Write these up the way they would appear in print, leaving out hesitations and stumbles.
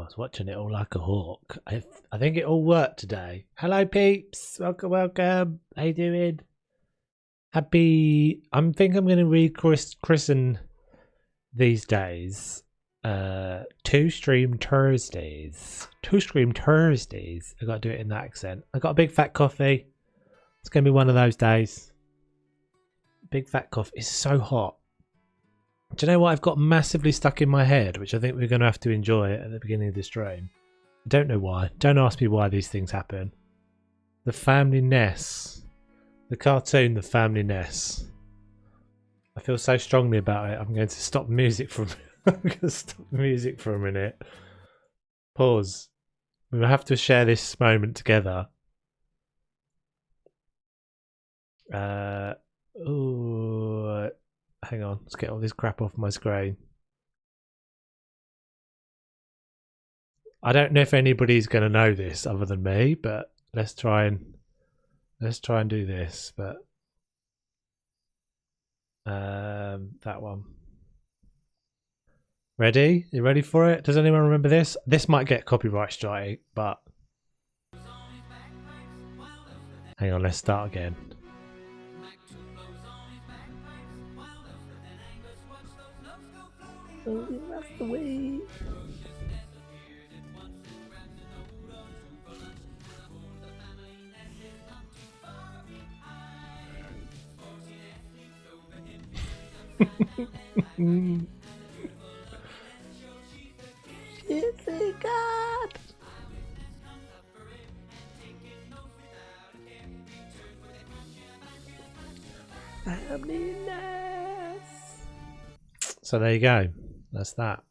I was watching it all like a hawk. I think it all worked today. Hello, peeps. Welcome, welcome. How you doing? Happy. I think I'm going to christen these days. Two stream Thursdays. Two stream Thursdays. I got to do it in that accent. I got a big fat coffee. It's going to be one of those days. Big fat coffee. It's so hot. Do you know what I've got massively stuck in my head, which I think we're going to have to enjoy at the beginning of the stream? I don't know why. Don't ask me why these things happen. The Family Ness. The cartoon, The Family Ness. I feel so strongly about it. I'm going to stop music for I'm going to stop music for a minute. Pause. We'll have to share this moment together. Ooh. Hang on, let's get all this crap off my screen. I don't know if anybody's going to know this other than me, but let's try and do this. But that one. Ready? You ready for it? Does anyone remember this? This might get copyright strike, but hang on, let's start again. Oh, that's the way. It's a god. Family Ness. So there you go. That's that.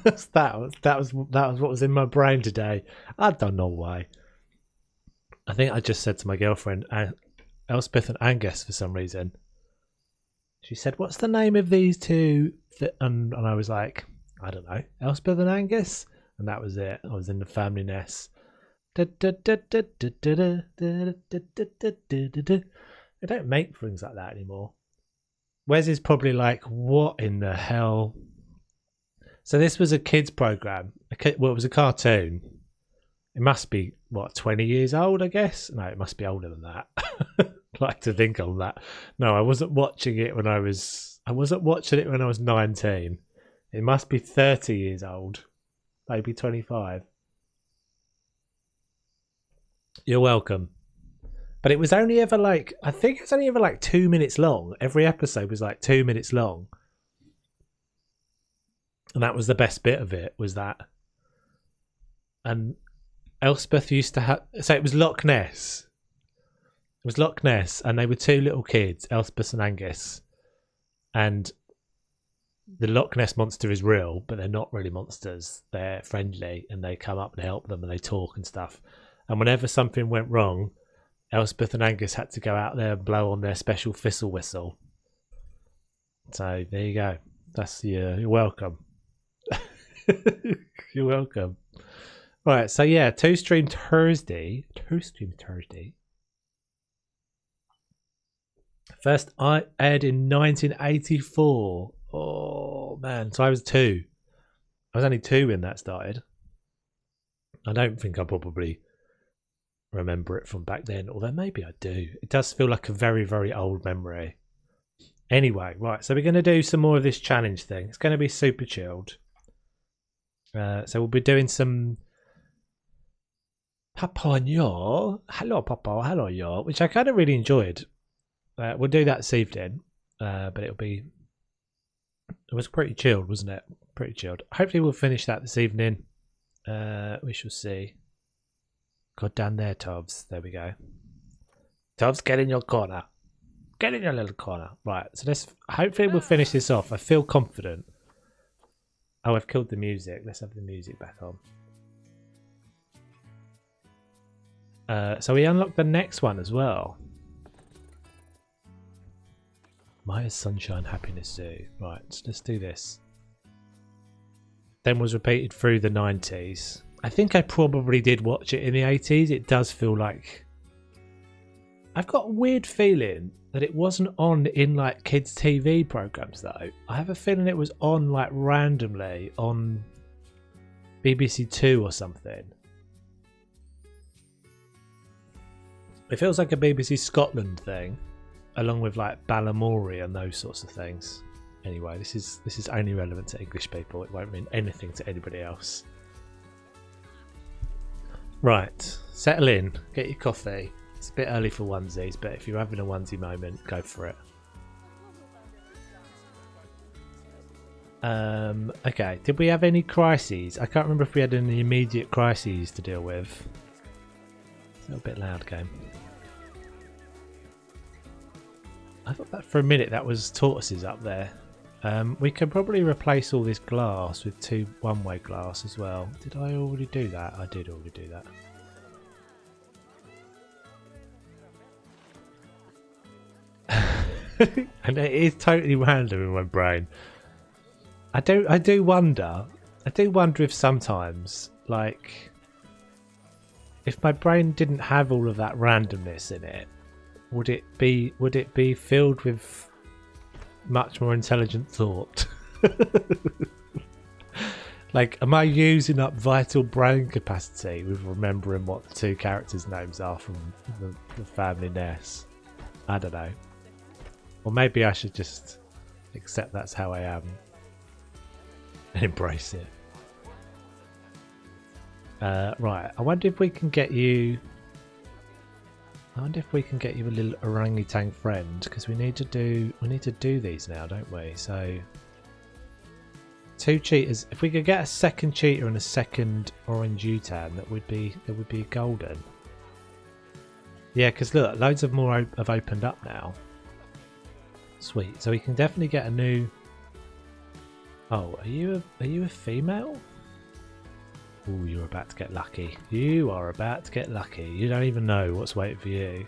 that was what was in my brain today. I don't know why. I think I just said to my girlfriend, Elspeth and Angus, for some reason. She said, "What's the name of these two?" And I was like, "I don't know, Elspeth and Angus," and that was it. I was in the Family Ness. They don't make things like that anymore. Wes is probably like, "What in the hell?" So this was a kids program. Well, it was a cartoon. It must be, what, 20 years old, I guess? No, it must be older than that. I'd like to think on that. No, I wasn't watching it when I was 19. It must be 30 years old. Maybe 25. You're welcome. But it was only ever like, I think it's only ever like 2 minutes long. Every episode was like 2 minutes long. And that was the best bit of it, was that. And Elspeth used to have... So it was Loch Ness. It was Loch Ness, and they were two little kids, Elspeth and Angus. And the Loch Ness monster is real, but they're not really monsters. They're friendly, and they come up and help them, and they talk and stuff. And whenever something went wrong, Elspeth and Angus had to go out there and blow on their special thistle whistle. So there you go. That's you're welcome. You're welcome. Right, so yeah, Two Stream Thursday. First I aired in 1984. Oh man, so I was 2. I was only 2 when that started. I don't think I probably remember it from back then, although maybe I do. It does feel like a very, very old memory. Anyway, right, so we're going to do some more of this challenge thing. It's going to be super chilled. So we'll be doing some Papa and Yo. Hello, Papa. Hello, Yo. Which I kind of really enjoyed. We'll do that this evening. But it was pretty chilled, wasn't it? Pretty chilled. Hopefully we'll finish that this evening. We shall see. God down there, Tovs. There we go. Tovs, get in your corner. Get in your little corner. Right, so let's... Hopefully we'll finish this off. I feel confident. Oh, I've killed the music. Let's have the music back on. So we unlocked the next one as well. Maya's Sunshine Happiness Zoo. Right, so let's do this. Then was repeated through the 90s. I think I probably did watch it in the 80s. It does feel like... I've got a weird feeling that it wasn't on in like kids TV programs though. I have a feeling it was on like randomly on BBC Two or something. It feels like a BBC Scotland thing, along with like Balamory and those sorts of things. Anyway, this is only relevant to English people. It won't mean anything to anybody else. Right, settle in, get your coffee. It's a bit early for onesies, but if you're having a onesie moment, go for it. Okay, did we have any crises? I can't remember if we had any immediate crises to deal with. It's a little bit loud, game. I thought that for a minute that was tortoises up there. We can probably replace all this glass with 2 one-way glass as well. Did I already do that? I did already do that. And it is totally random in my brain. I do wonder if sometimes, like, if my brain didn't have all of that randomness in it, would it be filled with much more intelligent thought? Like, am I using up vital brain capacity with remembering what the 2 characters' names are from the family Ness? I don't know. Or maybe I should just accept that's how I am and embrace it. Right, I wonder if we can get you a little orangutan friend, because we need to do these now, don't we? So 2 cheetahs. If we could get a second cheetah and a second orangutan, that would be golden. Yeah, because look, loads of more have opened up now. Sweet. So we can definitely get a new. Oh, are you a female? Oh, you're about to get lucky. You are about to get lucky. You don't even know what's waiting for you.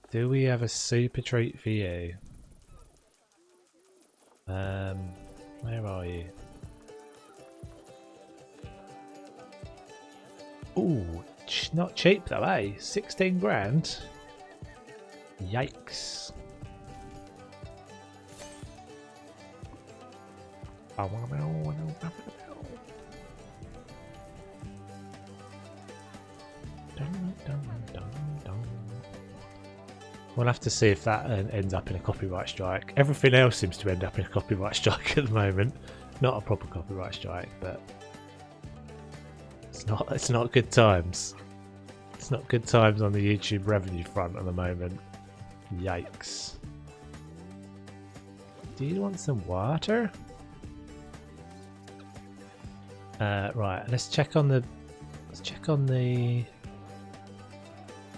Do we have a super treat for you? Where are you? Ooh, not cheap though, eh? 16 grand. Yikes. We'll have to see if that ends up in a copyright strike. Everything else seems to end up in a copyright strike at the moment. Not a proper copyright strike, but it's not good times. It's not good times on the YouTube revenue front at the moment. Yikes. Do you want some water? Right, let's check on the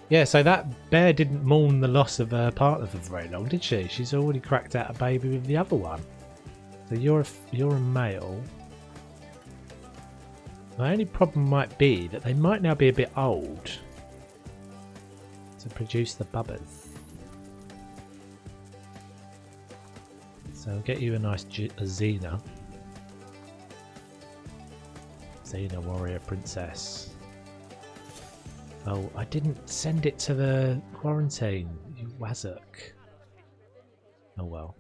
yeah, so that bear didn't mourn the loss of her partner for very long, did she? She's already cracked out a baby with the other one. So you're a male. My only problem might be that they might now be a bit old to produce the bubbers. So I'll get you a nice Xena. Xena warrior princess. Oh, I didn't send it to the quarantine, you wazzock. Oh well.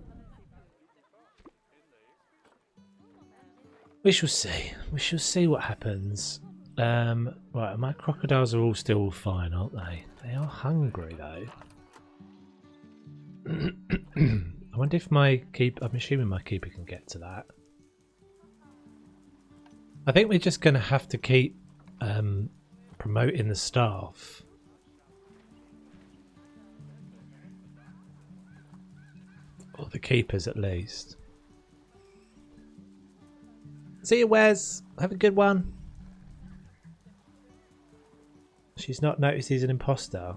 We shall see. We shall see what happens. Right, my crocodiles are all still fine, aren't they? They are hungry though. I wonder if I'm assuming my keeper can get to that. I think we're just going to have to keep promoting the staff. Or the keepers at least. See you, Wes. Have a good one. She's not noticed he's an imposter.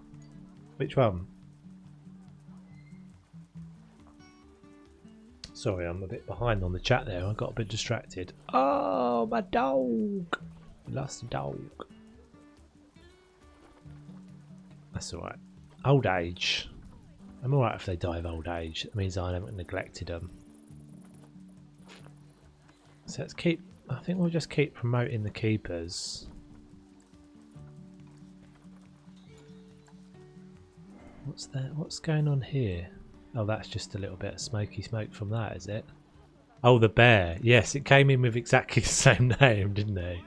Which one? Sorry, I'm a bit behind on the chat there. I got a bit distracted. Oh, my dog. I lost a dog. That's alright. Old age. I'm alright if they die of old age. That means I haven't neglected them. So let's keep... I think we'll just keep promoting the keepers. What's that? What's going on here? Oh, that's just a little bit of smoky smoke from that, is it? Oh, the bear. Yes, it came in with exactly the same name, didn't it?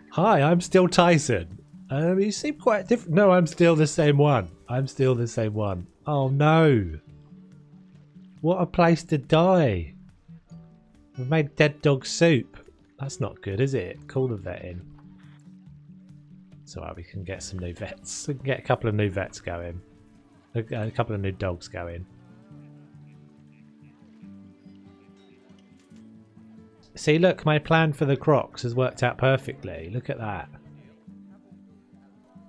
Hi, I'm still Tyson. You seem quite different. No, I'm still the same one. I'm still the same one. Oh no. What a place to die. We've made dead dog soup. That's not good, is it? Call the vet in. So we can get some new vets. We can get a couple of new vets going. A couple of new dogs going. See, look, my plan for the crocs has worked out perfectly. Look at that.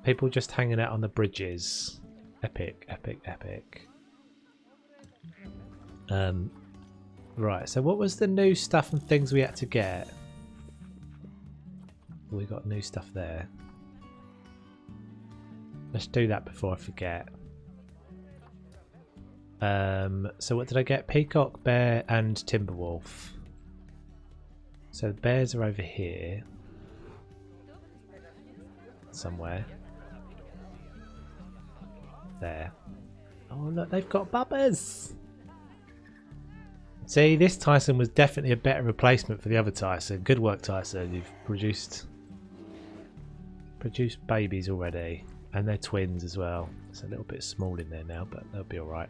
People just hanging out on the bridges. Epic, epic, epic. Right, so what was the new stuff and things we had to get? We got new stuff there. Let's do that before I forget. So what did I get? Peacock, bear, and Timberwolf. So the bears are over here. Somewhere. There. Oh look, they've got bubbers! See, this Tyson was definitely a better replacement for the other Tyson. Good work, Tyson. You've produced babies already. And they're twins as well. It's a little bit small in there now, but they'll be alright.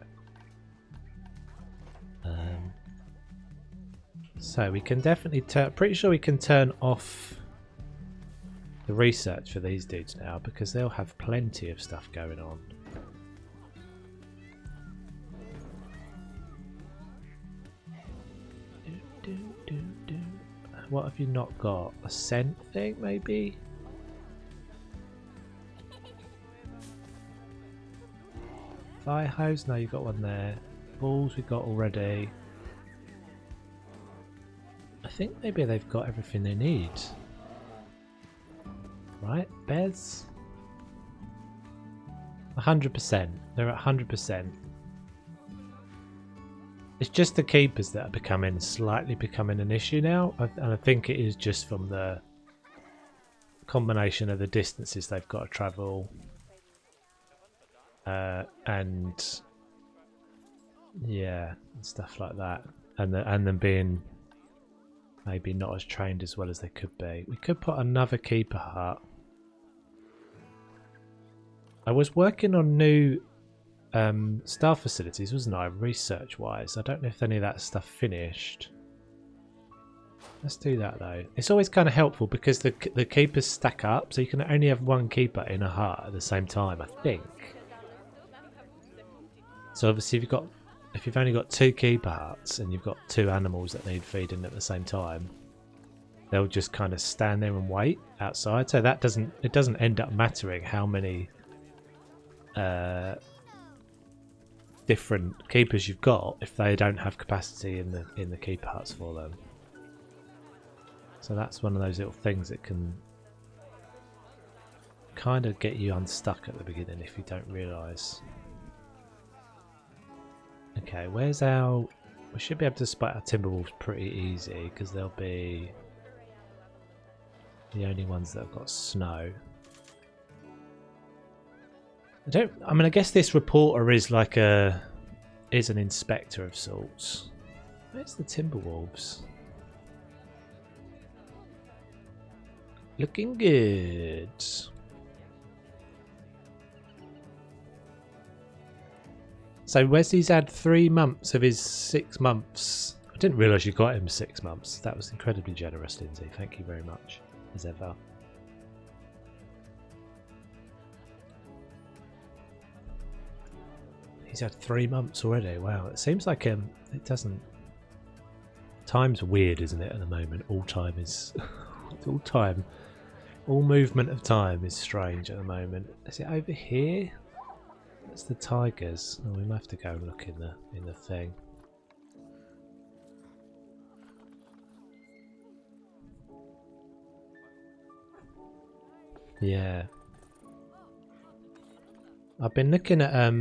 So we can definitely pretty sure we can turn off the research for these dudes now, because they'll have plenty of stuff going on. What have you not got? A scent thing, maybe? Fire hose? No, you've got one there. Balls we got already. I think maybe they've got everything they need. Right? Bears? 100%. They're at 100%. It's just the keepers that are slightly becoming an issue now. And I think it is just from the combination of the distances they've got to travel. And yeah, and stuff like that. And them being maybe not as trained as well as they could be. We could put another keeper hut. I was working on new staff facilities, wasn't I, research wise? I don't know if any of that stuff finished. Let's do that though. It's always kind of helpful because the keepers stack up, so you can only have one keeper in a hut at the same time, I think. So obviously if you've only got 2 keeper huts and you've got 2 animals that need feeding at the same time, they'll just kind of stand there and wait outside. So it doesn't end up mattering how many different keepers you've got if they don't have capacity in the keeper huts for them. So that's one of those little things that can kind of get you unstuck at the beginning if you don't realise. Okay, where's our... We should be able to spot our Timberwolves pretty easy because they'll be the only ones that have got snow. I guess this reporter is like an inspector of sorts. Where's the Timberwolves? Looking good. So Wesley's had 3 months of his 6 months. I didn't realise you got him 6 months. That was incredibly generous, Lindsay. Thank you very much, as ever. He's had 3 months already. Wow, it seems like it doesn't. Time's weird, isn't it? At the moment, all time is all time. All movement of time is strange at the moment. Is it over here? That's the tigers. Oh, we might have to go and look in the thing. Yeah. I've been looking at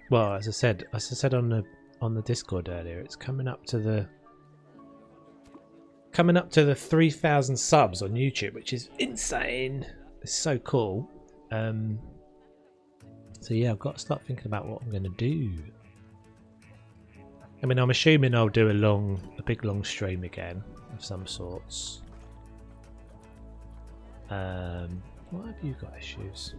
well, as I said on the Discord earlier, it's coming up to the 3,000 subs on YouTube, which is insane. It's so cool. So yeah, I've got to start thinking about what I'm going to do. I mean, I'm assuming I'll do a big long stream again of some sorts. What have you got issues?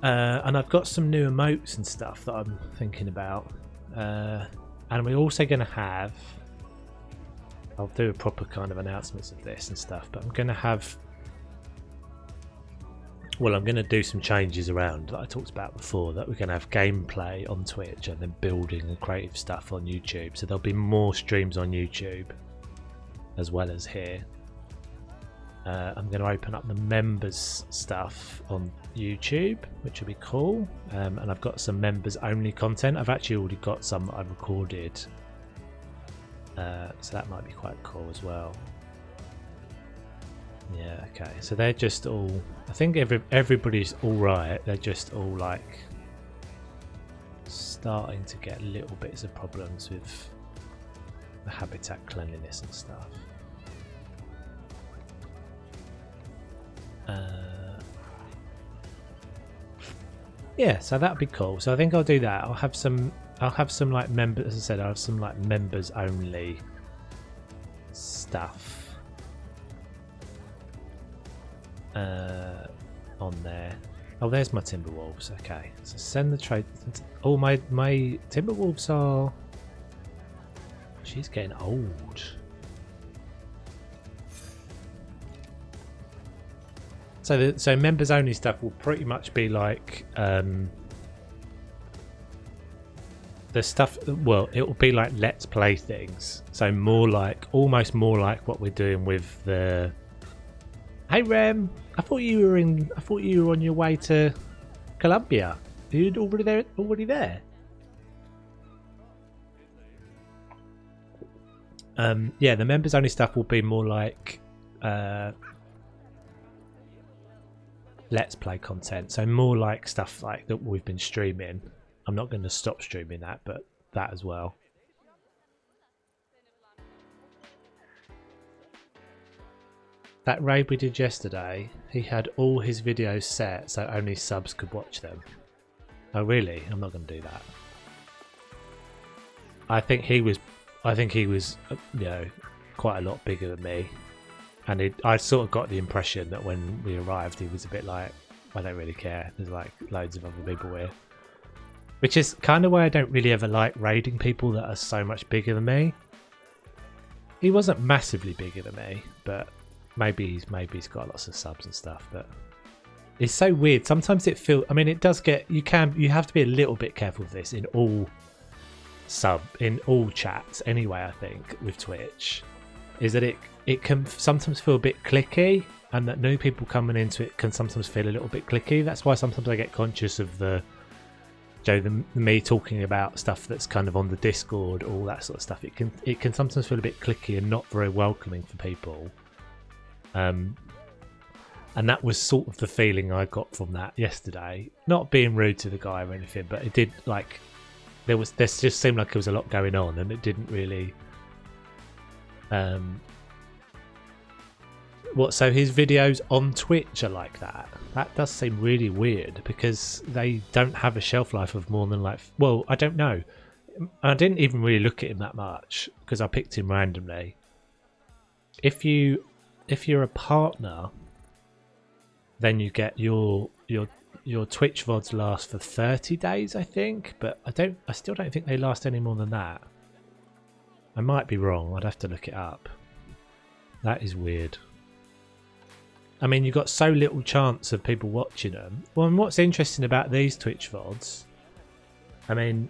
And I've got some new emotes and stuff that I'm thinking about. And we're also going to have... I'll do a proper kind of announcements of this and stuff, but I'm going to have... Well, I'm going to do some changes around that I talked about before, that we're going to have gameplay on Twitch and then building and creative stuff on YouTube. So there'll be more streams on YouTube as well as here. I'm going to open up the members stuff on YouTube, which will be cool. And I've got some members only content. I've actually already got some that I've recorded. So that might be quite cool as well. Yeah, okay. So they're just all... I think everybody's alright. They're just all like starting to get little bits of problems with the habitat cleanliness and stuff. Yeah, so that'd be cool. So I think I'll do that. I'll have some like members, as I said, I'll have some like members only stuff on there. Oh, there's my Timberwolves. Okay, so send the trade. Oh, my Timberwolves are... She's getting old. So members only stuff will pretty much be like the stuff. Well, it will be like let's play things. So almost more like what we're doing with the. Hey Rem, I thought you were on your way to Colombia. Are you already there? Yeah, the members only stuff will be more like let's play content, so more like stuff like that we've been streaming. I'm not going to stop streaming that, but that as well. That raid we did yesterday, he had all his videos set so only subs could watch them. Oh really? I'm not going to do that. I think he was you know, quite a lot bigger than me. And I sort of got the impression that when we arrived, he was a bit like, I don't really care. There's like loads of other people here. Which is kind of why I don't really ever like raiding people that are so much bigger than me. He wasn't massively bigger than me, but maybe he's got lots of subs and stuff. But it's so weird. Sometimes it feels... I mean, it does get... You have to be a little bit careful with this in all chats anyway, I think, with Twitch. Is that it can sometimes feel a bit clicky, and that new people coming into it can sometimes feel a little bit clicky. That's why sometimes I get conscious of me talking about stuff that's kind of on the Discord, all that sort of stuff. It can sometimes feel a bit clicky and not very welcoming for people. And that was sort of the feeling I got from that yesterday. Not being rude to the guy or anything, but it did, like, there just seemed like there was a lot going on, and it didn't really. So his videos on Twitch are like that? That does seem really weird, because they don't have a shelf life of more than like... Well, I don't know. I didn't even really look at him that much, because I picked him randomly. If you're a partner, then you get your Twitch VODs last for 30 days, I think, but I still don't think they last any more than that. I might be wrong. I'd have to look it up. That is weird. I mean, you've got so little chance of people watching them. Well, and what's interesting about these Twitch VODs, I mean,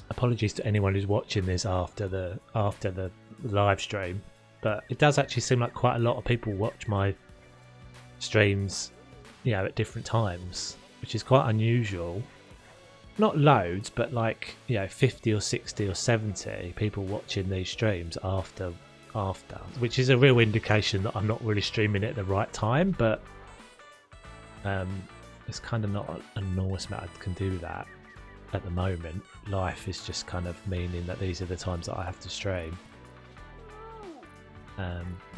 apologies to anyone who's watching this after the live stream, but it does actually seem like quite a lot of people watch my streams, you know, at different times, which is quite unusual. Not loads, but like, you know, 50 or 60 or 70 people watching these streams after, which is a real indication that I'm not really streaming at the right time, but it's kind of not an enormous amount I can do that at the moment. Life is just kind of meaning that these are the times that I have to stream.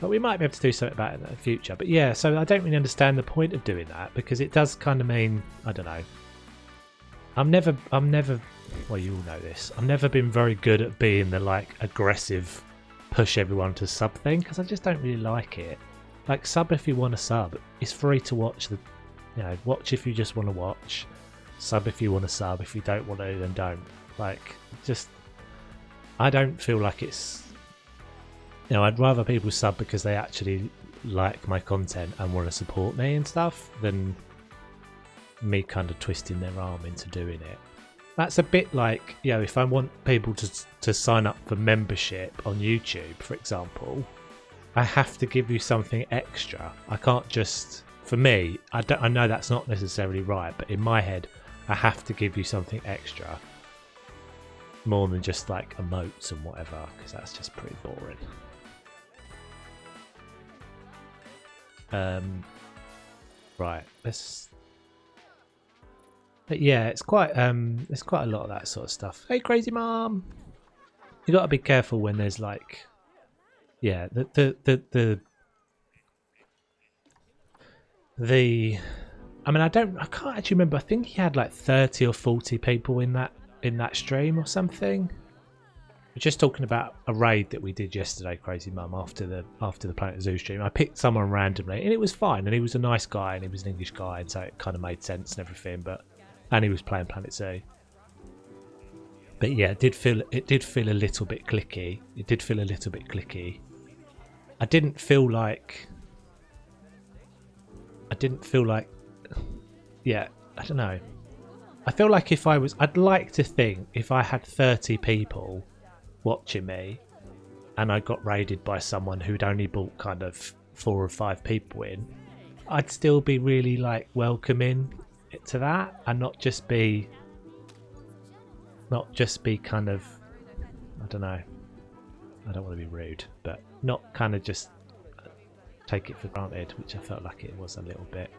But we might be able to do something about it in the future. But yeah, so I don't really understand the point of doing that, because it does kind of mean, I don't know. I'm never, well, you all know this. I've never been very good at being the like aggressive, push everyone to sub thing, because I just don't really like it. Like, sub if you want to sub. It's free to watch the, watch if you just want to watch. Sub if you want to sub. If you don't want to, then don't. Like, just, I don't feel like it's, I'd rather people sub because they actually like my content and want to support me and stuff than me kind of twisting their arm into doing it. That's a bit like, if I want people to sign up for membership on YouTube, for example, I have to give you something extra. I can't just, for me, I know that's not necessarily right, but in my head, I have to give you something extra. More than just like emotes and whatever, because that's just pretty boring. Right, let's. But yeah, it's quite a lot of that sort of stuff. Hey, crazy mom! You got to be careful when there's like, yeah, the. I mean, I can't actually remember. I think he had like 30 or 40 people in that stream or something. We're just talking about a raid that we did yesterday, Crazy Mum, after the Planet Zoo stream. I picked someone randomly, and it was fine, and he was a nice guy, and he was an English guy, and so it kind of made sense and everything. And he was playing Planet Zoo. But yeah, it did feel a little bit clicky. I didn't feel like. Yeah, I don't know. I feel like I'd like to think if I had 30 people watching me and I got raided by someone who'd only brought kind of 4 or 5 people in, I'd still be really like welcoming to that and not just be kind of, I don't know, I don't want to be rude, but not kind of just take it for granted, which I felt like it was a little bit.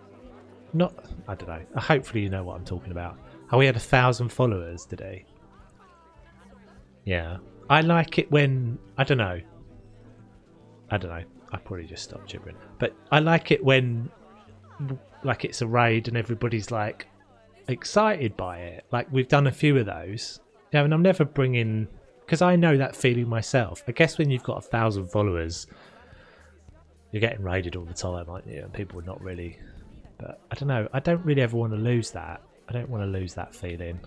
Not, I don't know. Hopefully you know what I'm talking about. Oh, we had 1,000 followers today. Yeah, I like it when I don't know. I probably just stopped gibbering. But I like it when, like, it's a raid and everybody's like excited by it. Like, we've done a few of those. Yeah, and I'm never bringing, because I know that feeling myself. I guess when you've got 1,000 followers, you're getting raided all the time, aren't you? And people are not really. But I don't know. I don't really ever want to lose that. I don't want to lose that feeling.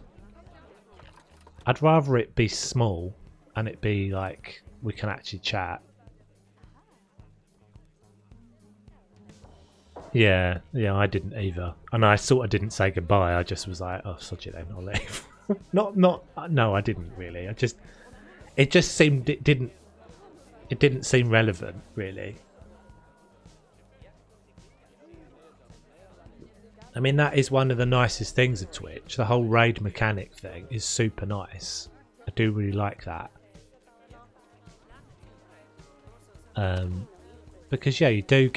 I'd rather it be small and it be like we can actually chat. Yeah, I didn't either. And I sort of didn't say goodbye. I just was like, oh, sod you then, I'll leave. No, I didn't really. It just seemed, it didn't seem relevant, really. I mean, that is one of the nicest things of Twitch. The whole raid mechanic thing is super nice. I do really like that. Because yeah, you do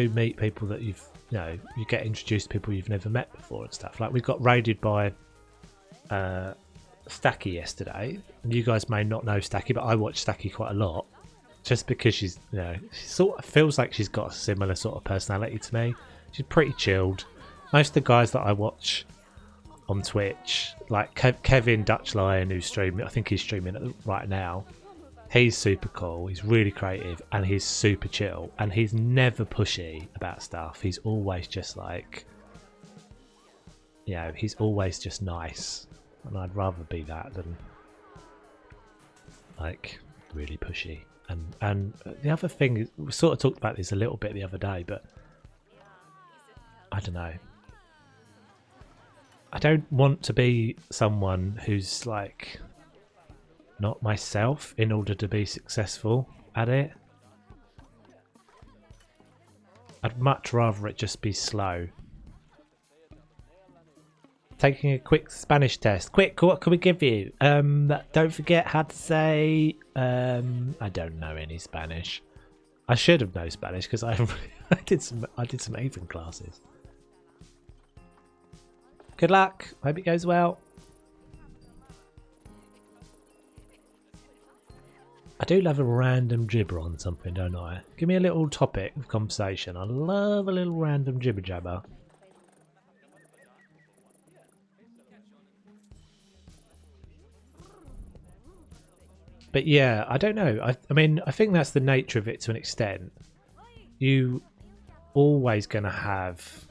meet people that you get introduced to people you've never met before and stuff. Like, we got raided by Stacky yesterday, and you guys may not know Stacky, but I watch Stacky quite a lot, just because she's, she sort of feels like she's got a similar sort of personality to me. She's pretty chilled. Most of the guys that I watch on Twitch, like Kevin Dutch Lion, who's streaming, I think he's streaming right now. He's super cool. He's really creative, and he's super chill, and he's never pushy about stuff. He's always just like, he's always just nice, and I'd rather be that than like really pushy. And the other thing is, we sort of talked about this a little bit the other day, but I don't know. I don't want to be someone who's like not myself in order to be successful at it. I'd much rather it just be slow. Taking a quick Spanish test. Quick, what can we give you? Don't forget how to say I don't know any Spanish. I should have known Spanish because I did some evening classes. Good luck. Hope it goes well. I do love a random gibber on something, don't I? Give me a little topic of conversation. I love a little random jibber jabber. But yeah, I don't know. I mean, I think that's the nature of it to an extent. You always going to have,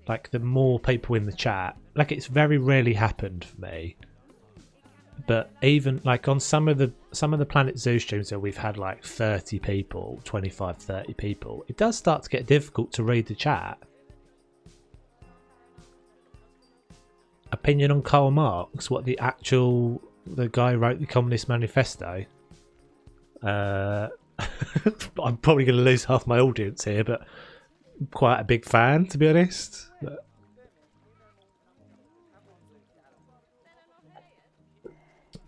like, the more people in the chat. Like, it's very rarely happened for me. But even like on some of the Planet Zoo streams where we've had like 30 people, 25, 30 people, it does start to get difficult to read the chat. Opinion on Karl Marx, what the guy who wrote the Communist Manifesto. I'm probably going to lose half my audience here, but I'm quite a big fan, to be honest.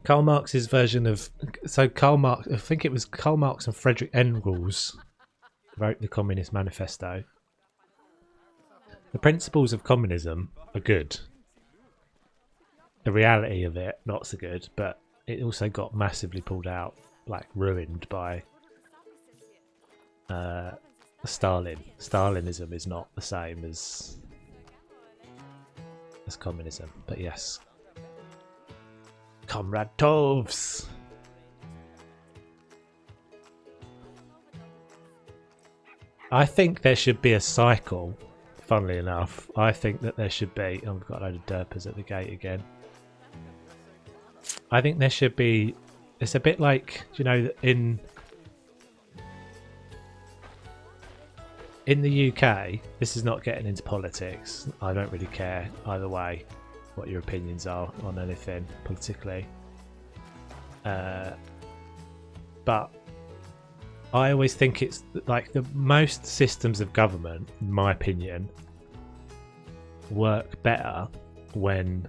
Karl Marx's version of... So Karl Marx... I think it was Karl Marx and Frederick Engels wrote the Communist Manifesto. The principles of communism are good. The reality of it, not so good, but it also got massively pulled out, like ruined by Stalin. Stalinism is not the same as communism, but yes. Comrade Tovs. I think there should be a cycle, funnily enough. I think that there should be... Oh, we've got a load of derpers at the gate again. I think there should be... It's a bit like, you know, in the UK, this is not getting into politics. I don't really care either way what your opinions are on anything politically. But I always think it's like the most systems of government, in my opinion, work better when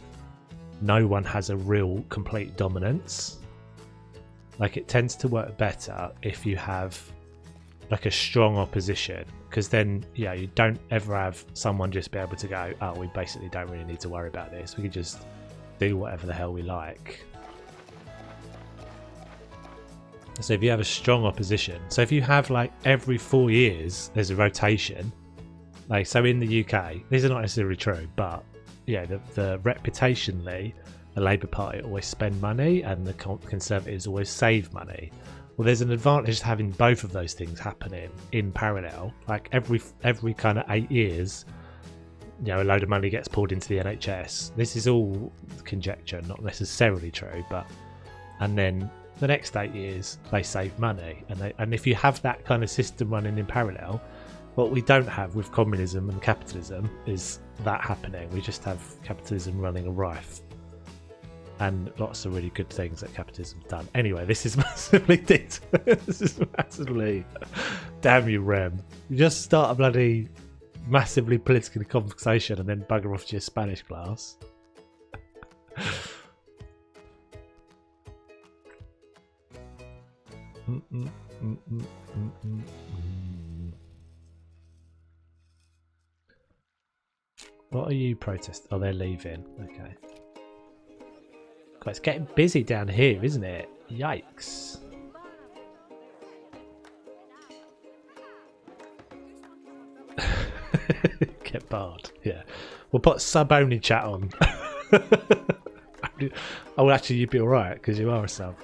no one has a real complete dominance. Like it tends to work better if you have like a strong opposition, because then yeah, you don't ever have someone just be able to go, oh, we basically don't really need to worry about this, we can just do whatever the hell we like. So if you have a strong opposition, so if you have like every 4 years there's a rotation, like so in the UK, these are not necessarily true, but yeah, the reputationally the Labour Party always spend money and the Conservatives always save money. Well, there's an advantage to having both of those things happening in parallel. Like every kind of 8 years, you know, a load of money gets poured into the NHS. This is all conjecture, not necessarily true, but and then the next 8 years they save money, and if you have that kind of system running in parallel, what we don't have with communism and capitalism is that happening. We just have capitalism running a rife. And lots of really good things that capitalism's done. Anyway, this is massively this is massively... Damn you, Rem. You just start a bloody massively political conversation and then bugger off to your Spanish class. What are you protesting? Oh, they're leaving. Okay. It's getting busy down here, isn't it? Yikes. Get barred. Yeah. We'll put sub-only chat on. Oh, actually, you'd be alright, because you are a sub.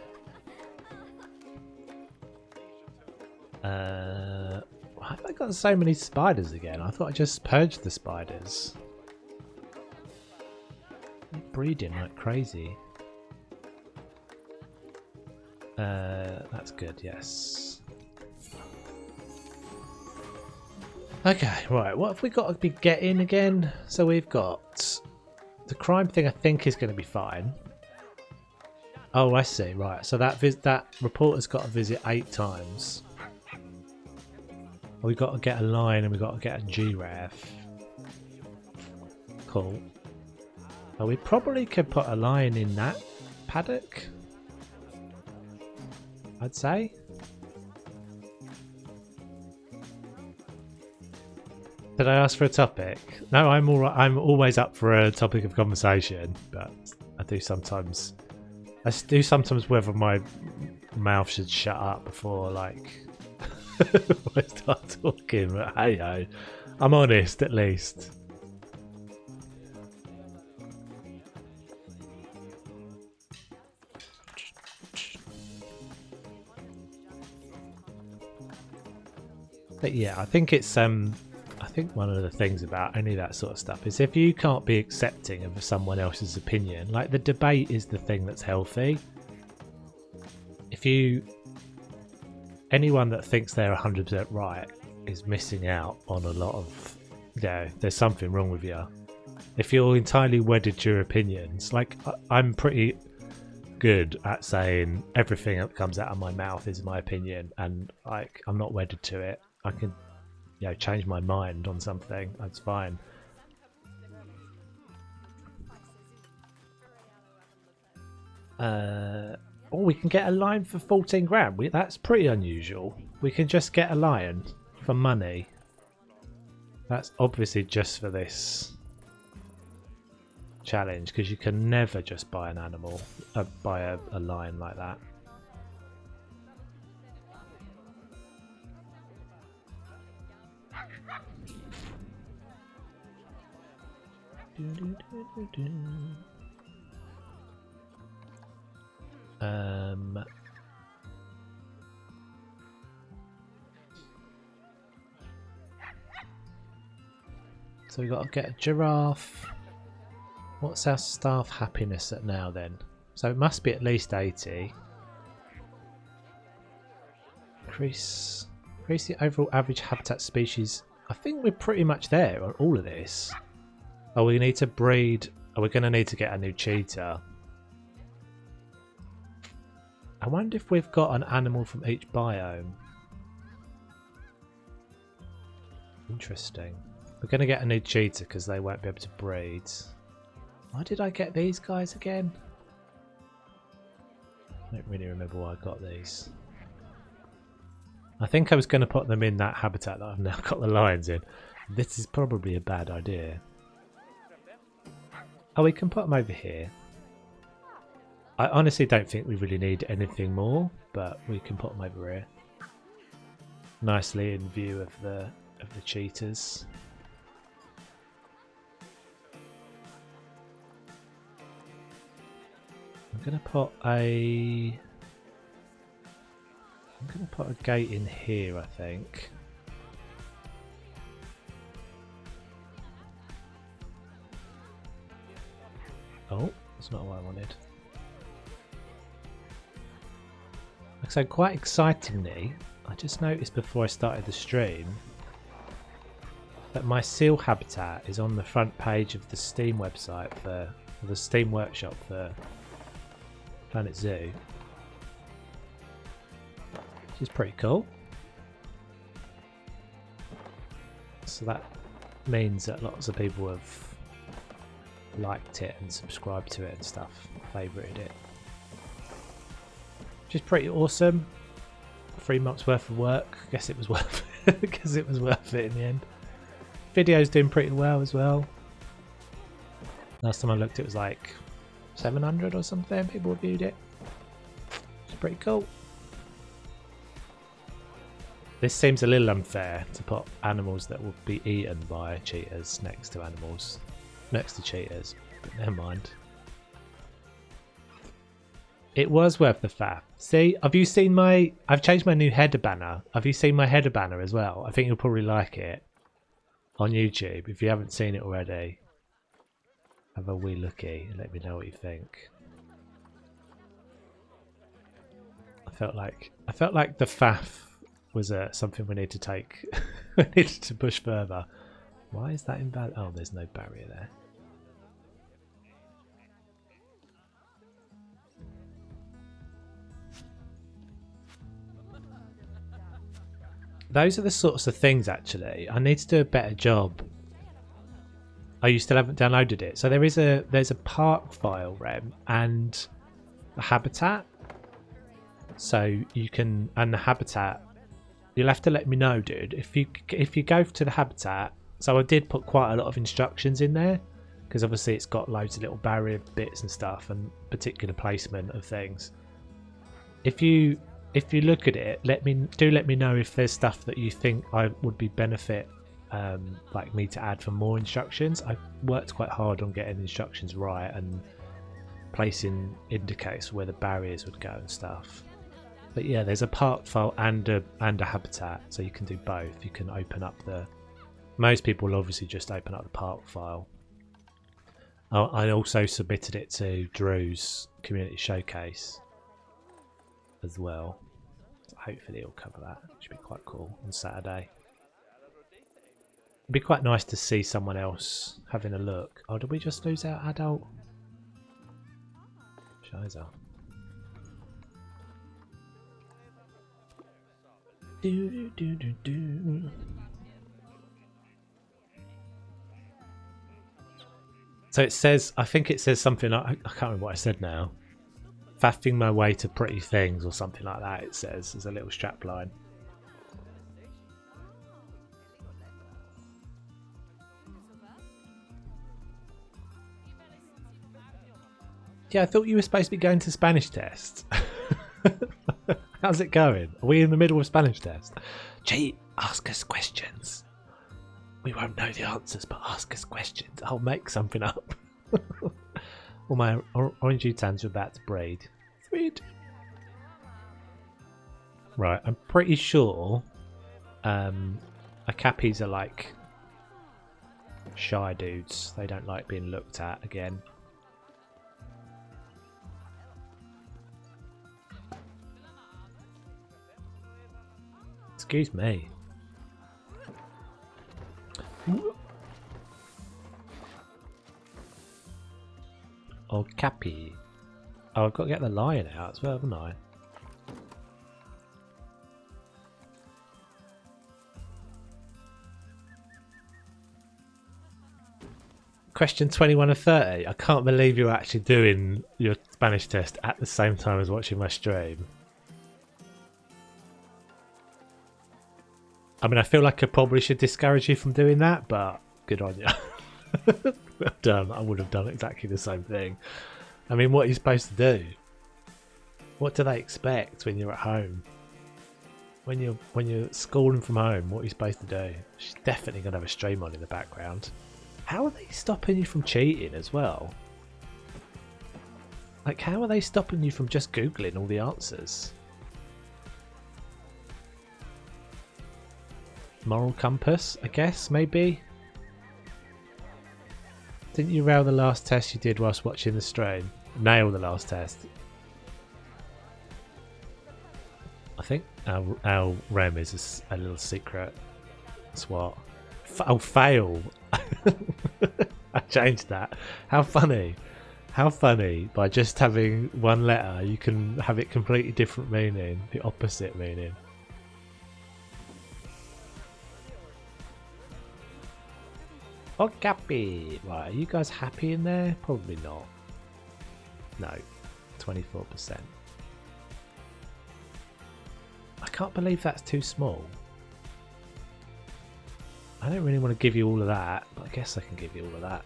Why have I got so many spiders again? I thought I just purged the spiders. They're breeding like crazy. That's good, yes. Okay, right, what have we got to be getting again? So we've got the crime thing, I think is going to be fine. Oh, I see, right. So that reporter's got to visit 8 times. We've got to get a lion and we've got to get a giraffe. Cool. Oh, we probably could put a lion in that paddock, I'd say. Did I ask for a topic? No, I'm all right. I'm always up for a topic of conversation, but I do sometimes whether my Mouth should shut up before like I start talking. But hey ho, I'm honest at least. But yeah, I think it's I think one of the things about any of that sort of stuff is if you can't be accepting of someone else's opinion, like the debate is the thing that's healthy. If anyone that thinks they're 100% right is missing out on a lot of, there's something wrong with you. If you're entirely wedded to your opinions, like I'm pretty good at saying everything that comes out of my mouth is my opinion, and like I'm not wedded to it. I can change my mind on something. That's fine. We can get a lion for 14 grand. That's pretty unusual. We can just get a lion for money. That's obviously just for this challenge, because you can never just buy an animal, buy a lion like that. So we've got to get a giraffe. What's our staff happiness at now then? So it must be at least 80. Increase the overall average habitat species. I think we're pretty much there on all of this. Oh, we need to breed. Oh, we're going to need to get a new cheetah. I wonder if we've got an animal from each biome. Interesting. We're going to get a new cheetah because they won't be able to breed. Why did I get these guys again? I don't really remember why I got these. I think I was going to put them in that habitat that I've now got the lions in. This is probably a bad idea. Oh, we can put them over here. I honestly don't think we really need anything more, but we can put them over here. Nicely in view of the cheetahs. I'm gonna put a gate in here, I think. Oh, that's not what I wanted. So quite excitingly, I just noticed before I started the stream that my seal habitat is on the front page of the Steam website for the Steam Workshop for Planet Zoo, which is pretty cool. So that means that lots of people have liked it and subscribed to it and stuff, favorited it, which is pretty awesome. 3 months worth of work. I guess it was worth it. Because it was worth it in the end. Video's doing pretty well as well. Last time I looked, it was like 700 or something. People viewed it. It's pretty cool. This seems a little unfair to put animals that will be eaten by cheetahs next to cheetahs, but never mind. It was worth the faff. See, have you seen I've changed my new header banner. Have you seen my header banner as well? I think you'll probably like it on YouTube. If you haven't seen it already, have a wee looky and let me know what you think. I felt like the faff was something we need to take. We needed to push further. Why is that invalid? Oh, there's no barrier there. Those are the sorts of things, actually. I need to do a better job. Oh, you still haven't downloaded it. So there's a park file, Rem, and a habitat. So you can, and the habitat, you'll have to let me know, dude. If you go to the habitat, so I did put quite a lot of instructions in there, because obviously it's got loads of little barrier bits and stuff and particular placement of things. if you look at it, let me know if there's stuff that you think I would be benefit like me to add for more instructions. I've worked quite hard on getting instructions right and placing indicators where the barriers would go and stuff. But yeah, there's a park file and a habitat, so you can do both. You can open up the. Most people will obviously just open up the park file. I also submitted it to Drew's community showcase as well. So hopefully it'll cover that. It should be quite cool on Saturday. It'd be quite nice to see someone else having a look. Oh, did we just lose our adult? Shiza. Do do do do. So it says, I think it says something like, I can't remember what I said now. Faffing my way to pretty things or something like that, it says. There's a little strap line. Yeah, I thought you were supposed to be going to Spanish test. How's it going? Are we in the middle of Spanish test? Gee, ask us questions. We won't know the answers, but ask us questions. I'll make something up. All my orange utans are about to breed. Sweet. Right, I'm pretty sure Akapis are like shy dudes. They don't like being looked at again. Excuse me. Oh, Cappy. Oh, I've got to get the lion out as well, haven't I? Question 21 of 30. I can't believe you're actually doing your Spanish test at the same time as watching my stream. I mean, I feel like I probably should discourage you from doing that, but good on you. Well done. I would have done exactly the same thing. I mean, what are you supposed to do? What do they expect when you're at home? When you're schooling from home, what are you supposed to do? She's definitely going to have a stream on in the background. How are they stopping you from cheating as well? Like, how are they stopping you from just Googling all the answers? Moral compass, I guess, maybe? Didn't you rail the last test you did whilst watching the stream? Nail the last test. I think our Rem is a little secret swat. Oh, fail! I changed that. How funny. How funny. By just having one letter, you can have it completely different meaning. The opposite meaning. Oh, Gappy! Right, are you guys happy in there? Probably not. No. 24%. I can't believe that's too small. I don't really want to give you all of that, but I guess I can give you all of that.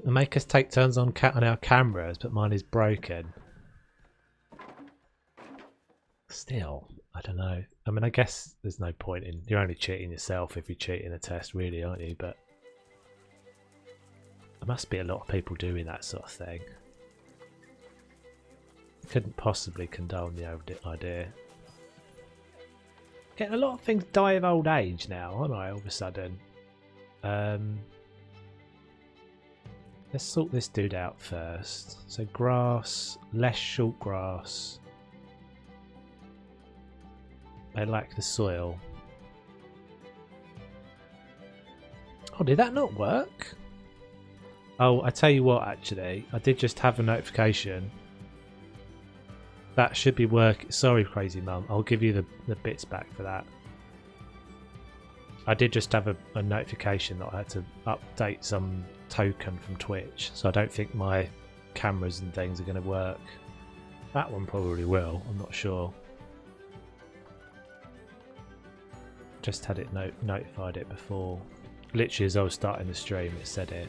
Make us take turns on our cameras, but mine is broken. Still, I don't know. I mean, I guess there's no point in... You're only cheating yourself if you cheat in a test, really, aren't you? But there must be a lot of people doing that sort of thing. Couldn't possibly condone the idea. Getting a lot of things die of old age now, aren't I, all of a sudden? Let's sort this dude out first. So grass, less short grass. I like the soil. Oh, did that not work? Oh, I tell you what, actually. I did just have a notification. That should be working. Sorry, Crazy Mum. I'll give you the bits back for that. I did just have a notification that I had to update some token from Twitch, so I don't think my cameras and things are going to work. That one probably will, I'm not sure. just had it notified it before. Literally as I was starting the stream, it said it.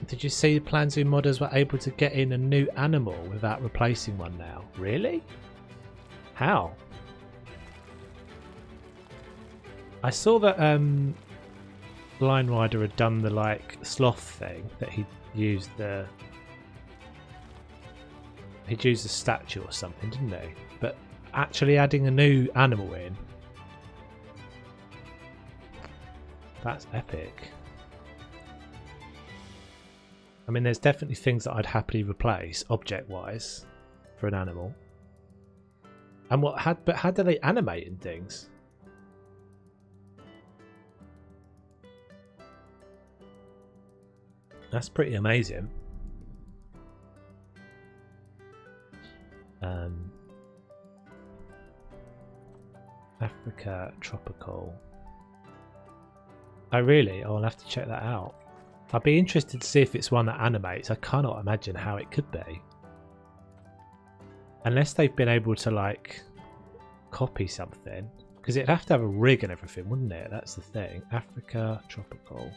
Did you see Plan Zoo modders were able to get in a new animal without replacing one now? Really? How? I saw that Line Rider had done the like sloth thing, that he'd used a statue or something, didn't he? But actually adding a new animal in, that's epic. I mean, there's definitely things that I'd happily replace object-wise for an animal. And how do they animate in things? That's pretty amazing. Africa tropical. Oh really? Oh, I'll have to check that out. I'd be interested to see if it's one that animates. I cannot imagine how it could be. Unless they've been able to like copy something. Because it'd have to have a rig and everything, wouldn't it? That's the thing. Africa tropical.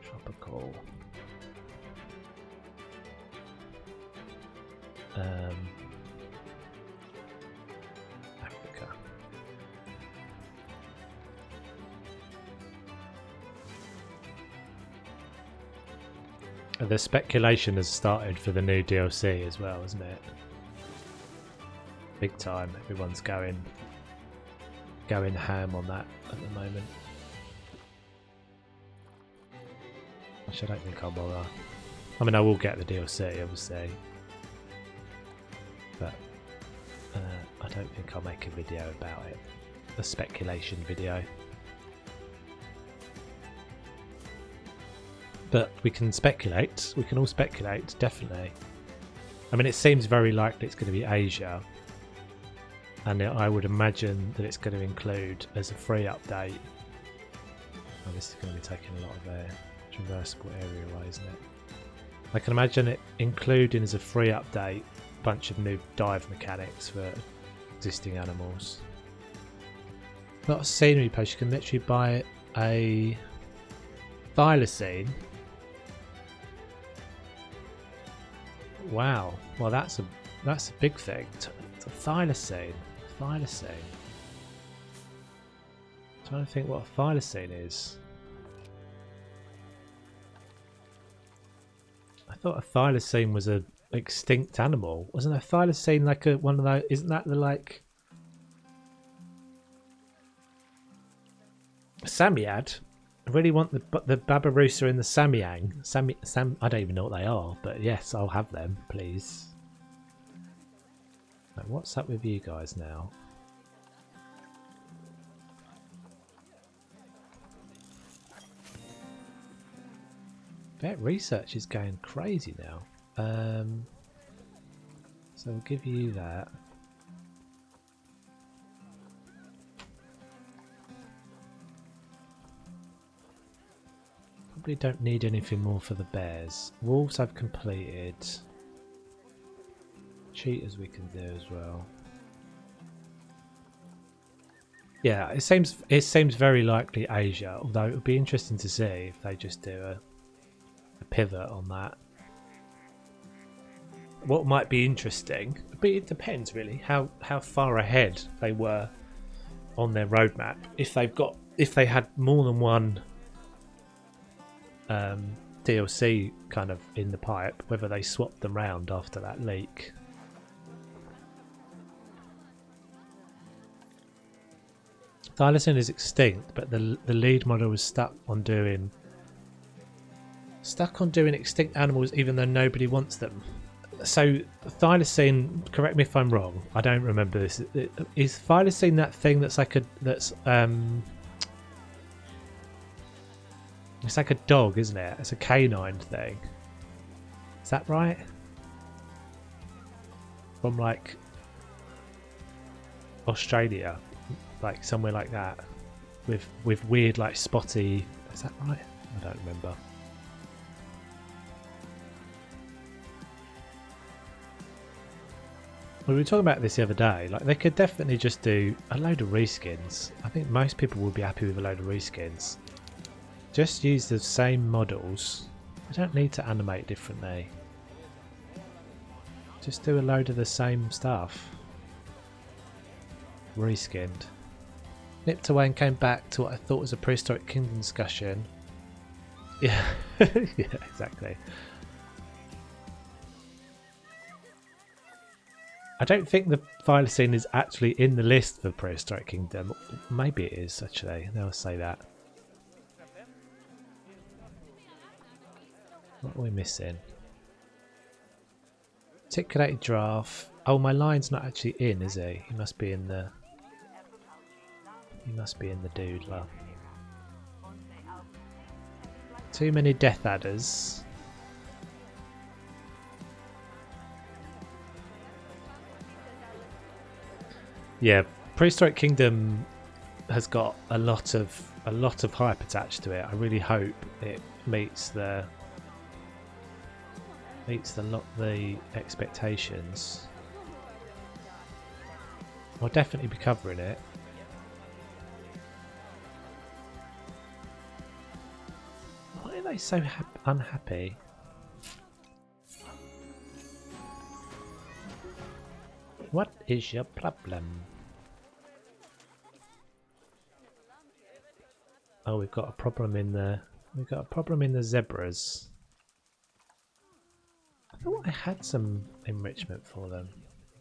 Tropical. Africa. The speculation has started for the new DLC as well, isn't it? Big time. Everyone's going ham on that at the moment. Actually, I don't think I'll bother. I mean, I will get the DLC, obviously. But I don't think I'll make a video about it. A speculation video. But we can speculate. We can all speculate, definitely. I mean, it seems very likely it's going to be Asia. And I would imagine that it's going to include, as a free update. Oh, this is going to be taking a lot of air. Traversable area away, isn't it? I can imagine it including, as a free update, a bunch of new dive mechanics for existing animals. Not a scenery post. You can literally buy a thylacine. Wow. Well, that's a big thing. It's a thylacine. Thylacine. I'm trying to think what a thylacine is. I thought a thylacine was an extinct animal. Wasn't a thylacine like one of those? Isn't that the like Samiad? I really want the Babirusa and the Samyang. I don't even know what they are, but yes, I'll have them, please. Right, what's up with you guys now? Vet research is going crazy now. So we'll give you that. Probably don't need anything more for the bears. Wolves I've completed. Cheetahs we can do as well. Yeah, it seems very likely Asia, although it would be interesting to see if they just do a pivot on that. What might be interesting, but it depends really how far ahead they were on their roadmap. If they had more than one DLC kind of in the pipe, whether they swapped them round after that leak. Thylacine is extinct, but the lead model was stuck on doing extinct animals even though nobody wants them. So thylacine, correct me if I'm wrong, I don't remember this. Is thylacine that thing that's like it's like a dog, isn't it? It's a canine thing. Is that right? From like Australia, like somewhere like that, with weird like spotty. Is that right? I don't remember. We were talking about this the other day. Like, they could definitely just do a load of reskins. I think most people would be happy with a load of reskins. Just use the same models. I don't need to animate differently. Just do a load of the same stuff. Reskinned. Nipped away and came back to what I thought was a prehistoric kingdom discussion. Yeah, yeah, exactly. I don't think the Thylacine is actually in the list for Prehistoric Kingdom. Maybe it is, actually. They'll say that. What are we missing? Articulated giraffe. Oh, my lion's not actually in, is he? He must be in the... He must be in the doodler. Too many death adders. Yeah, Prehistoric Kingdom has got a lot of hype attached to it. I really hope it meets the expectations. I'll definitely be covering it. Why are they so unhappy? What is your problem? Oh, we've got a problem in the... We've got a problem in the zebras. I thought I had some enrichment for them.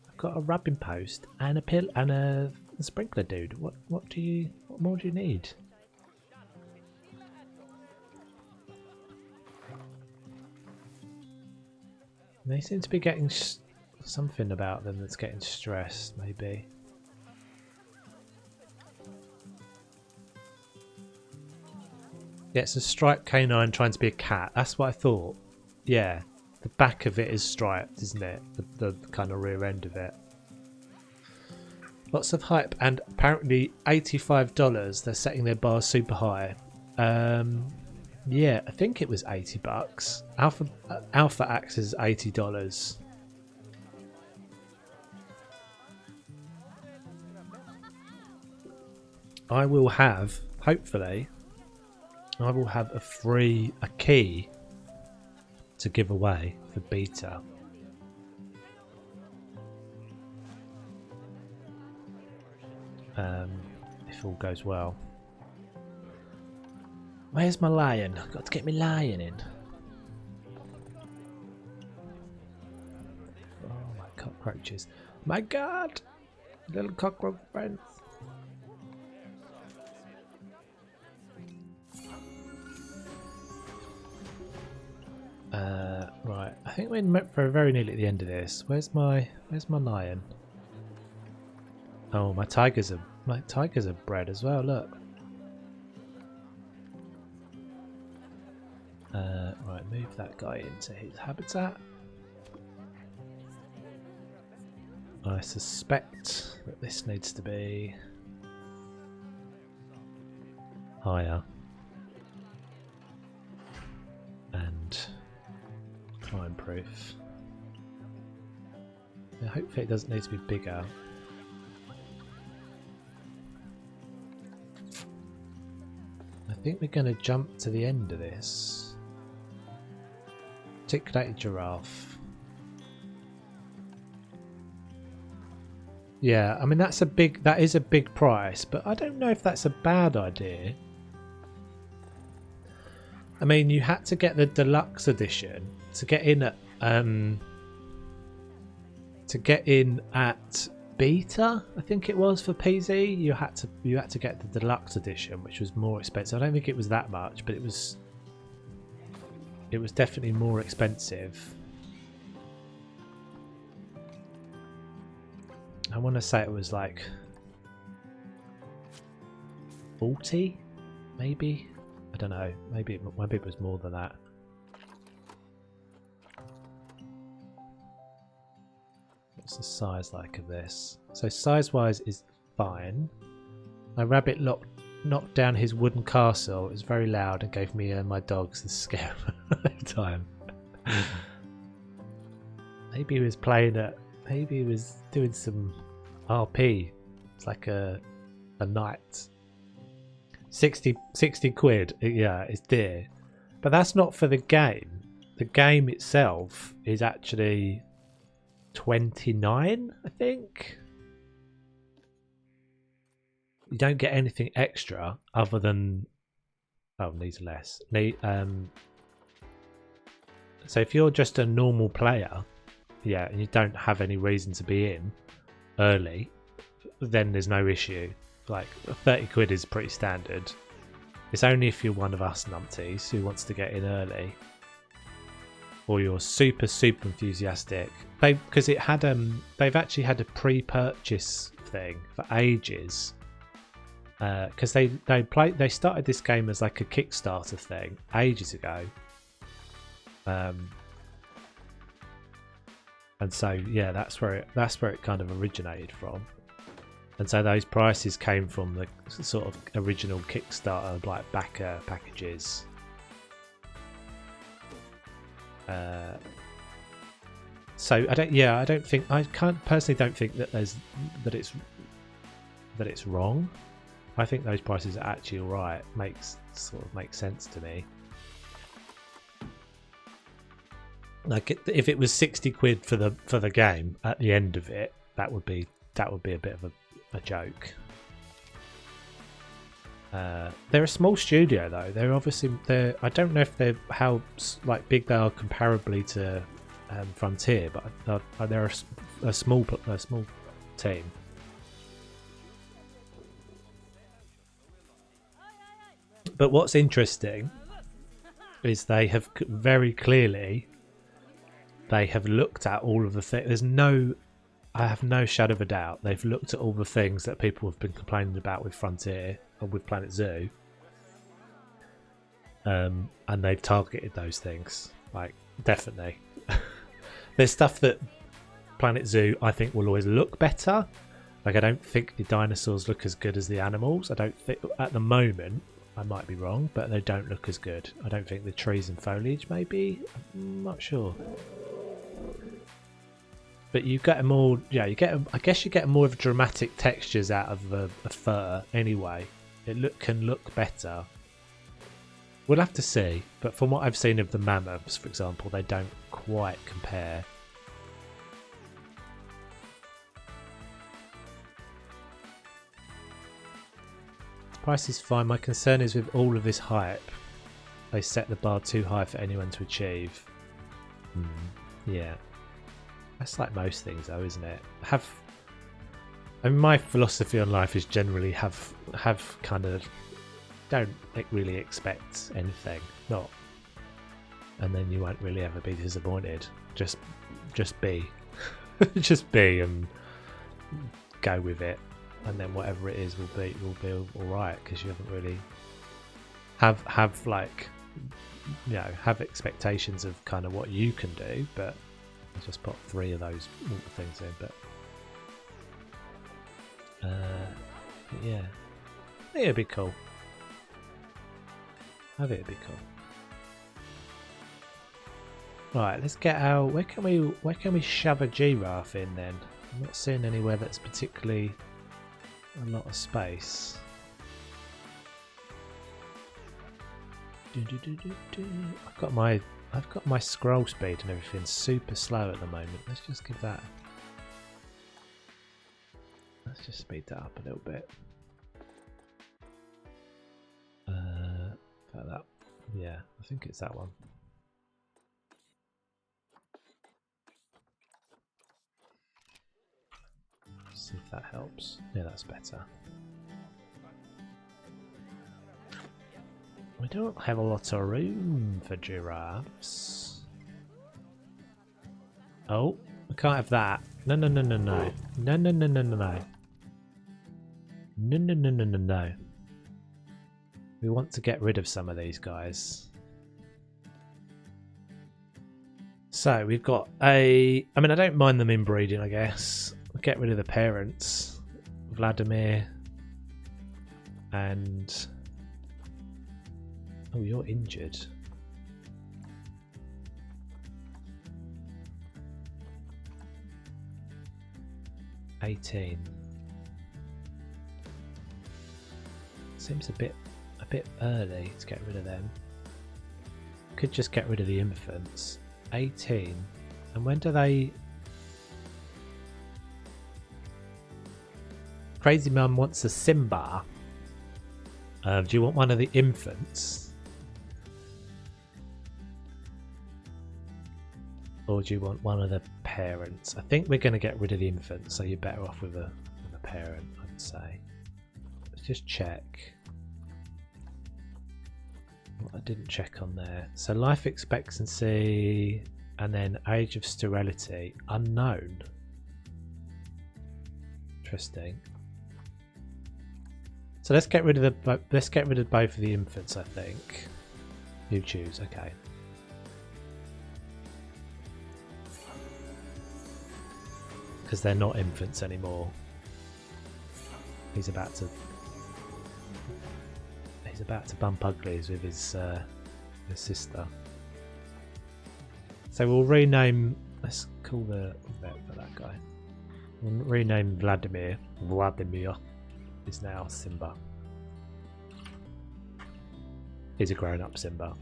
I've got a rubbing post and a pill and a sprinkler dude. What more do you need? They seem to be getting something about them that's getting stressed, maybe. Yeah, it's a striped canine trying to be a cat. That's what I thought. Yeah, the back of it is striped, isn't it? The kind of rear end of it. Lots of hype, and apparently $85. They're setting their bar super high. Yeah, I think it was $80. Alpha Axe is $80. I will have, hopefully, I will have a key to give away for beta. If all goes well. Where's my lion? I've got to get my lion in. Oh, my cockroaches. My God! Little cockroach friends. Right, I think we're very nearly at the end of this. Where's my lion? Oh, my tigers are bred as well. Look. Right, move that guy into his habitat. I suspect that this needs to be higher and climb proof. Yeah, hopefully it doesn't need to be bigger. I think we're going to jump to the end of this. Articulated giraffe. Yeah, I mean that is a big price, but I don't know if that's a bad idea. I mean, you had to get the deluxe edition to get in at beta, I think it was, for PZ. You had to get the deluxe edition, which was more expensive. I don't think it was that much, but it was definitely more expensive. I want to say it was like 40, maybe. I don't know. Maybe it was more than that. What's the size like of this? So size-wise is fine. My rabbit knocked down his wooden castle. It was very loud and gave me my dogs the scare at the time. Maybe he was playing at Maybe he was doing some RP. It's like a night. 60 quid. Yeah, it's dear. But that's not for the game. The game itself is actually 29, I think. You don't get anything extra other than needs less. So if you're just a normal player, yeah, and you don't have any reason to be in early, then there's no issue. Like 30 quid is pretty standard. It's only if you're one of us numpties who wants to get in early, or you're super enthusiastic. Because it had they've actually had a pre-purchase thing for ages. Because they started this game as like a Kickstarter thing ages ago. And so yeah, that's where it kind of originated from. And so those prices came from the sort of original Kickstarter like backer packages. So I personally don't think that it's wrong. I think those prices are actually alright. Makes sense to me. Like if it was 60 quid for the game at the end of it, that would be a bit of a joke. They're a small studio though. I don't know if they're how like big they are comparably to Frontier, but they're a small team. But what's interesting is they have very clearly looked at all of the things. I have no shadow of a doubt they've looked at all the things that people have been complaining about with Frontier or with Planet Zoo, and they've targeted those things. Like definitely, there's stuff that Planet Zoo I think will always look better. Like I don't think the dinosaurs look as good as the animals. I don't think at the moment. I might be wrong, but they don't look as good. I don't think the trees and foliage maybe. I'm not sure. But you get more, I guess you get more of dramatic textures out of a fur anyway. It can look better. We'll have to see, but from what I've seen of the mammoths, for example, they don't quite compare. Price is fine. My concern is with all of this hype, they set the bar too high for anyone to achieve. Yeah, that's like most things, though, isn't it? My philosophy on life is generally have kind of don't really expect anything, not, and then you won't really ever be disappointed. Just be, just be, and go with it. And then whatever it is will be all right, because you haven't really have like have expectations of kind of what you can do. But I just put 3 of those things in. But yeah, I think it'd be cool. I think it'd be cool. Right, let's get out. Where can we shove a giraffe in then? I'm not seeing anywhere that's particularly a lot of space. I've got my scroll speed and everything super slow at the moment. Let's just give that. Let's just speed that up a little bit. Like that. Yeah, I think it's that one. See if that helps. Yeah, that's better. We don't have a lot of room for giraffes. Oh, we can't have that. No. No. We want to get rid of some of these guys. So we've got I don't mind them inbreeding, I guess. Get rid of the parents, Vladimir, and oh, you're injured. 18. Seems a bit early to get rid of them. Could just get rid of the infants. 18. And when do they... Crazy Mum wants a Simba. Do you want one of the infants? Or do you want one of the parents? I think we're going to get rid of the infants, so you're better off with a parent, I'd say. Let's just check. I didn't check on there. So life expectancy and then age of sterility unknown. Interesting. So let's get rid of both of the infants, I think. You choose, okay. Because they're not infants anymore. He's about to bump uglies with his sister. So we'll rename. Let's call the vet for that guy. We'll rename Vladimir. Vladimir is now Simba. He's a grown-up Simba.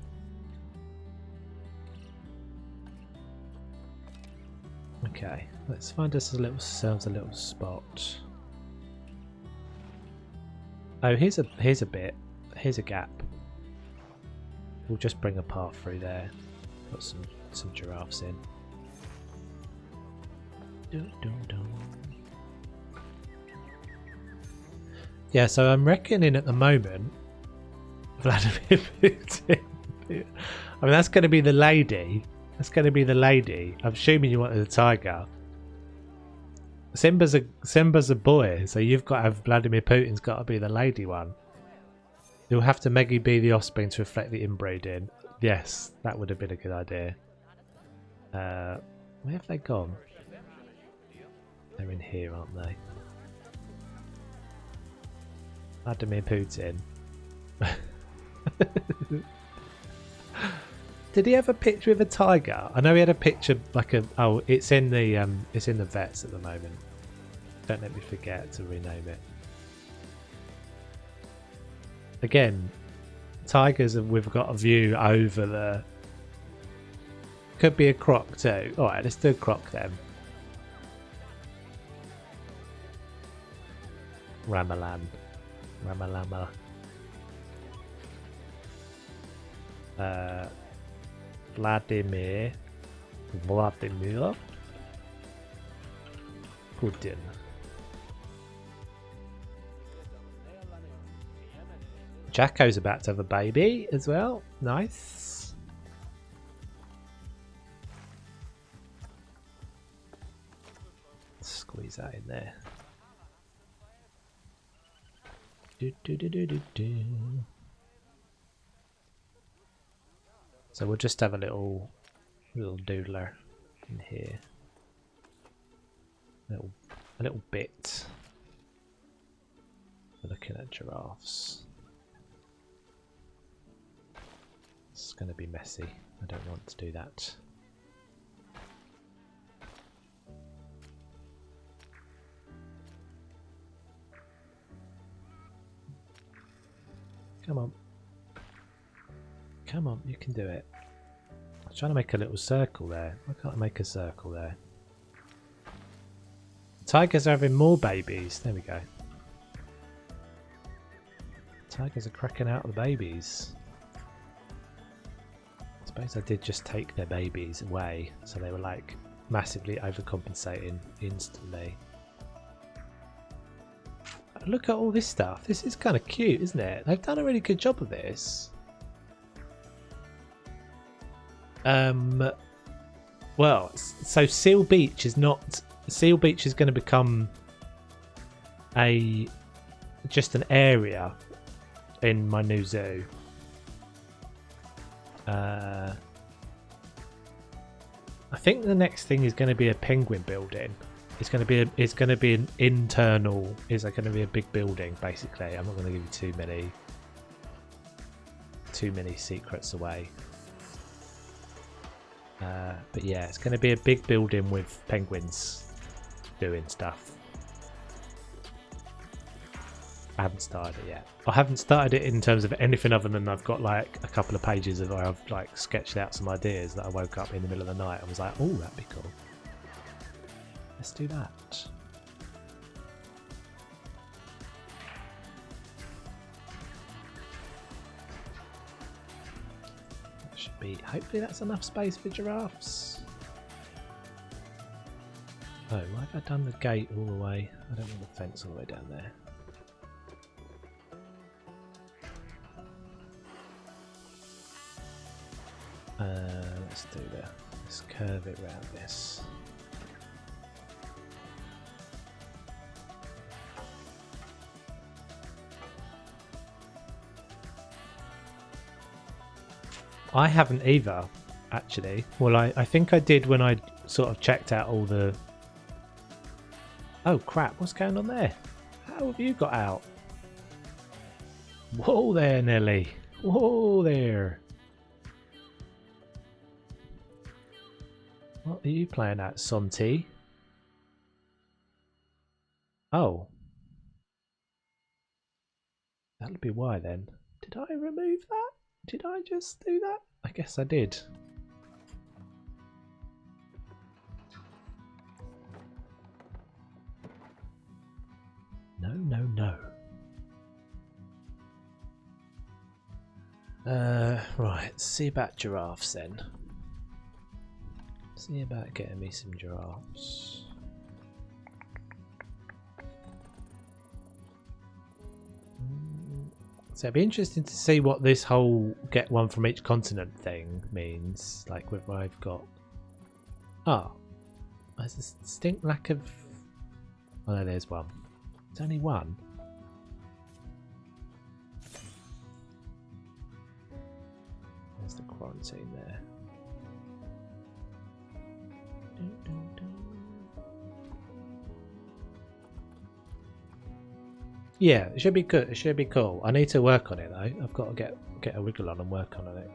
Okay, let's find us ourselves a little spot. Oh, here's a bit. Here's a gap. We'll just bring a path through there. Put some giraffes in. Yeah, so I'm reckoning at the moment Vladimir Putin. I mean, that's going to be the lady. That's going to be the lady. I'm assuming you wanted a tiger. Simba's a boy, so you've got to have Vladimir Putin's got to be the lady one. You'll have to maybe be the offspring to reflect the inbreeding. Yes, that would have been a good idea. Where have they gone? They're in here, aren't they? Vladimir Putin. Did he have a picture of a tiger? I know he had a picture like a. Oh, it's in the vets at the moment. Don't let me forget to rename it. Again, tigers. We've got a view over the. Could be a croc too. All right, let's do a croc then. Ramalan, Ramalama. Vladimir Putin. Jacko's about to have a baby as well. Nice. Squeeze that in there. So we'll just have a little doodler in here. A little bit. We're looking at giraffes. It's going to be messy. I don't want to do that. Come on. Come on, you can do it. I was trying to make a little circle there. Why can't I make a circle there? Tigers are having more babies. There we go. Tigers are cracking out the babies. I suppose I did just take their babies away, so they were like massively overcompensating instantly. Look at all this stuff. This is kind of cute, isn't it? They've done a really good job of this. Well, so Seal Beach is not. Seal Beach is going to become just an area in my new zoo. I think the next thing is going to be a penguin building. It's going to be an internal. Is going to be a big building basically. I'm not going to give you too many secrets away. But yeah, it's going to be a big building with penguins doing stuff. I haven't started it yet. I haven't started it in terms of anything other than I've got like a couple of pages of where I've like sketched out some ideas that I woke up in the middle of the night and was like, oh, that'd be cool. Let's do that. That should be, hopefully that's enough space for giraffes. Oh, why have I done the gate all the way? I don't want the fence all the way down there. Let's do that. Let's curve it around this. I haven't either, actually. Well, I think I did when I sort of checked out all the... Oh crap, what's going on there? How have you got out? Whoa there, Nelly. Whoa there. What are you playing at, Sonti? Oh. That'll be why then. Did I remove that? Did I just do that? I guess I did. No, no, no. Right, see about giraffes then. See about getting me some giraffes. So it'd be interesting to see what this whole get one from each continent thing means. Like whether I've got... Oh. There's a distinct lack of... Oh no, there's one. There's only one. There's the quarantine there. Yeah, it should be good. It should be cool. I need to work on it though. I've got to get a wiggle on and work on it.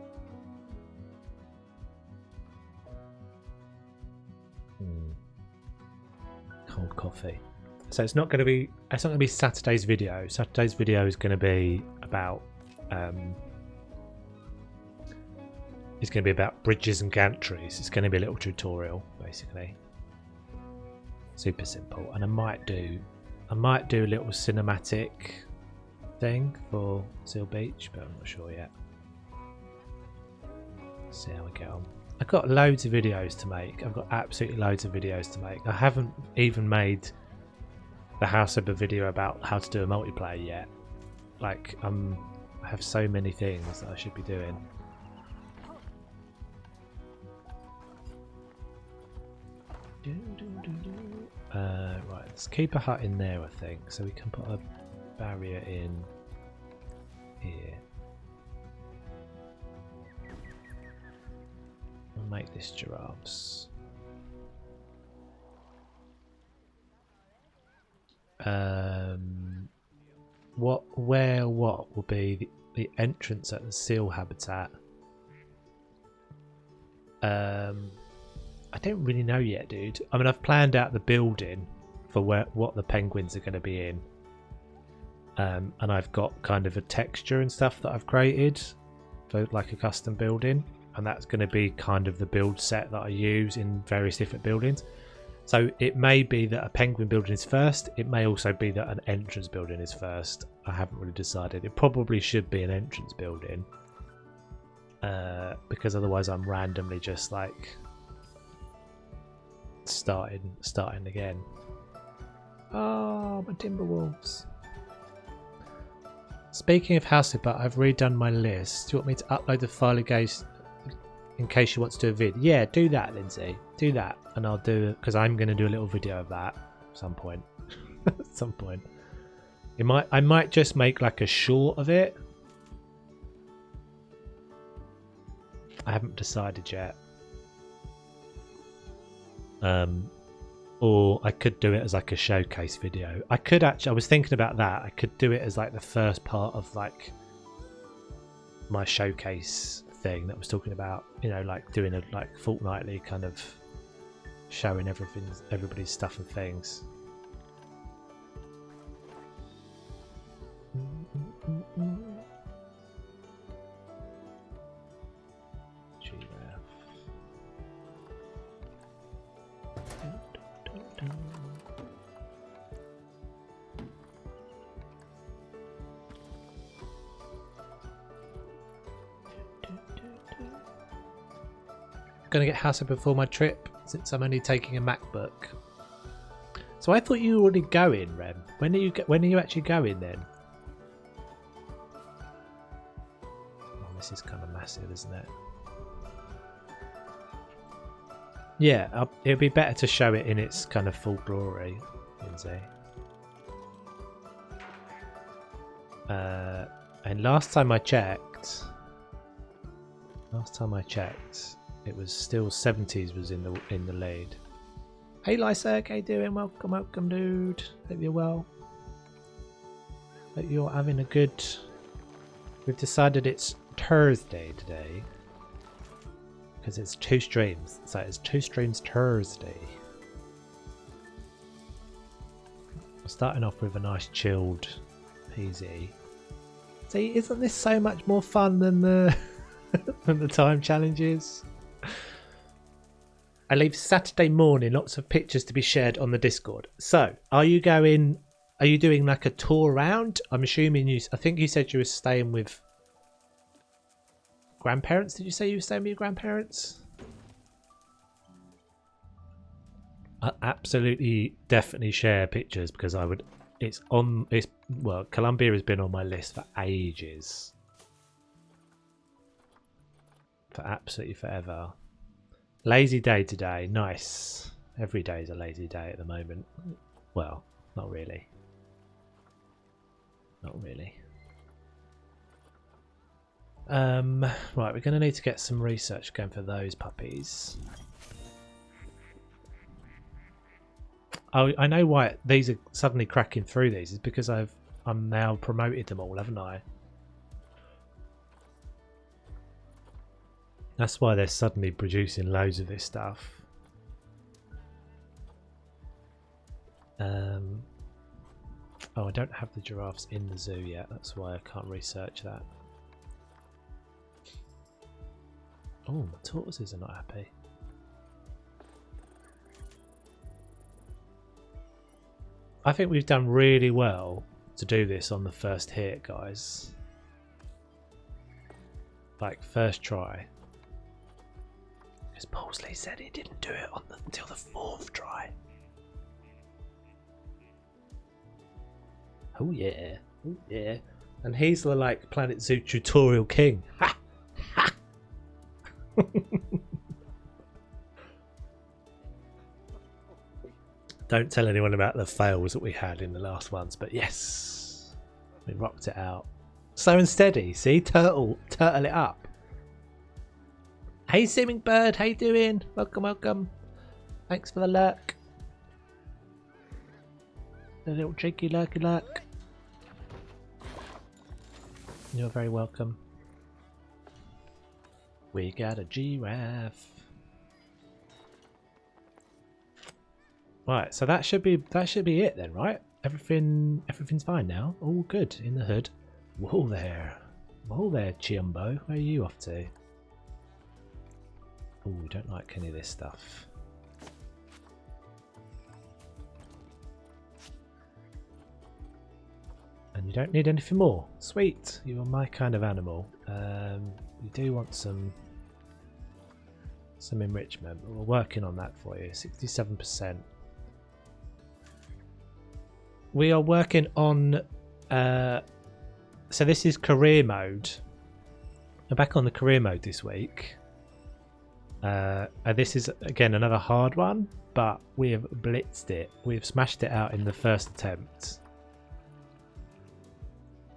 Cold coffee. So it's not going to be. It's not going to be Saturday's video. Saturday's video is going to be about. It's going to be about bridges and gantries. It's going to be a little tutorial, basically. Super simple, and I might do a little cinematic thing for Seal Beach, but I'm not sure yet. See how we get on. I've got loads of videos to make. I've got absolutely loads of videos to make. I haven't even made the House of a video about how to do a multiplayer yet. Like, I have so many things that I should be doing. Right, let's keep a hut in there, I think, so we can put a barrier in here. We'll make this giraffes. What will be the entrance at the seal habitat? I don't really know yet, dude. I mean, I've planned out the building for what the penguins are going to be in. And I've got kind of a texture and stuff that I've created for like a custom building. And that's going to be kind of the build set that I use in various different buildings. So it may be that a penguin building is first. It may also be that an entrance building is first. I haven't really decided. It probably should be an entrance building. Because otherwise I'm randomly just like... starting again. Oh, my Timberwolves. Speaking of House of Butt, I've redone my list. Do you want me to upload the file in case you want to do a vid? Yeah, do that, Lindsay. Do that, and I'll do it because I'm going to do a little video of that at some point. At some point, I might just make like a short of it. I haven't decided yet. Or I could do it as like a showcase video. I could actually, I was thinking about that. I could do it as like the first part of like my showcase thing that I was talking about, you know, like doing a like fortnightly kind of showing everybody's stuff and things. Gonna get house up before my trip since I'm only taking a MacBook. So I thought you were already going, Rem. When are you actually going then? Oh, this is kind of massive, isn't it? Yeah, it'd be better to show it in its kind of full glory, Lindsay. And last time I checked, it was still 70s was in the lead. Hey Lyserg, how you doing? Welcome dude. Hope you're well. Hope you're having a good... We've decided it's Thursday today. Because it's 2 streams. So it's 2 streams Thursday. We're starting off with a nice chilled PZ. See, isn't this so much more fun than the than the time challenges? I leave Saturday morning, lots of pictures to be shared on the Discord. So, are you doing like a tour around? I'm assuming I think you said you were staying with grandparents. Did you say you were staying with your grandparents? I absolutely, definitely share pictures because I would. Well, Colombia has been on my list for ages. For absolutely forever. Lazy day today. Nice. Every day is a lazy day at the moment. Well, not really. Not really. Right, we're going to need to get some research going for those puppies. Oh, I know why these are suddenly cracking through these. Is because I'm now promoted them all, haven't I? That's why they're suddenly producing loads of this stuff. Oh, I don't have the giraffes in the zoo yet. That's why I can't research that. Oh, my tortoises are not happy. I think we've done really well to do this on the first hit, guys. Like, first try. Because Paulsley said he didn't do it until the 4th try. Oh yeah, oh yeah. And he's the like Planet Zoo tutorial king. Ha! Ha! Don't tell anyone about the fails that we had in the last ones, but yes, we rocked it out. Slow and steady, see? Turtle it up. Hey Seeming Bird, how you doing? Welcome. Thanks for the lurk. The little cheeky lurky lurk. You're very welcome. We got a giraffe. Right, so that should be it then, right? Everything's fine now. All good in the hood. Whoa there, Chiumbo. Where are you off to? Oh, we don't like any of this stuff. And you don't need anything more. Sweet, you are my kind of animal. We do want some enrichment. We're working on that for you. 67%. We are working on so this is career mode. I'm back on the career mode this week. And this is again another hard one, but we have blitzed it. We've smashed it out in the first attempt.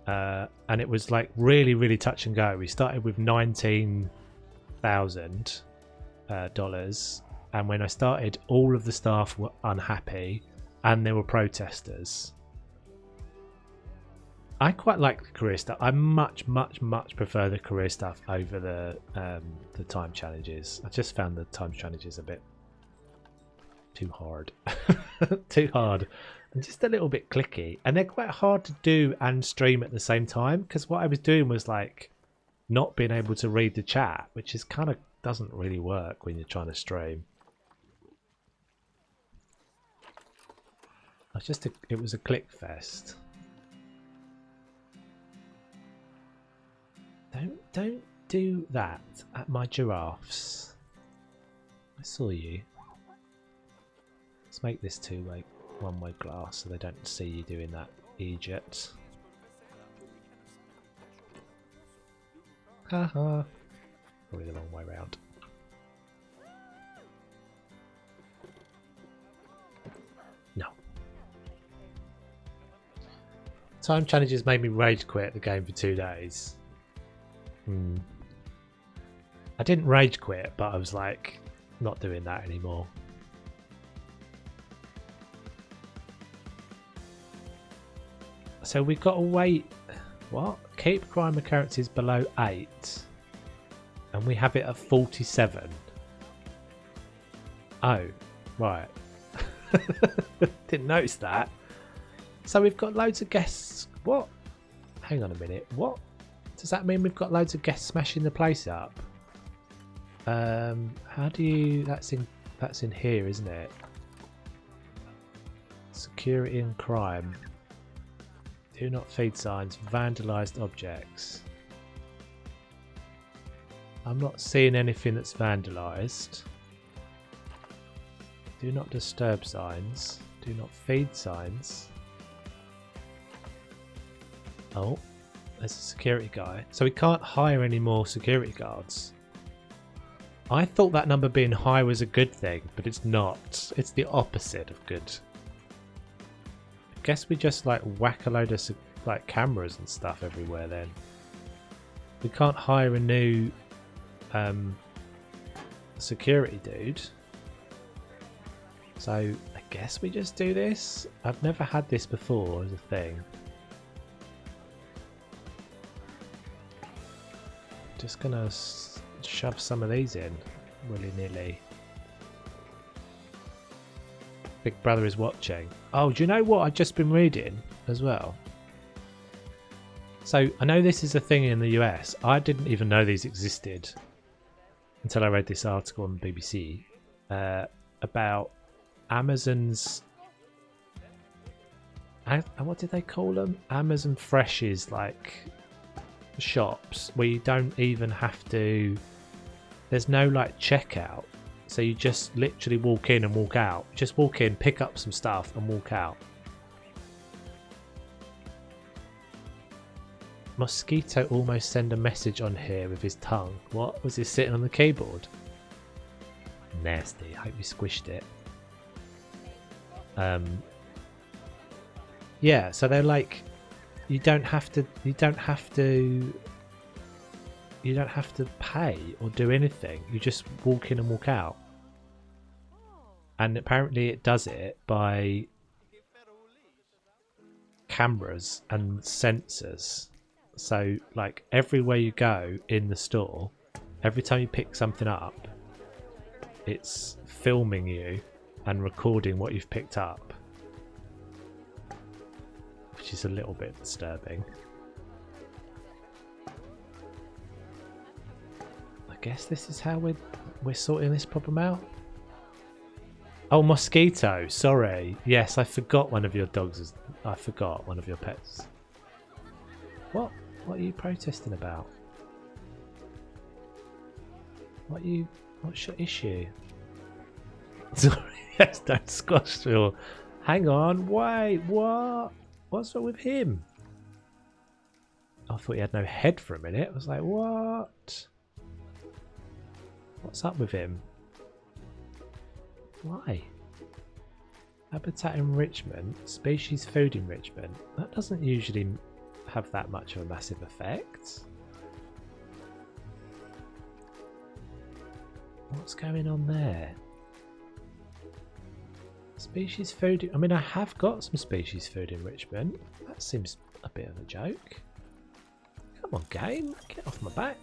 And it was like really touch and go. We started with $19,000, and when I started, all of the staff were unhappy, and there were protesters. I quite like the career stuff. I much prefer the career stuff over the time challenges. I just found the time challenges a bit too hard, too hard. And just a little bit clicky, and they're quite hard to do and stream at the same time, because what I was doing was like not being able to read the chat, which is kind of doesn't really work when you're trying to stream. It was a click fest. Don't do that at my giraffes. I saw you. Let's make this two-way, one-way glass so they don't see you doing that, Egypt. Haha. Probably the wrong way round. No. Time challenges made me rage quit the game for 2 days. I didn't rage quit, but I was like, not doing that anymore. So we've got to wait. What? Keep crime occurrences below 8. And we have it at 47. Oh, right. Didn't notice that. So we've got loads of guests. What? Hang on a minute. What? Does that mean we've got loads of guests smashing the place up? How do you... That's in here, isn't it? Security and crime. Do not feed signs. Vandalised objects. I'm not seeing anything that's vandalised. Do not disturb signs. Do not feed signs. Oh, there's a security guy. So we can't hire any more security guards. I thought that number being high was a good thing, but it's not. It's the opposite of good. I guess we just like whack a load of like cameras and stuff everywhere then. We can't hire a new security dude. So I guess we just do this. I've never had this before as a thing. Just gonna shove some of these in willy-nilly. Big Brother is watching. Oh, do you know what I've just been reading as well? So I know this is a thing in the US. I didn't even know these existed until I read this article on the BBC about Amazon's... what did they call them? Amazon Fresh's like shops where you don't even have to... There's no like checkout. So you just literally walk in and walk out. Just walk in, pick up some stuff and walk out. Mosquito almost sent a message on here with his tongue. What? Was he sitting on the keyboard? Nasty. I hope you squished it. Yeah, so they're like, you don't have to pay or do anything. You just walk in and walk out. And apparently it does it by cameras and sensors. So like everywhere you go in the store, every time you pick something up, it's filming you and recording what you've picked up, which is a little bit disturbing. I guess this is how we're sorting this problem out. Oh, Mosquito, sorry. Yes, I forgot one of your dogs. I forgot one of your pets. What are you protesting about? What's your issue? Sorry, yes, don't squash through. Hang on, wait, what? What's wrong with him? I thought he had no head for a minute. I was like, what? What's up with him? Why? Habitat enrichment, species food enrichment. That doesn't usually have that much of a massive effect. What's going on there? Species food... I mean, I have got some species food enrichment. That seems a bit of a joke. Come on, game. Get off my back.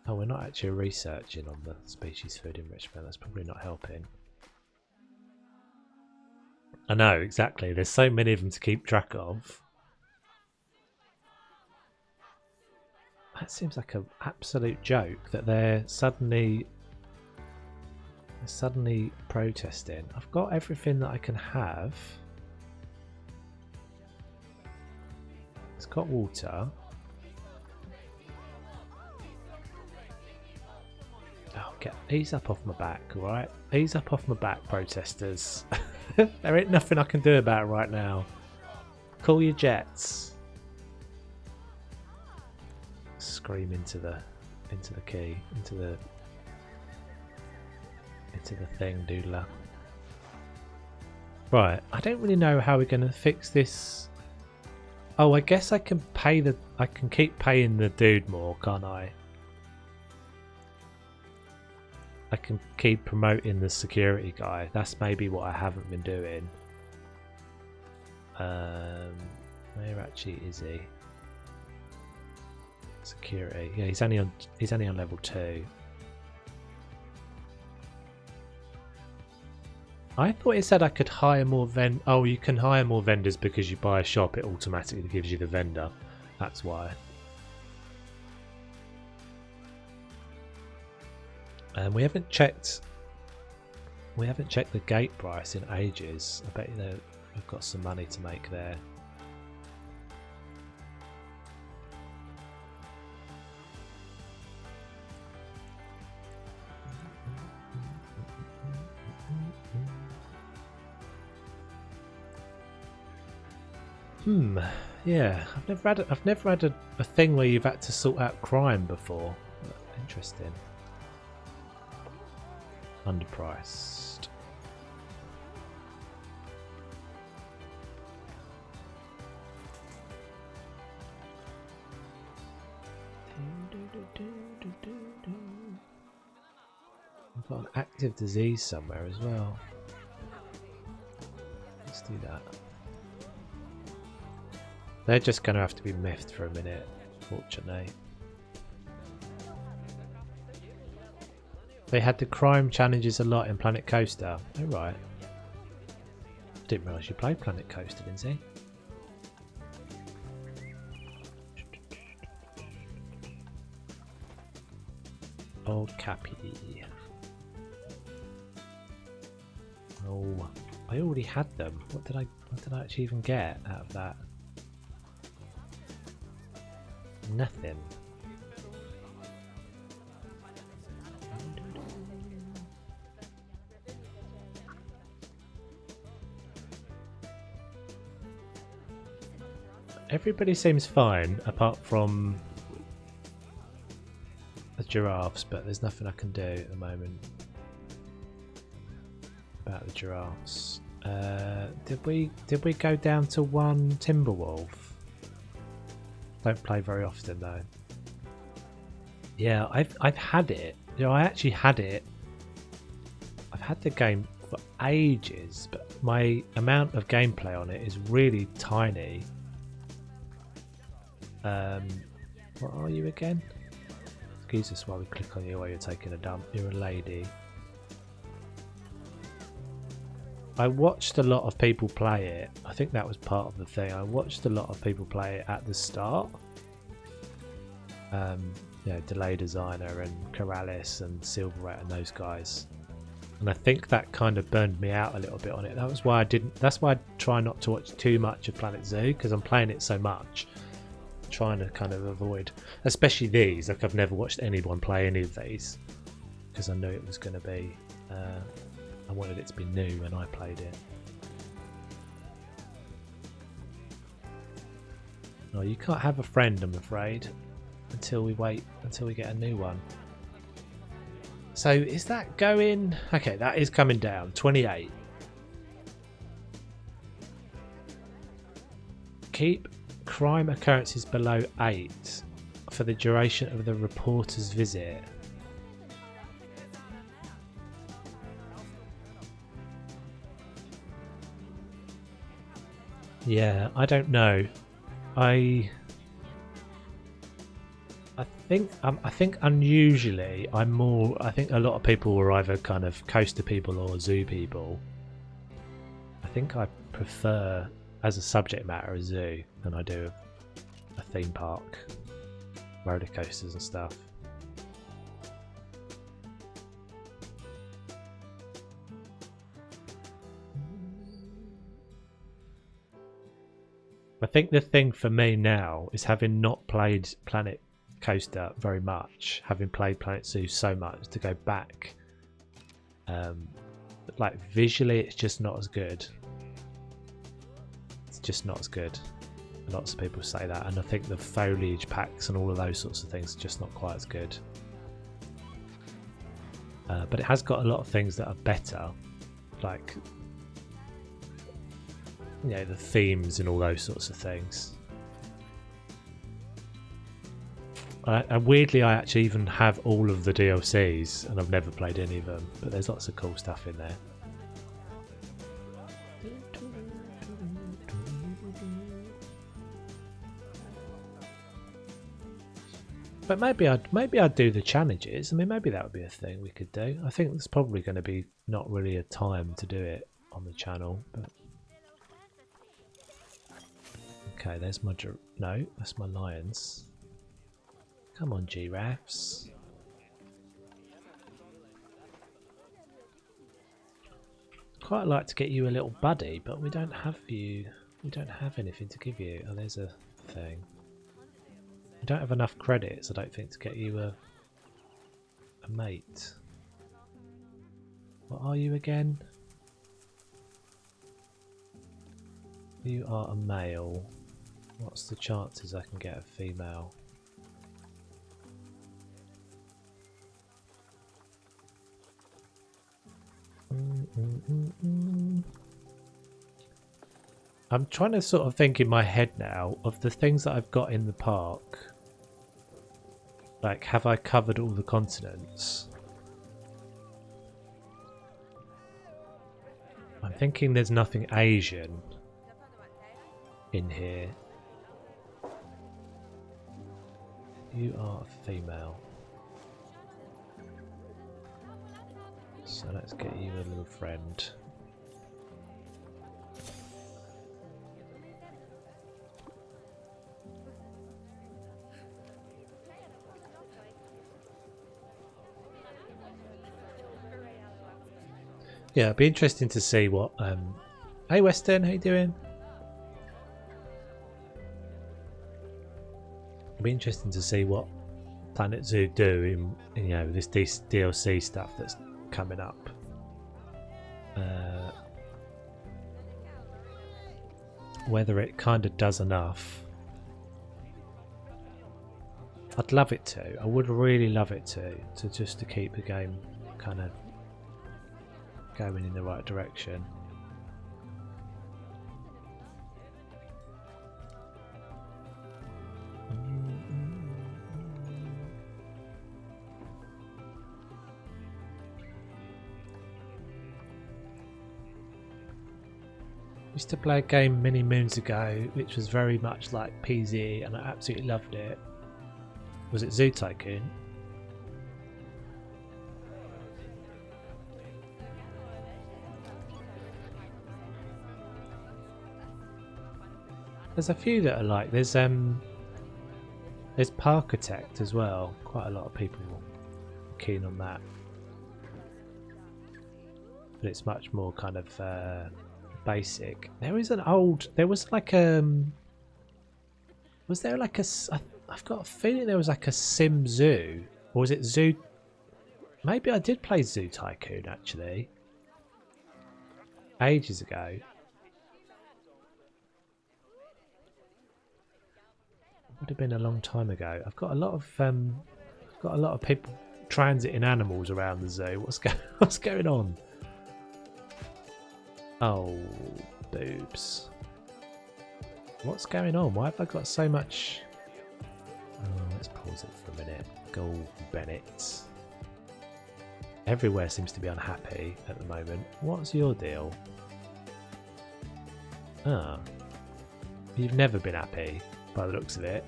Oh, we're not actually researching on the species food enrichment. That's probably not helping. I know, exactly. There's so many of them to keep track of. That seems like an absolute joke that they're suddenly protesting. I've got everything that I can have. It's got water. Ease up off my back, alright? Ease up off my back, protesters. There ain't nothing I can do about it right now. Call your jets. Scream into the key, into the thing, doodler. Right, I don't really know how we're gonna fix this. Oh, I guess I can keep paying the dude more, can't I? I can keep promoting the security guy. That's maybe what I haven't been doing. Where actually is he? Security. Yeah, he's only on level 2. I thought it said I could hire more Oh, you can hire more vendors because you buy a shop. It automatically gives you the vendor. That's why. And we haven't checked the gate price in ages. I bet we've got some money to make there. Yeah, I've never had a thing where you've had to sort out crime before. Interesting. Underpriced. We've got an active disease somewhere as well. Let's do that. They're just going to have to be miffed for a minute, fortunately. They had the crime challenges a lot in Planet Coaster. Oh, right. I didn't realise you played Planet Coaster, Lindsay. Old Cappy. Oh, I already had them. What did I actually even get out of that? Nothing. Everybody seems fine apart from the giraffes, but there's nothing I can do at the moment about the giraffes. Did we go down to 1 Timberwolf? Don't play very often though. Yeah, I've had it. You know, I actually had it. I've had the game for ages, but my amount of gameplay on it is really tiny. What are you again? Excuse us while we click on you while you're taking a dump. You're a lady. I watched a lot of people play it. I think that was part of the thing. I watched a lot of people play it at the start. You know, Delay Designer and Corrales and Silverette and those guys. And I think that kind of burned me out a little bit on it. That was why I didn't. That's why I try not to watch too much of Planet Zoo, because I'm playing it so much. I'm trying to kind of avoid, especially these. Like I've never watched anyone play any of these because I knew it was going to be. I wanted it to be new when I played it. No, you can't have a friend, I'm afraid, until we get a new one. So is that going? Okay, that is coming down. 28. Keep crime occurrences below 8 for the duration of the reporter's visit. Yeah, I don't know. I think unusually I'm more. I think a lot of people were either kind of coaster people or zoo people. I think I prefer, as a subject matter, a zoo than I do a theme park, roller coasters and stuff. I think the thing for me now is having not played Planet Coaster very much, having played Planet Zoo so much, to go back. Like visually, it's just not as good. It's just not as good. Lots of people say that, and I think the foliage packs and all of those sorts of things are just not quite as good. But it has got a lot of things that are better, like the themes and all those sorts of things. And weirdly, I actually even have all of the DLCs, and I've never played any of them. But there's lots of cool stuff in there. But maybe I'd do the challenges. I mean, maybe that would be a thing we could do. I think there's probably going to be not really a time to do it on the channel. But okay, there's my no, that's my lions. Come on, giraffes. Quite like to get you a little buddy, but we don't have you. We don't have anything to give you. Oh, there's a thing. We don't have enough credits, I don't think, to get you a mate. What are you again? You are a male. What's the chances I can get a female? I'm trying to sort of think in my head now of the things that I've got in the park. Like, have I covered all the continents? I'm thinking there's nothing Asian in here. You are a female. So let's get you a little friend. Yeah, it'd be interesting to see what. Hey, Western, how you doing? It'd be interesting to see what Planet Zoo do in this DLC stuff that's coming up. Whether it kind of does enough. I'd love it to. I would really love it to just to keep the game kind of going in the right direction. I used to play a game many moons ago which was very much like PZ and I absolutely loved it. Was it Zoo Tycoon? There's a few that are like there's Parkitect as well. Quite a lot of people are keen on that, but it's much more kind of basic. There was like was there like a I've got a feeling there was like a Sim Zoo, or was it Zoo? Maybe I did play Zoo Tycoon actually ages ago. Would have been a long time ago. I've got a lot of people transiting animals around the zoo. What's going on? Oh, boobs. What's going on? Why have I got so much? Oh, let's pause it for a minute. Go, Bennett. Everywhere seems to be unhappy at the moment. What's your deal? Ah, you've never been happy. By the looks of it.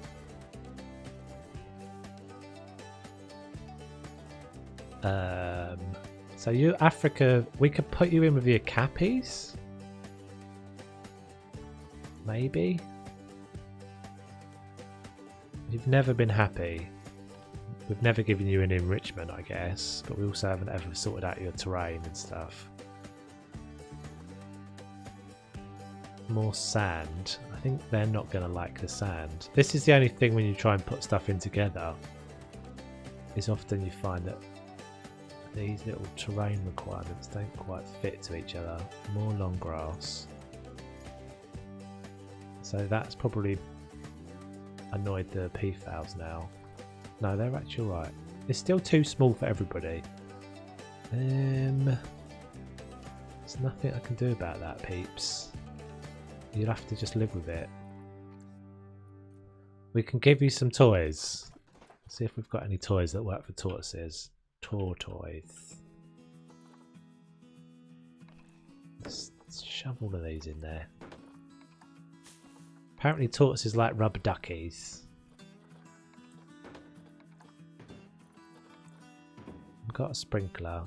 So you Africa, we could put you in with your cappies? Maybe? You've never been happy. We've never given you an enrichment, I guess, but we also haven't ever sorted out your terrain and stuff. More sand. I think they're not going to like the sand. This is the only thing when you try and put stuff in together, is often you find that these little terrain requirements don't quite fit to each other. More long grass. So that's probably annoyed the peafowls now. No, they're actually right. It's still too small for everybody. There's nothing I can do about that, peeps. You'll have to just live with it. We can give you some toys. See if we've got any toys that work for tortoises. Tortoise. Let's shove all of these in there. Apparently tortoises like rubber duckies. I've got a sprinkler.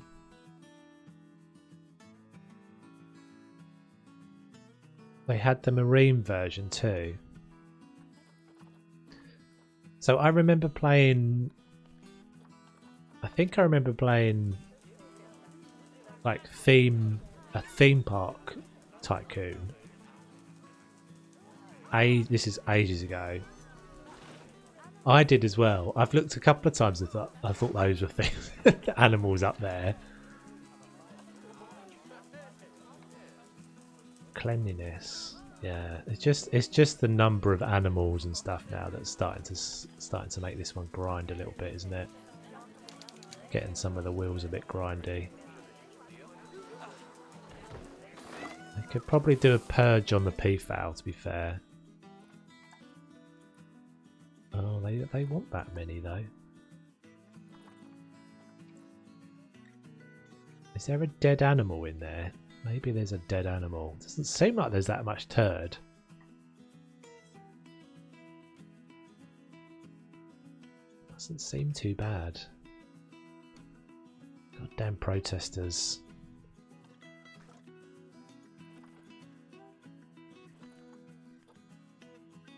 They had the marine version too. So I remember playing... I think I remember playing like a theme park tycoon. This is ages ago. I did as well. I've looked a couple of times. I thought those were things, animals up there. Cleanliness, yeah. It's just the number of animals and stuff now that's starting to make this one grind a little bit, isn't it? Getting some of the wheels a bit grindy. I could probably do a purge on the peafowl, to be fair. Oh, they want that many though. Is there a dead animal in there? Maybe there's a dead animal. Doesn't seem like there's that much turd. Doesn't seem too bad. Goddamn protesters.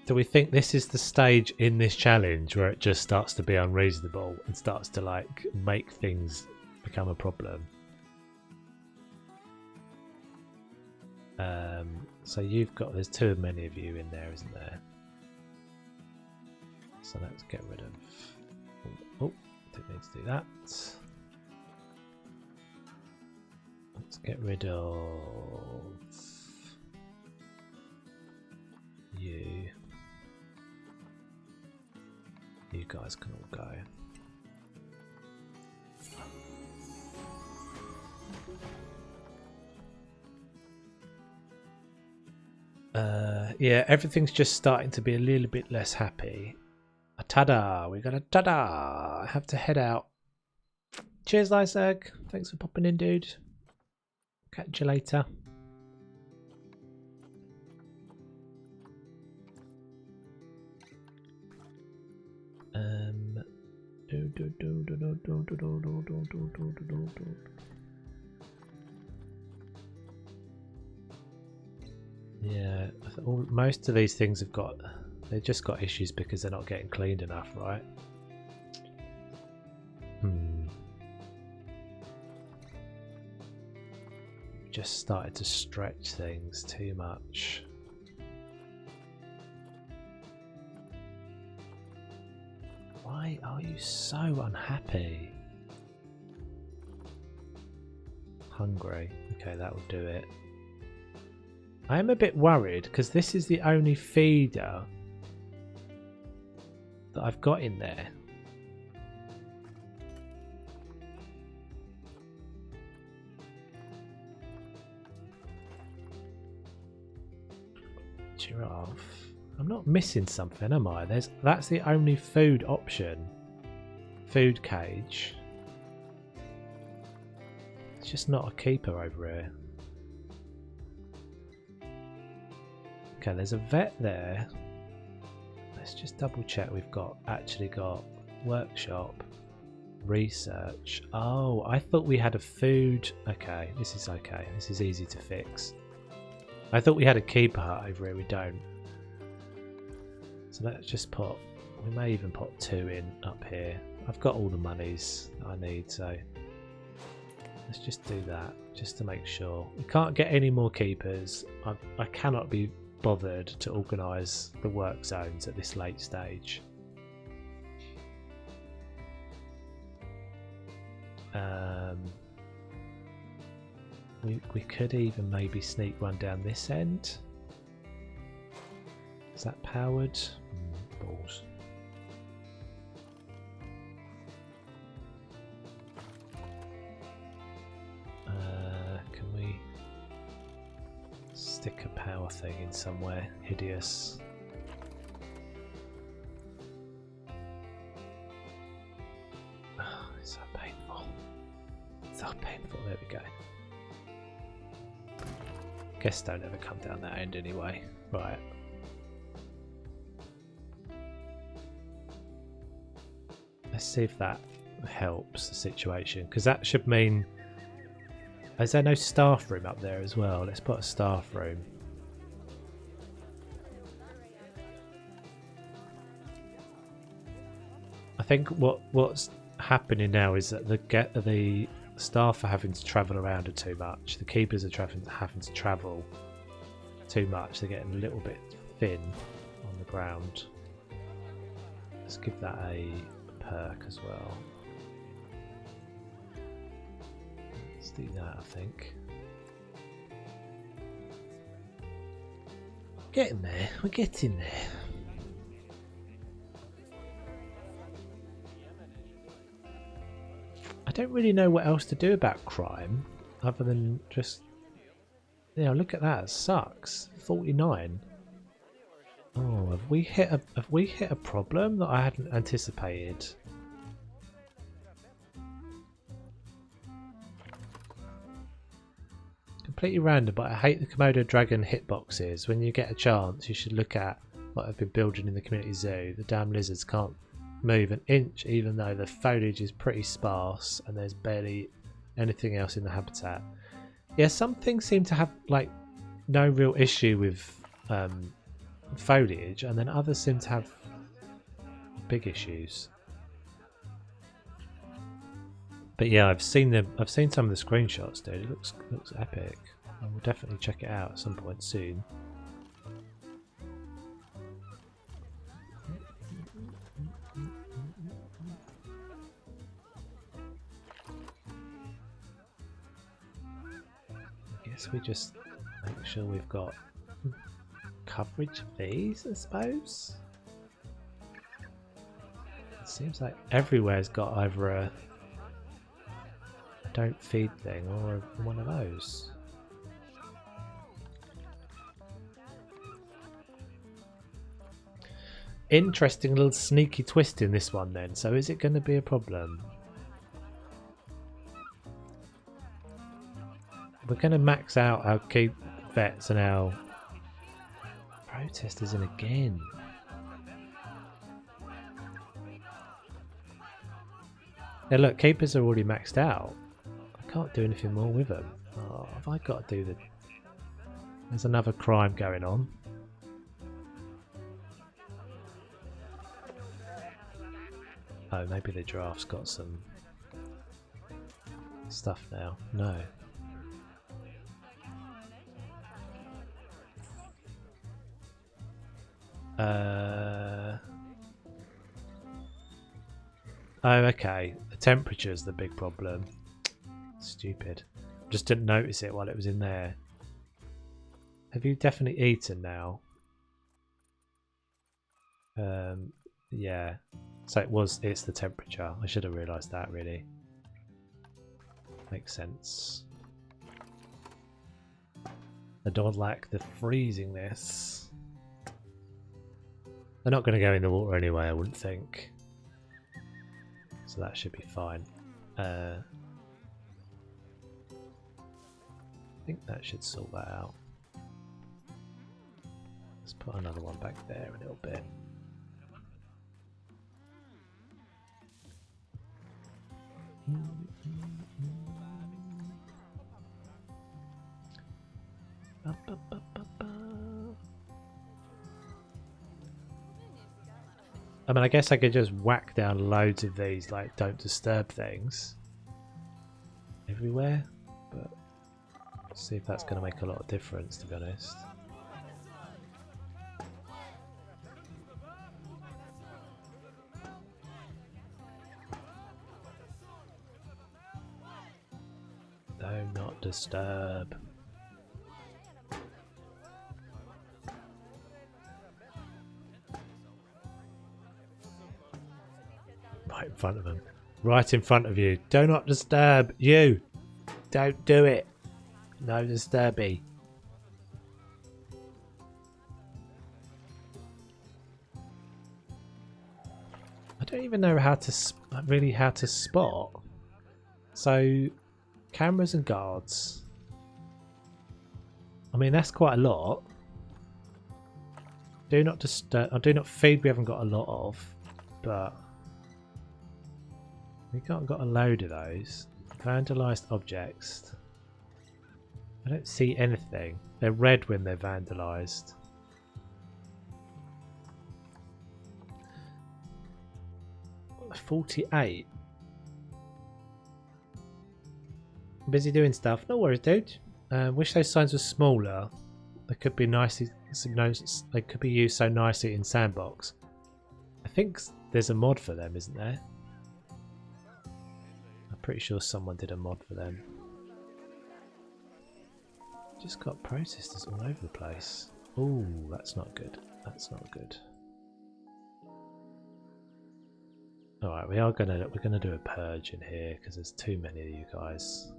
Do we think this is the stage in this challenge where it just starts to be unreasonable and starts to like make things become a problem? So there's too many of you in there, isn't there? So let's get rid of... Oh, didn't need to do that. Let's get rid of you. You guys can all go. Yeah, everything's just starting to be a little bit less happy. A tada! We got a tada! I have to head out. Cheers, Lysag. Thanks for popping in, dude. Catch you later. Yeah, most of these things they've just got issues because they're not getting cleaned enough, right? Just started to stretch things too much. Why are you so unhappy? Hungry. Okay, that will do it. I am a bit worried because this is the only feeder that I've got in there. Giraffe. I'm not missing something, am I? That's the only food option. Food cage. It's just not a keeper over here. Okay, there's a vet there. Let's just double check we've actually got workshop, research. Oh, I thought we had a food. Okay, this is okay. This is easy to fix. I thought we had a keeper hut over here. We don't. So let's just we may even put 2 in up here. I've got all the monies I need, so let's just do that just to make sure. We can't get any more keepers. I cannot be bothered to organise the work zones at this late stage. We could even maybe sneak one down this end. Is that powered? Balls. Can we stick a power thing in somewhere hideous? Oh, it's so painful. So painful. There we go. Guess don't ever come down that end anyway. Right. Let's see if that helps the situation, because that should mean... Is there no staff room up there as well? Let's put a staff room. I think what's happening now is that the staff are having to travel around too much. The keepers are having to travel too much. They're getting a little bit thin on the ground. Let's give that a perk as well. Let's do that, I think. Getting there. We're getting there. I don't really know what else to do about crime other than just, you know, look at that, it sucks. 49. Oh, have we hit a problem that I hadn't anticipated? Completely random, but I hate the Komodo dragon hitboxes. When you get a chance, you should look at what I've been building in the community zoo. The damn lizards can't move an inch, even though the foliage is pretty sparse and there's barely anything else in the habitat. Yeah, some things seem to have like no real issue with foliage, and then others seem to have big issues. But yeah, I've seen some of the screenshots, dude. It looks epic. I will definitely check it out at some point soon. I guess we just make sure we've got coverage of these, I suppose. It seems like everywhere's got either a don't feed thing or one of those. Interesting little sneaky twist in this one then. So is it going to be a problem? We're going to max out our keep vets and our protesters in again. Now look, keepers are already maxed out. I can't do anything more with them. Oh, have I got to do the... There's another crime going on. Oh, maybe the giraffe's got some stuff now. No. Oh, okay. The temperature's the big problem. Stupid. Just didn't notice it while it was in there. Have you definitely eaten now? Yeah. So it's the temperature. I should have realised that, really. Makes sense. I don't like the freezingness. They're not going to go in the water anyway, I wouldn't think. So that should be fine. I think that should sort that out. Let's put another one back there a little bit. I mean, I guess I could just whack down loads of these, like, don't disturb things everywhere, but see if that's going to make a lot of difference, to be honest. disturb. Right in front of them. Right in front of you. Do not disturb. You. Don't do it. No disturby. I don't even know how to spot. So, cameras and guards. I mean, that's quite a lot. Do not disturb. Do not feed. We haven't got a lot of, but we got a load of those. Vandalized objects. I don't see anything. They're red when they're vandalized. $48. Busy doing stuff. No worries, dude. Wish those signs were smaller. They could be nicely. They could be used so nicely in Sandbox. I think there's a mod for them, isn't there? I'm pretty sure someone did a mod for them. Just got protesters all over the place. Oh, that's not good. That's not good. All right, we're gonna do a purge in here because there's too many of you guys.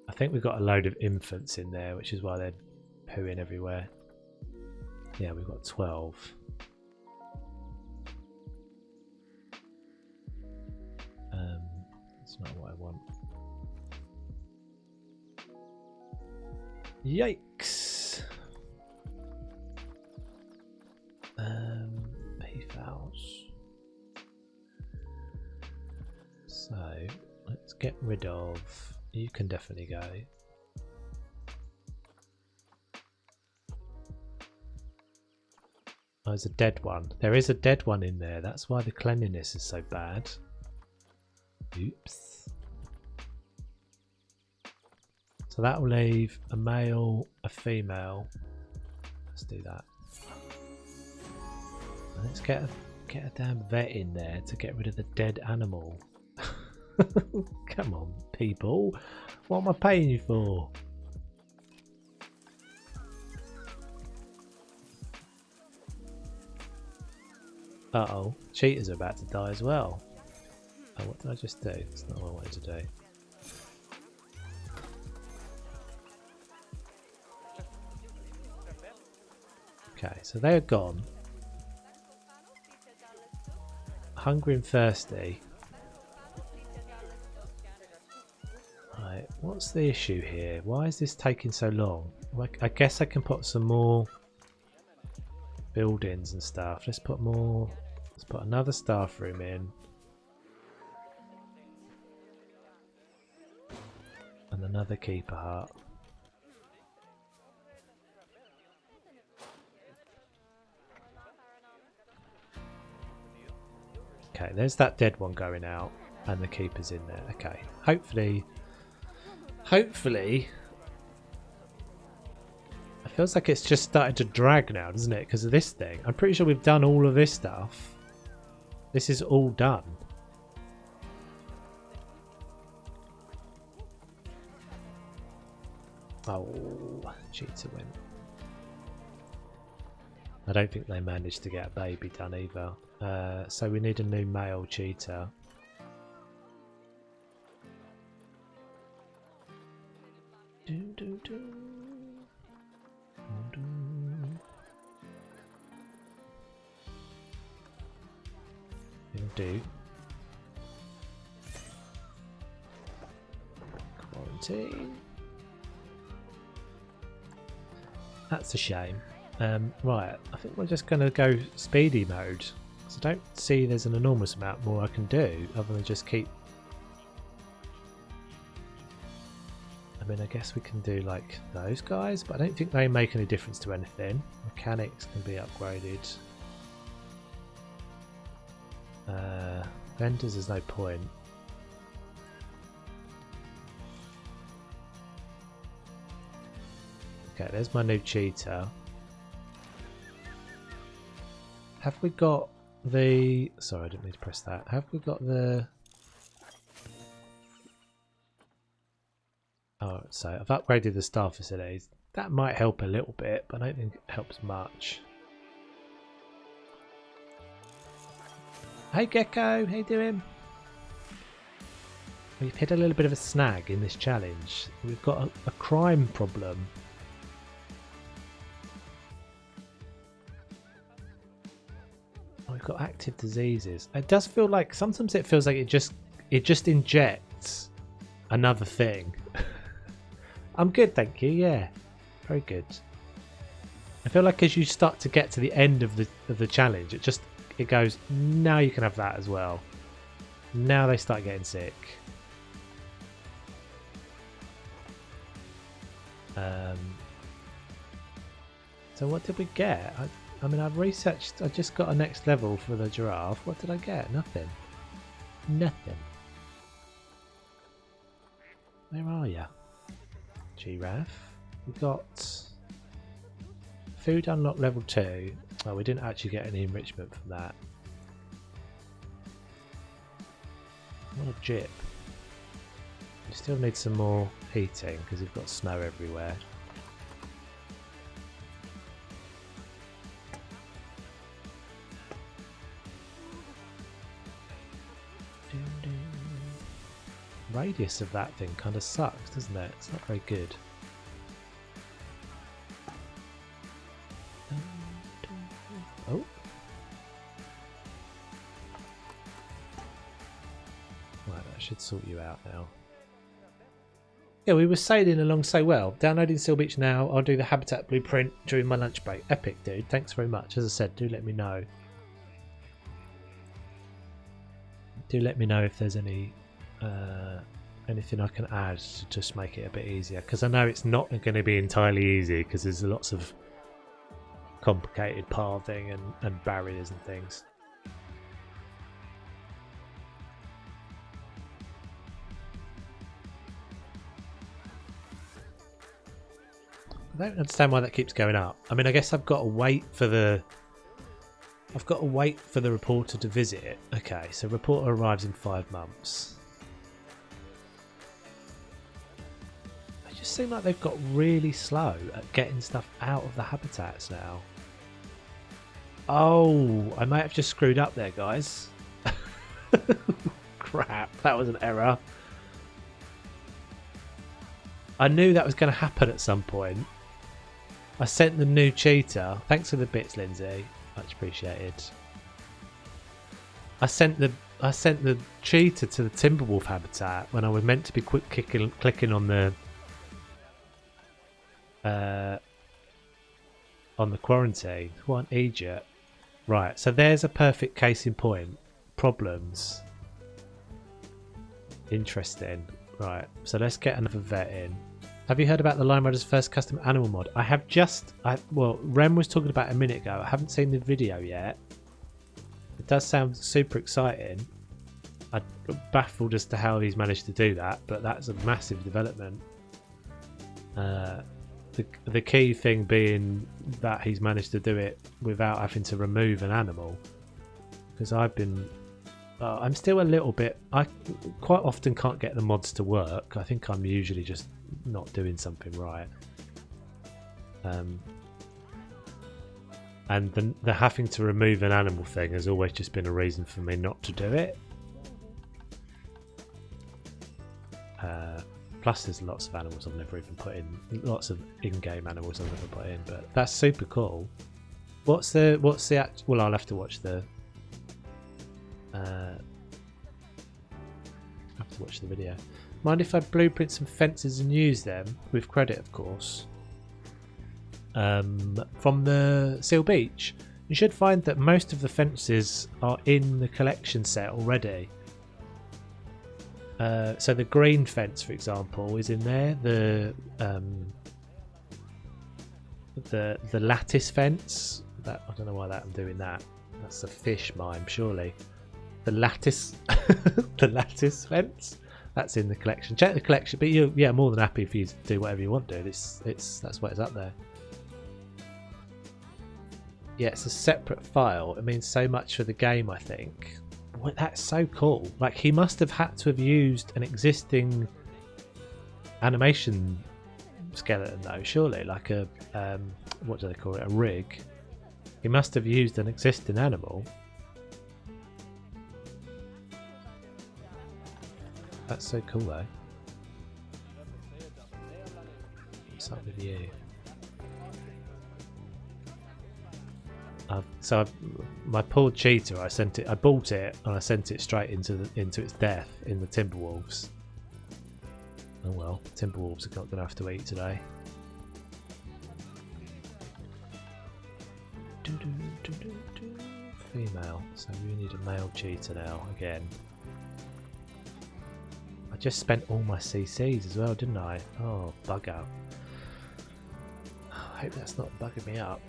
I think we've got a load of infants in there, which is why they're pooing everywhere. Yeah, we've got 12. That's not what I want. Yikes! P-fouls. So let's get rid of. You can definitely go. Oh, there's a dead one. There is a dead one in there. That's why the cleanliness is so bad. Oops. So that will leave a male, a female. Let's do that. And let's get a damn vet in there to get rid of the dead animal. Come on, people. What am I paying you for? Uh-oh. Cheetahs are about to die as well. Oh, what did I just do? That's not what I wanted to do. Okay, so they're gone. Hungry and thirsty. Right, what's the issue here? Why is this taking so long? I guess I can put some more buildings and stuff. Let's put more. Let's put another staff room in. And another keeper hut. Okay, there's that dead one going out and the keeper's in there. Okay, hopefully it feels like it's just started to drag now, doesn't it? Because of this thing. I'm pretty sure we've done all of this stuff. This is all done. Oh, cheetah went. I don't think they managed to get a baby done either. So we need a new male cheetah. It'll do. Quarantine. That's a shame. Right, I think we're just going to go speedy mode. So I don't see there's an enormous amount more I can do other than just keep... I mean, I guess we can do like those guys, but I don't think they make any difference to anything. Mechanics can be upgraded. Vendors, there's no point. Okay, there's my new cheetah. Have we got the... Sorry, I didn't mean to press that. Have we got the... So I've upgraded the staff facilities. That might help a little bit, but I don't think it helps much. Hey Gecko, how you doing? We've hit a little bit of a snag in this challenge. We've got a crime problem. Oh, we've got active diseases. It does feel like sometimes it feels like it just injects another thing. I'm good, thank you. Yeah, very good. I feel like as you start to get to the end of the challenge, it goes, now you can have that as well. Now they start getting sick. So what did we get? I mean, I've researched. I just got a next level for the giraffe. What did I get? Nothing. Nothing. Where are you? Giraffe. We got food unlocked level 2. Oh, we didn't actually get any enrichment from that. What a jip. We still need some more heating because we've got snow everywhere. Radius of that thing kind of sucks, doesn't it? It's not very good. Oh. Right, that should sort you out now. Yeah, we were sailing along so well. Downloading Seal Beach now. I'll do the habitat blueprint during my lunch break. Epic, dude. Thanks very much. As I said, do let me know. Do let me know if there's any anything I can add to just make it a bit easier. Because I know it's not going to be entirely easy because there's lots of complicated pathing and barriers and things. I don't understand why that keeps going up. I mean, I guess I've got to wait for the reporter to visit it. Okay, so reporter arrives in 5 months. They just seem like they've got really slow at getting stuff out of the habitats now. Oh, I might have just screwed up there, guys. Crap, that was an error. I knew that was going to happen at some point. I sent the new cheetah. Thanks for the bits, Lindsay. Much appreciated. I sent the cheetah to the Timberwolf habitat when I was meant to be clicking on the quarantine. What an idiot. Right, so there's a perfect case in point. Problems. Interesting. Right, so let's get another vet in. Have you heard about the Line Rider's first custom animal mod? I have well, Rem was talking about a minute ago. I haven't seen the video yet. It does sound super exciting. I'm baffled as to how he's managed to do that, but that's a massive development. The key thing being that he's managed to do it without having to remove an animal. Because I'm still a little bit... I quite often can't get the mods to work. I think I'm usually just not doing something right. And the having to remove an animal thing has always just been a reason for me not to do it. Plus there's lots of animals I've never even put in. Lots of in-game animals I've never put in, but that's super cool. What's the well, I'll have to watch the video. Mind if I blueprint some fences and use them with credit, of course. From the Seal Beach, you should find that most of the fences are in the collection set already. So the green fence, for example, is in there. The lattice fence. That I don't know why I'm doing that. That's a fish mime, surely. The lattice, the lattice fence. That's in the collection. Check the collection, but I'm more than happy for you to do whatever you want, dude. That's why it's up there. Yeah, it's a separate file. It means so much for the game, I think. Well, that's so cool. Like, he must have had to have used an existing animation skeleton though, surely, like a what do they call it, a rig. He must have used an existing animal. That's so cool though. What's up with you? My poor cheetah, I bought it and I sent it straight into its death in the Timberwolves. Oh well, Timberwolves are not going to have to eat today. Female, so we need a male cheetah now again. I just spent all my CCs as well, didn't I? Oh, bugger. I hope that's not bugging me up.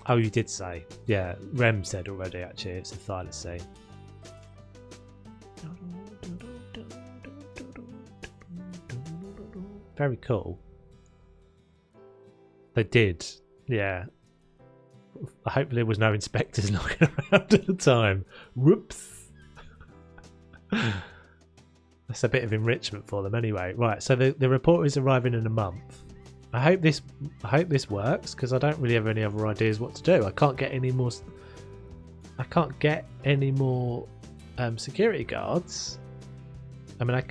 Oh, you did say. Yeah, Rem said already, actually. It's a thylacine. Very cool. They did. Yeah. Hopefully there was no inspectors knocking around at the time. Whoops. That's a bit of enrichment for them anyway. Right, so the report is arriving in a month. I hope this works, because I don't really have any other ideas what to do. I can't get any more security guards. I mean, I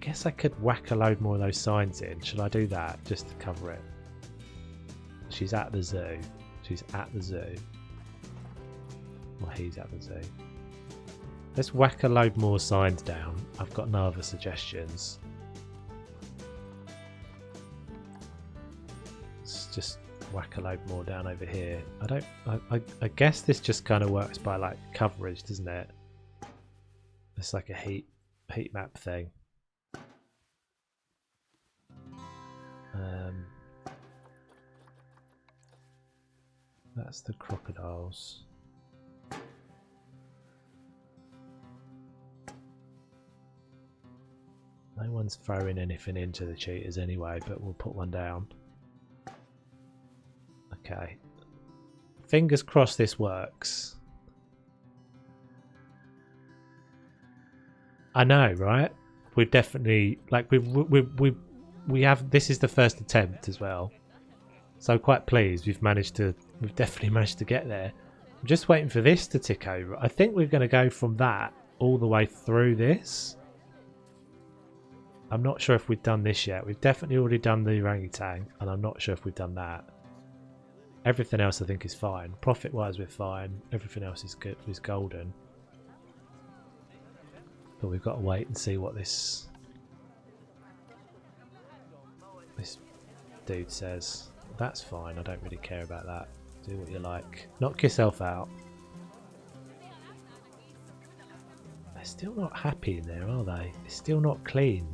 guess I could whack a load more of those signs in. Should I do that just to cover it? She's at the zoo. She's at the zoo. Well, he's at the zoo. Let's whack a load more signs down. I've got no other suggestions. Just whack a load more down over here. I guess this just kind of works by like coverage, doesn't it? It's like a heat map thing. That's the crocodiles. No one's throwing anything into the cheetahs anyway, but we'll put one down. Okay. Fingers crossed this works. I know, right? We've definitely, like, we have, this is the first attempt as well. So quite pleased we've definitely managed to get there. I'm just waiting for this to tick over. I think we're going to go from that all the way through this. I'm not sure if we've done this yet. We've definitely already done the orangutan, and I'm not sure if we've done that. Everything else I think is fine. Profit wise we're fine. Everything else is good, is golden. But we've got to wait and see what this dude says. That's fine, I don't really care about that. Do what you like. Knock yourself out. They're still not happy in there, are they? It's still not clean.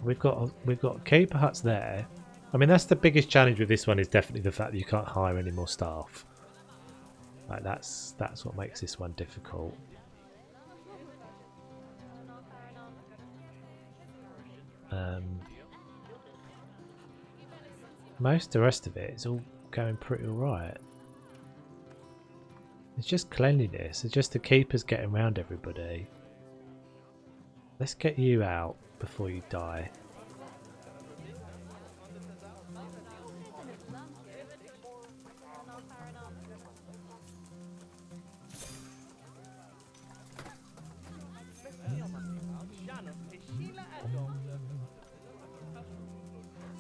We've got keeper huts there. I mean, that's the biggest challenge with this one, is definitely the fact that you can't hire any more staff. Like that's what makes this one difficult. Most of the rest of it is all going pretty alright. It's just cleanliness. It's just the keepers getting around everybody. Let's get you out before you die.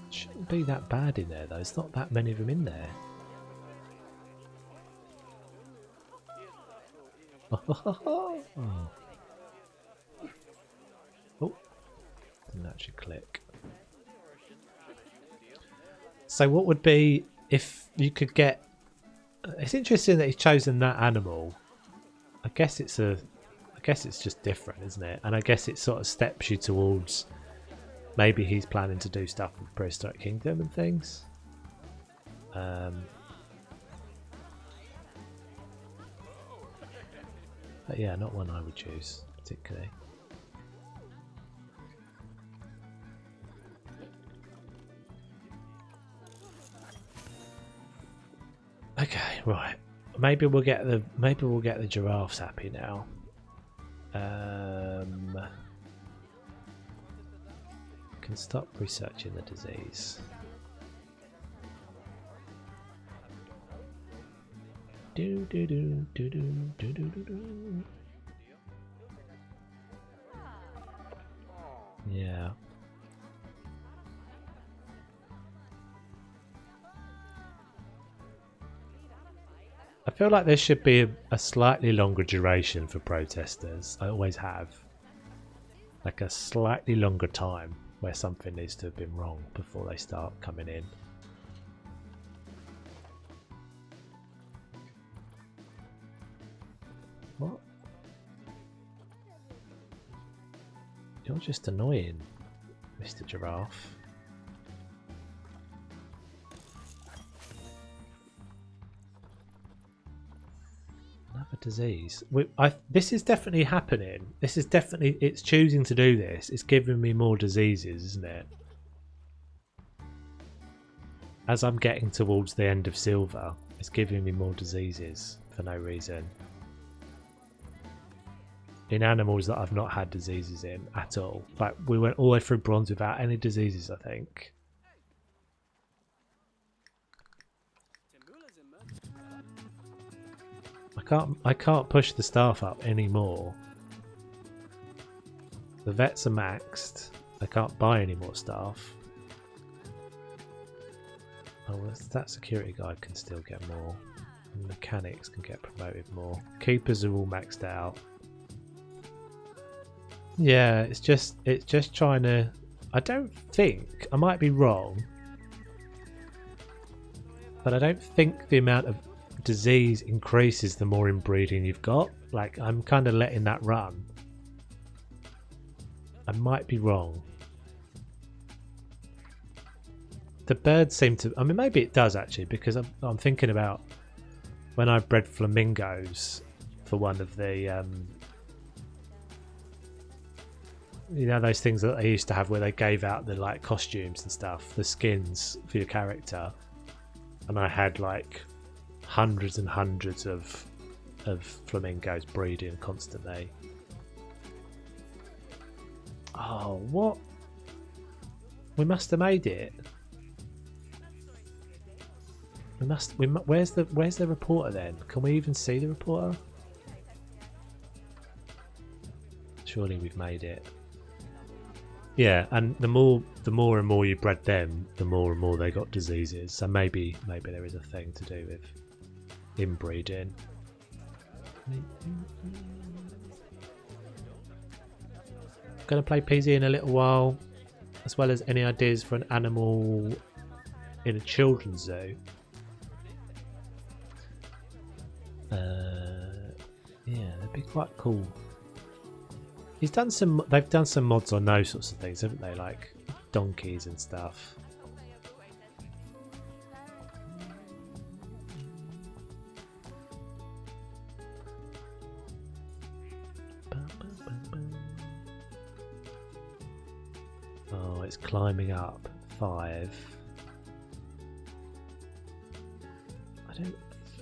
Shouldn't be that bad in there though. There's not that many of them in there. Oh. Didn't actually click. So what would be if you could get... It's interesting that he's chosen that animal. I guess it's just different, isn't it? And I guess it sort of steps you towards... Maybe he's planning to do stuff with Prehistoric Kingdom and things. But yeah, not one I would choose particularly. Right. Maybe we'll get the giraffes happy now. Can stop researching the disease. Do do do do do do do do do. Yeah. I feel like there should be a slightly longer duration for protesters. I always have. Like a slightly longer time where something needs to have been wrong before they start coming in. What? You're just annoying, Mr. Giraffe. Another disease. This is definitely happening. This is definitely, it's choosing to do this. It's giving me more diseases, isn't it? As I'm getting towards the end of silver, it's giving me more diseases for no reason. In animals that I've not had diseases in at all. Like, we went all the way through bronze without any diseases, I think. I can't push the staff up anymore. The vets are maxed. I can't buy any more staff. Oh, well, that security guard can still get more. And mechanics can get promoted more. Keepers are all maxed out. Yeah, it's just trying to. I don't think, I might be wrong, but I don't think the amount of disease increases the more inbreeding you've got. Like, I'm kind of letting that run. I might be wrong. The birds seem to, I mean, maybe it does actually, because I'm thinking about when I bred flamingos for one of the you know, those things that they used to have where they gave out the like costumes and stuff, the skins for your character, and I had like hundreds and hundreds of flamingos breeding constantly. Oh, what? We must have made it. Where's the reporter then? Can we even see the reporter? Surely we've made it. Yeah, and the more and more you bred them, the more and more they got diseases. So maybe there is a thing to do with inbreeding. Gonna play PZ in a little while, as well as any ideas for an animal in a children's zoo. Yeah, that'd be quite cool. They've done some mods on those sorts of things, haven't they? Like donkeys and stuff. Oh, it's climbing up 5. I don't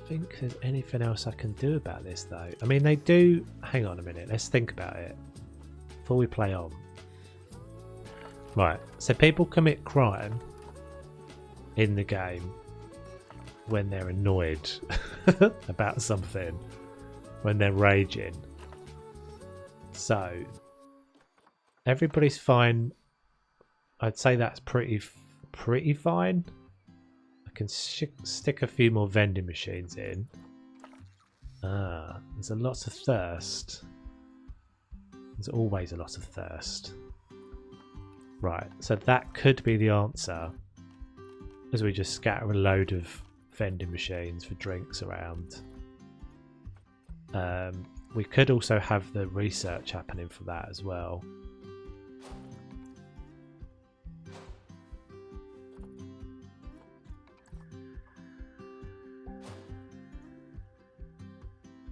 think there's anything else I can do about this though. I mean, they do. Hang on a minute, let's think about it before we play on. Right, so people commit crime in the game when they're annoyed about something, when they're raging. So everybody's fine. I'd say that's pretty fine. I can stick a few more vending machines in. Ah, there's a lot of thirst. There's always a lot of thirst. Right, so that could be the answer, as we just scatter a load of vending machines for drinks around. We could also have the research happening for that as well.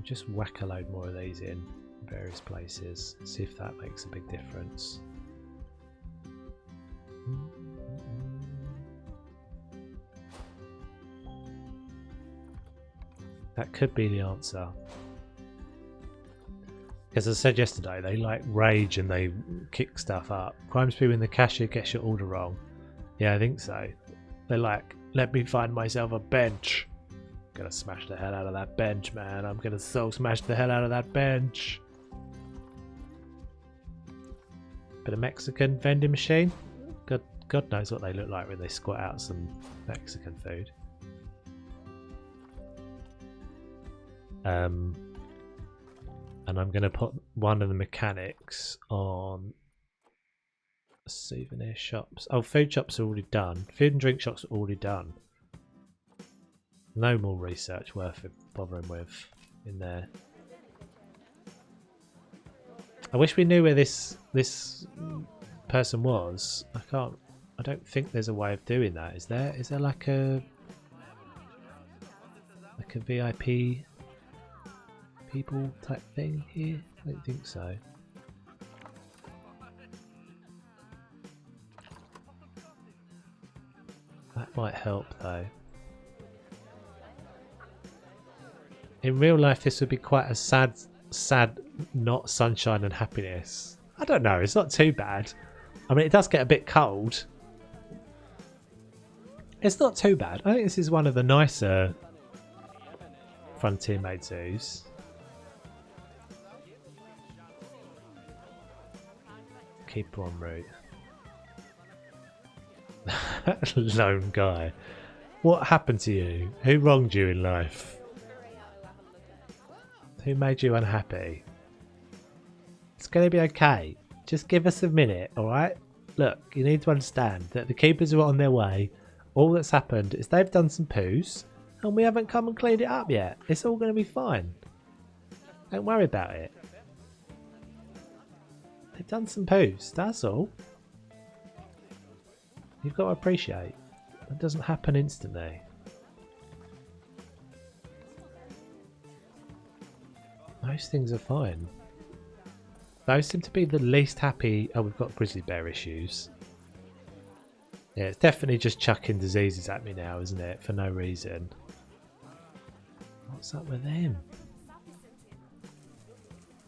Just whack a load more of these in various places, see if that makes a big difference. That could be the answer. As I said yesterday, they like rage and they kick stuff up. Grimesby when the cashier gets your order wrong. Yeah, I think so. They're like, let me find myself a bench. Gonna smash the hell out of that bench, man. I'm gonna so smash the hell out of that bench. Bit of Mexican vending machine. God knows what they look like when they squat out some Mexican food. And I'm going to put one of the mechanics on souvenir shops. Oh, food shops are already done. Food and drink shops are already done. No more research worth bothering with in there. I wish we knew where this person was. I don't think there's a way of doing that. Is there? Is there like a VIP people type thing here? I don't think so. That might help though. In real life this would be quite a sad not sunshine and happiness. I don't know, it's not too bad. I mean, it does get a bit cold. It's not too bad. I think this is one of the nicer Frontier made zoos. Keeper en route. Lone guy. What happened to you? Who wronged you in life? Who made you unhappy? It's going to be okay. Just give us a minute, alright? Look, you need to understand that the keepers are on their way. All that's happened is they've done some poos and we haven't come and cleaned it up yet. It's all going to be fine. Don't worry about it. They've done some poos, that's all. You've got to appreciate it doesn't happen instantly. Most things are fine. Those seem to be the least happy. Oh, we've got grizzly bear issues. Yeah, it's definitely just chucking diseases at me now, isn't it? For no reason. What's up with them?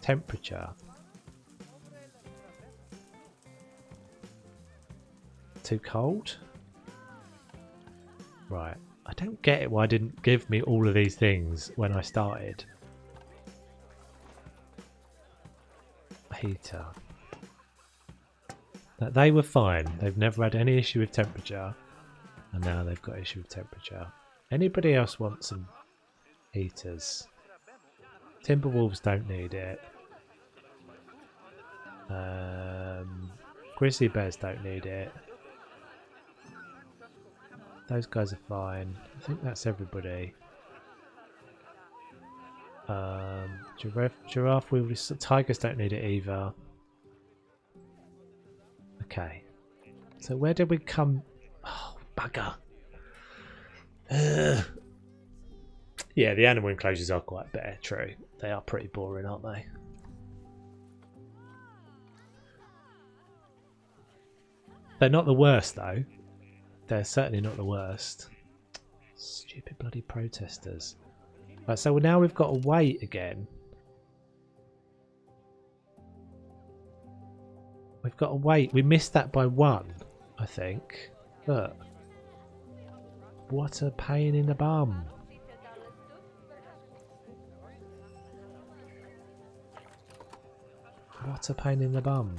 Temperature. Too cold? Right. I don't get it why I didn't give me all of these things when I started. Heater. That they were fine. They've never had any issue with temperature. And now they've got issue with temperature. Anybody else want some heaters? Timberwolves don't need it. Grizzly bears don't need it. Those guys are fine. I think that's everybody. Giraffe, tigers don't need it either. Okay. So where did we come? Oh, bugger. Yeah, the animal enclosures are quite bare, true. They are pretty boring, aren't they? They're not the worst, though. They're certainly not the worst. Stupid bloody protesters. Right, so now we've got to wait again. We've got to wait. We missed that by 1, I think. Look. What a pain in the bum. What a pain in the bum.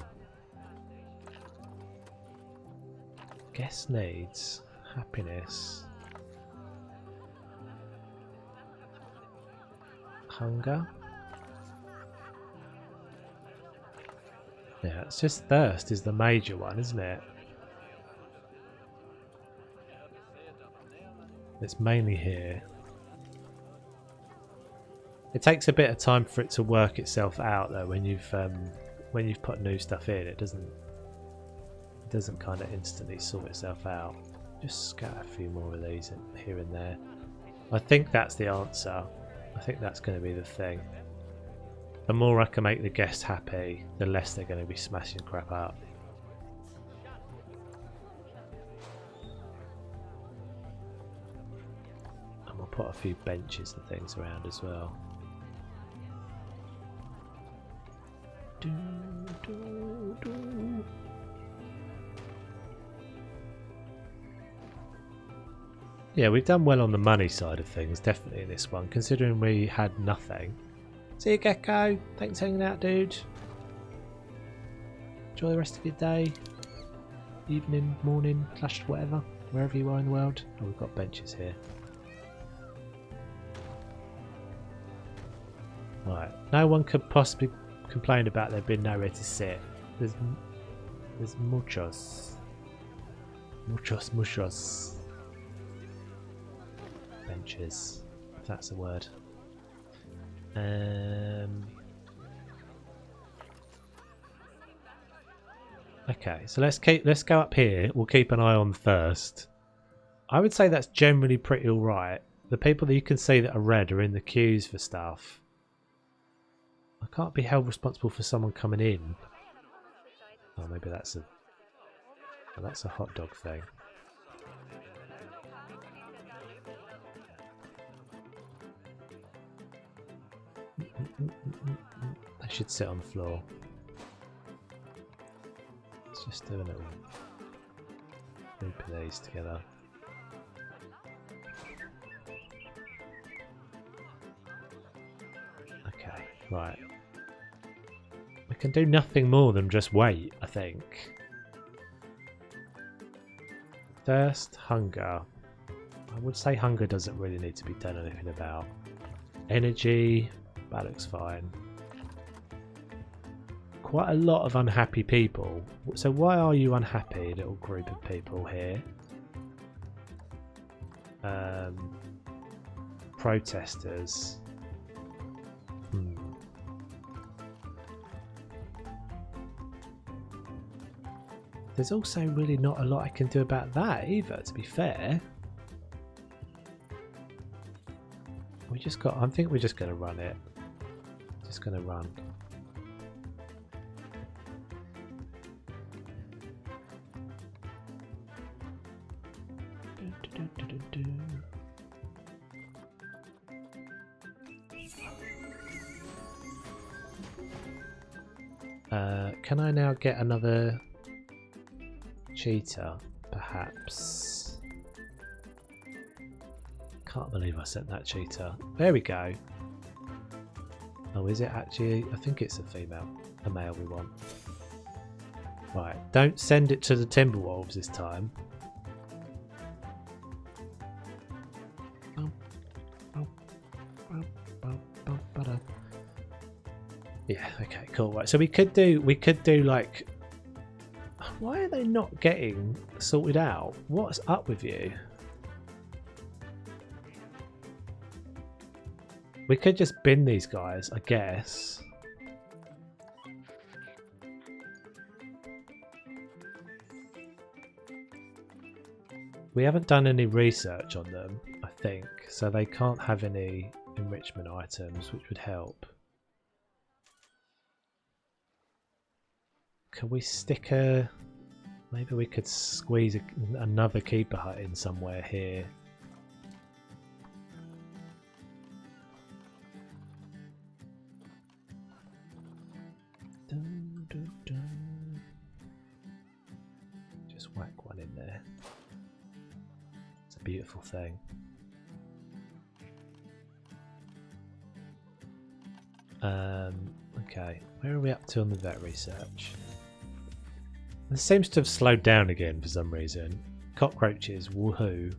Guest needs happiness. Hunger. Yeah, it's just thirst is the major one, isn't it? It's mainly here. It takes a bit of time for it to work itself out, though. When you've put new stuff in, it doesn't kind of instantly sort itself out. Just scatter a few more of these in here and there. I think that's the answer. I think that's going to be the thing. The more I can make the guests happy, the less they're going to be smashing crap up. put a few benches and things around as well. Yeah, we've done well on the money side of things, definitely in this one, considering we had nothing. See you, Gecko. Thanks for hanging out, dude. Enjoy the rest of your day, evening, morning, / whatever, wherever you are in the world. Oh, we've got benches here. Right, no one could possibly complain about there being nowhere to sit. There's muchos benches, if that's a word. Okay, so let's go up here. We'll keep an eye on first. I would say that's generally pretty alright. The people that you can see that are red are in the queues for stuff. I can't be held responsible for someone coming in. Oh, maybe that's a hot dog thing. I should sit on the floor. Let's just do a little group of these together. Okay, right. We can do nothing more than just wait, I think. Thirst, hunger. I would say hunger doesn't really need to be done anything about. Energy, that looks fine. Quite a lot of unhappy people. So why are you unhappy, little group of people here? Protesters. There's also really not a lot I can do about that either, to be fair. We just got, I think we're just going to run it. Just going to run. Can I now get another cheetah, perhaps? Can't believe I sent that cheetah. There we go. Oh, is it actually? I think it's a female. A male we want. Right, don't send it to the Timberwolves this time. Yeah, okay, cool. Right, so we could do like, why are they not getting sorted out? What's up with you? We could just bin these guys, I guess. We haven't done any research on them, I think, so they can't have any enrichment items, which would help. Can we stick a... Maybe we could squeeze another keeper hut in somewhere here. Just whack one in there. It's a beautiful thing. Okay, where are we up to on the vet research? This seems to have slowed down again for some reason. Cockroaches, woohoo.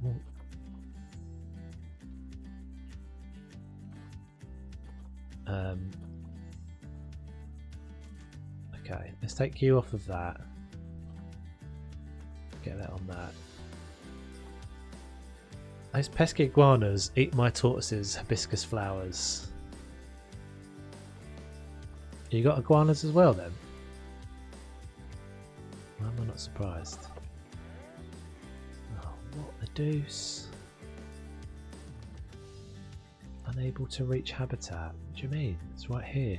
Okay, let's take you off of that. Get that on that. Those pesky iguanas eat my tortoises' hibiscus flowers. You got iguanas as well then? Why am I not surprised? Oh, what the deuce? Unable to reach habitat. What do you mean? It's right here.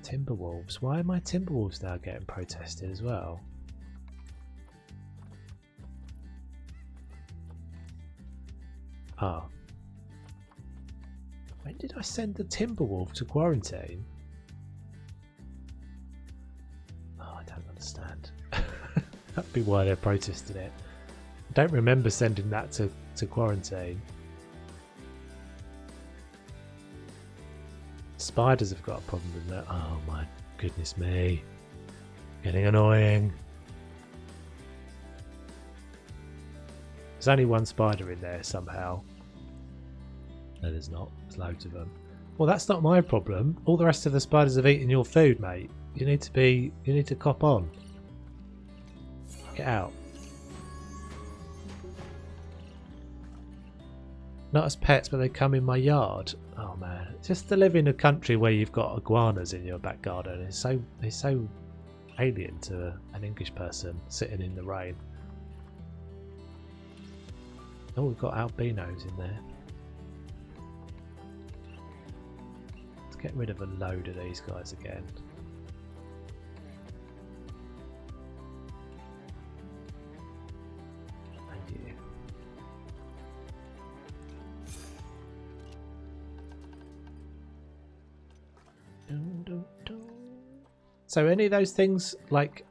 Timberwolves. Why are my Timberwolves now getting protested as well? Oh. When did I send the Timberwolf to quarantine? Oh, I don't understand. That'd be why they're protesting it. I don't remember sending that to quarantine. Spiders have got a problem with that. Oh my goodness me. Getting annoying. There's only one spider in there somehow. No, there's not. There's loads of them. Well, that's not my problem. All the rest of the spiders have eaten your food, mate. You need to cop on. Get out. Not as pets, but they come in my yard. Oh man, just to live in a country where you've got iguanas in your back garden is so alien to an English person sitting in the rain. Oh, we've got albinos in there. Let's get rid of a load of these guys again. And you. So any of those things, like,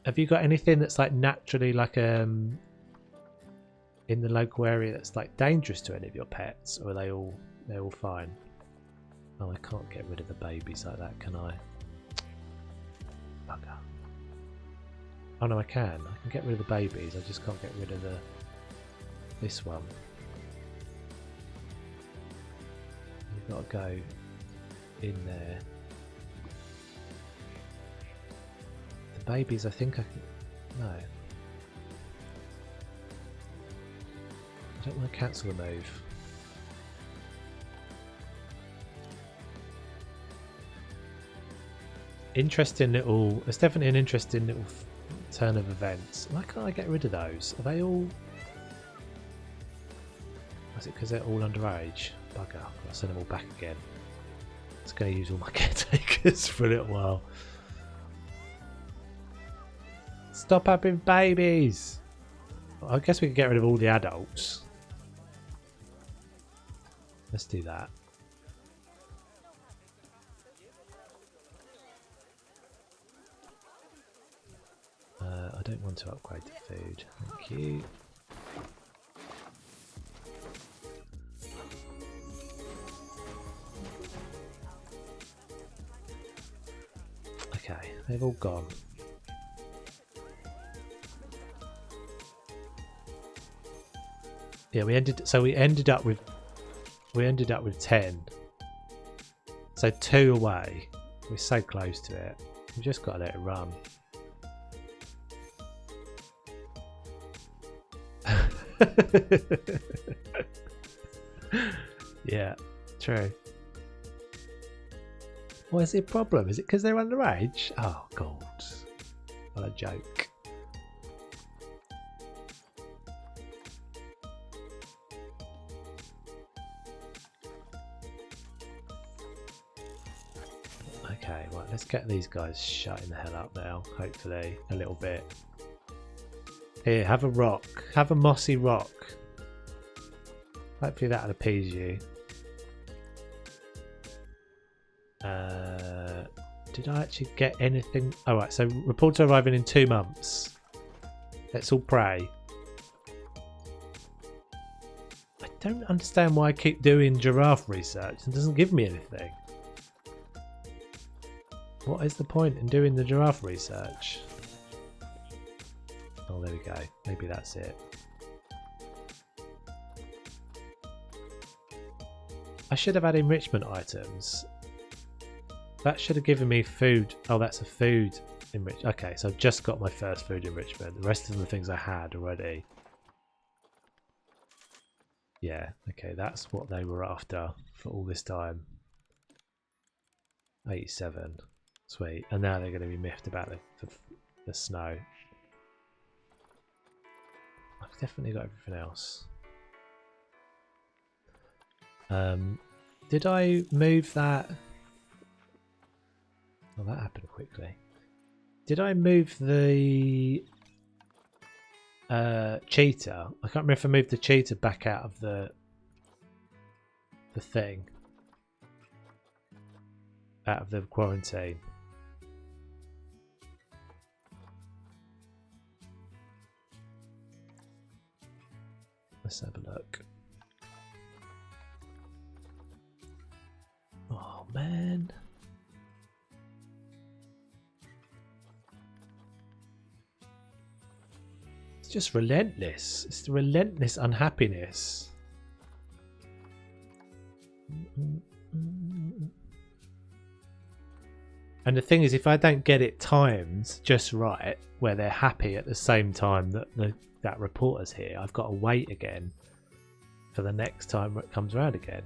have you got anything that's like naturally like in the local area that's like dangerous to any of your pets, or are they're all fine? Oh, I can't get rid of the babies like that, can I? Bugger. Oh no, I can get rid of the babies. I just can't get rid of this one. You've got to go in there. The babies, I think I can. No. I don't want to cancel the move. Interesting little. It's definitely an interesting little turn of events. Why can't I get rid of those? Are they all? Is it because they're all underage? Bugger! I'll send them all back again. It's going to use all my caretakers for a little while. Stop having babies! I guess we can get rid of all the adults. Let's do that. I don't want to upgrade the food. Thank you. Okay, they've all gone. Yeah, we ended up with 10. So 2 away. We're so close to it. We've just got to let it run. Yeah, true. What is the problem? Is it because they're underage? Oh god. What a joke. Okay, right, let's get these guys shutting the hell up now, hopefully, a little bit. Here, have a rock. Have a mossy rock. Hopefully that'll appease you. Did I actually get anything? Oh, right, so reports are arriving in 2 months. Let's all pray. I don't understand why I keep doing giraffe research. It doesn't give me anything. What is the point in doing the giraffe research? Oh, there we go. Maybe that's it. I should have had enrichment items. That should have given me food. Oh, that's a food enrich. Okay, so I've just got my first food enrichment. The rest of the things I had already. Yeah, okay, that's what they were after for all this time. 87. Sweet. And now they're going to be miffed about the snow. I've definitely got everything else. Did I move that? Oh, that happened quickly. Did I move the cheetah. I can't remember if I moved the cheetah back out of the thing. Out of the quarantine. Let's have a look. Oh man. It's just relentless. It's the relentless unhappiness. And the thing is, if I don't get it timed just right, where they're happy at the same time that that reporter's here, I've got to wait again for the next time it comes around again.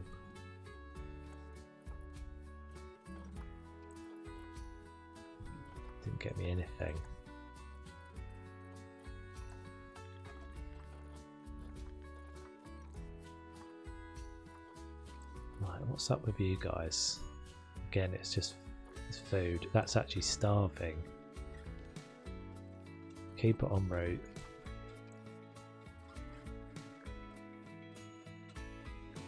Didn't get me anything. Right, what's up with you guys? Again, it's just food. That's actually starving. Keep it en route.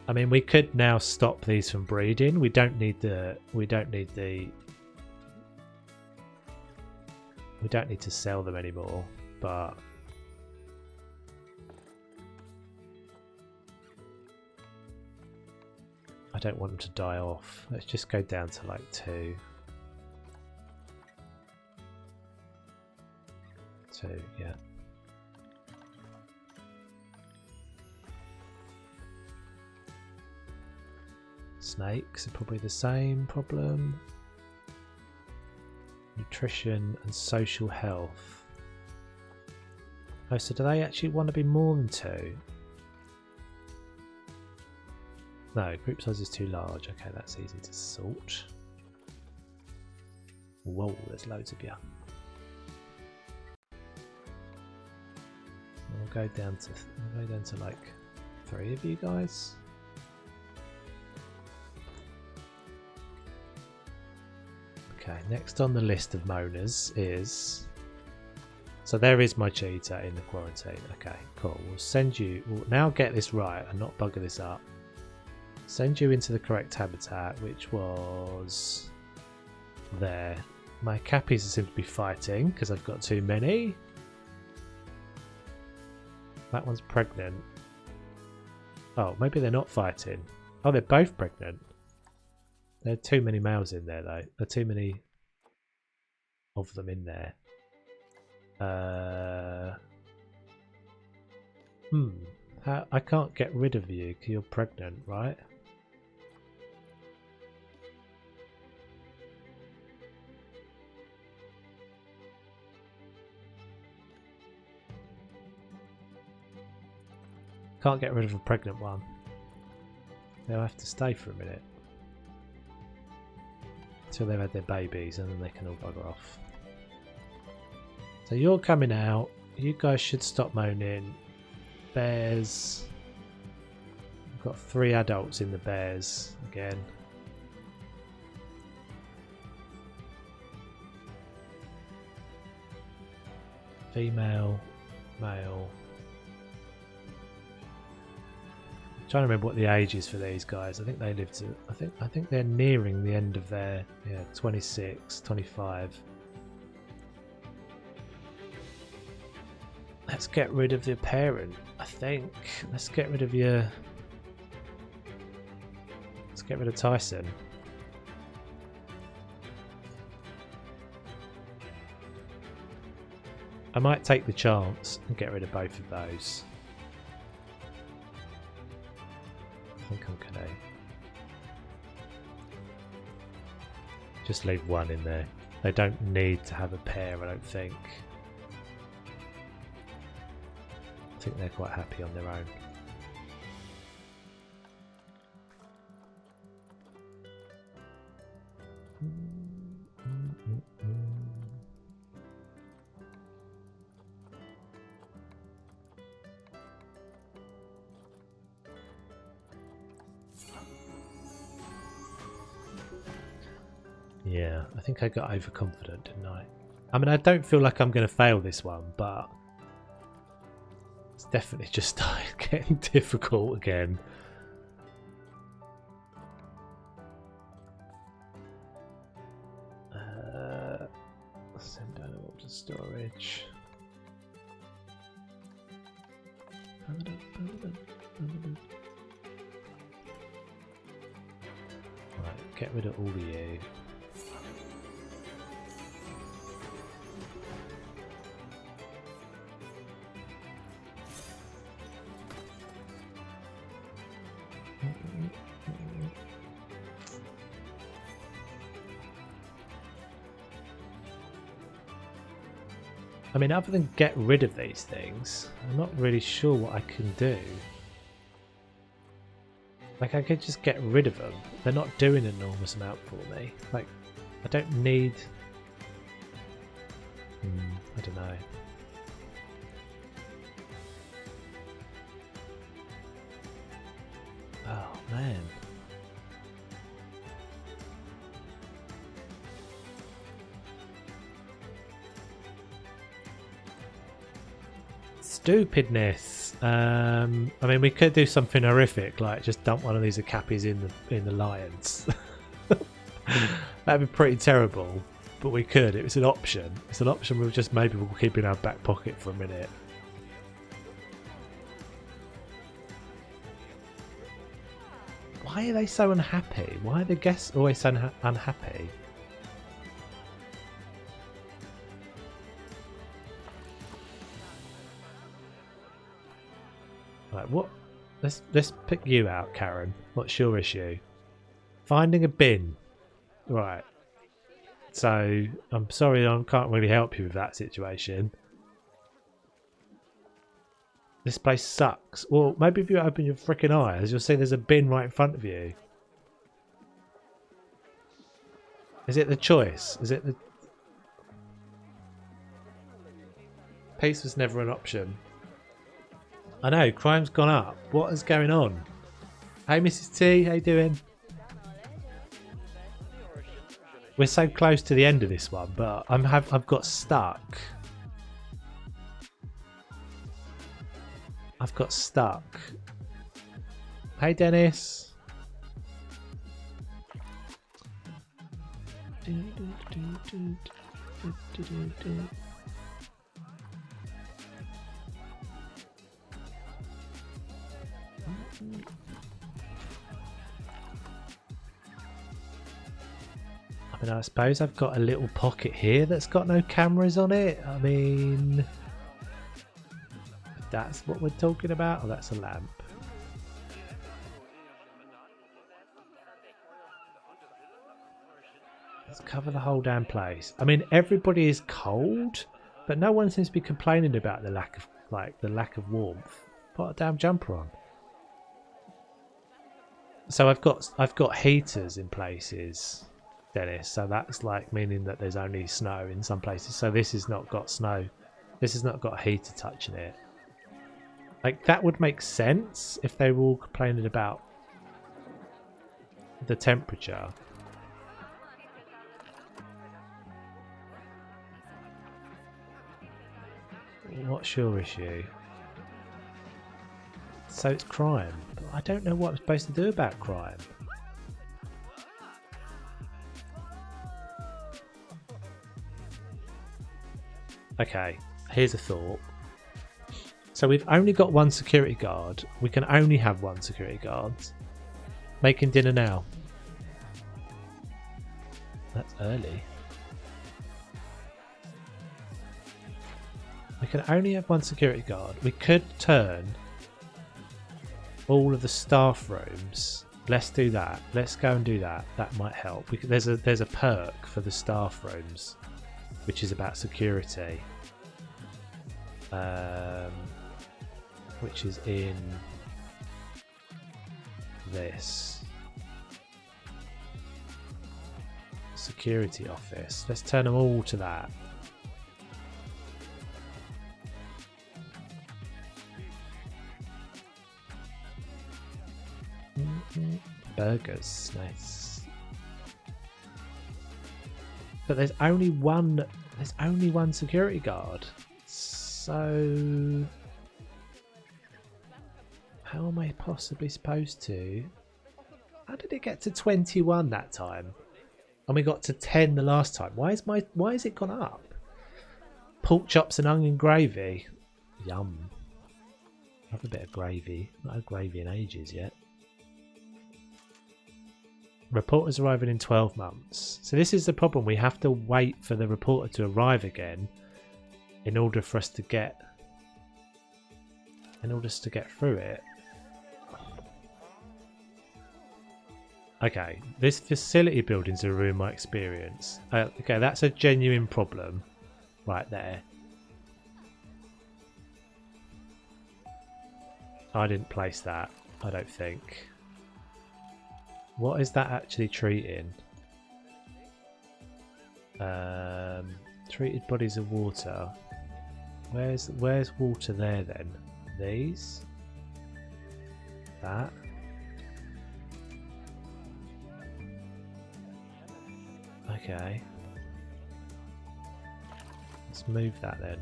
I mean, we could now stop these from breeding. We don't need to sell them anymore, but I don't want them to die off. Let's just go down to like 2. 2, yeah. Snakes are probably the same problem. Nutrition and social health. Oh, so do they actually want to be more than 2? No, group size is too large. Okay, that's easy to sort. Whoa, there's loads of you. I'll go down to like 3 of you guys. Okay, next on the list of moaners is... So there is my cheetah in the quarantine. Okay, cool. We'll send you... We'll now get this right and not bugger this up. Send you into the correct habitat, which was... there. My cappies seem to be fighting because I've got too many. That one's pregnant. Oh, maybe they're not fighting. Oh, they're both pregnant. There are too many males in there, though. There are too many of them in there. I can't get rid of you because you're pregnant, right? Can't get rid of a pregnant one. They'll have to stay for a minute. Until they've had their babies and then they can all bugger off. So you're coming out. You guys should stop moaning. Bears. We've got 3 adults in the bears again. Female, male. Trying to remember what the age is for these guys. I think they live to... I think they're nearing the end of their... Yeah, 26, 25. Let's get rid of the parent, I think. Let's get rid of your... Let's get rid of Tyson. I might take the chance and get rid of both of those. I think I'm gonna just leave one in there. They don't need to have a pair, I don't think. I think they're quite happy on their own. Yeah, I think I got overconfident, didn't I? I mean, I don't feel like I'm going to fail this one, but It's definitely just started getting difficult again. Send down all to storage. Right, get rid of all of you. I mean, other than get rid of these things, I'm not really sure what I can do. Like, I could just get rid of them. They're not doing an enormous amount for me. Like, I don't need... I don't know. Oh, man. Stupidness. I mean, we could do something horrific, like just dump one of these Acapis in the Lions. That'd be pretty terrible, but we could. It was an option. It's an option we'll just maybe we'll keep in our back pocket for a minute. Why are they so unhappy? Why are the guests always so unhappy? Right, what? Let's pick you out, Karen. What's your issue? Finding a bin. Right. So I'm sorry, I can't really help you with that situation. This place sucks. Well, maybe if you open your freaking eyes, you'll see there's a bin right in front of you. Is it the choice? Is it the... Peace was never an option. I know, crime's gone up. What is going on? Hey, Mrs. T, how you doing? We're so close to the end of this one, but I've got stuck. I've got stuck. Hey, Dennis. I mean, I suppose I've got a little pocket here that's got no cameras on it. I mean, if that's what we're talking about. Oh, that's a lamp. Let's cover the whole damn place. I mean, everybody is cold, but no one seems to be complaining about the lack of warmth. Put a damn jumper on. So I've got heaters in places, Dennis. So that's like meaning that there's only snow in some places. So this has not got snow. This has not got a heater touching it. Like, that would make sense if they were all complaining about the temperature. What's your issue? So it's crime. But I don't know what I'm supposed to do about crime. Okay, here's a thought. So we've only got one security guard. We can only have one security guard. Making dinner now. That's early. We can only have one security guard. We could turn all of the staff rooms. Let's do that. Let's go and do that. That might help. There's a perk for the staff rooms, which is about security. Which is in this security office. Let's turn them all to that. Burgers, nice. But there's only one security guard. So How am I possibly supposed to? How did it get to 21 that time? And we got to 10 the last time. Why is it gone up? Pork chops and onion gravy. Yum. Have a bit of gravy. Not had gravy in ages yet. Reporters arriving in 12 months. So this is the problem. We have to wait for the reporter to arrive again in order for us to get through it. Okay, this facility buildings are ruining my experience. Okay, that's a genuine problem right there. I didn't place that, I don't think. What is that actually treating? Treated bodies of water. Where's water there then? These? That? Okay. Let's move that then.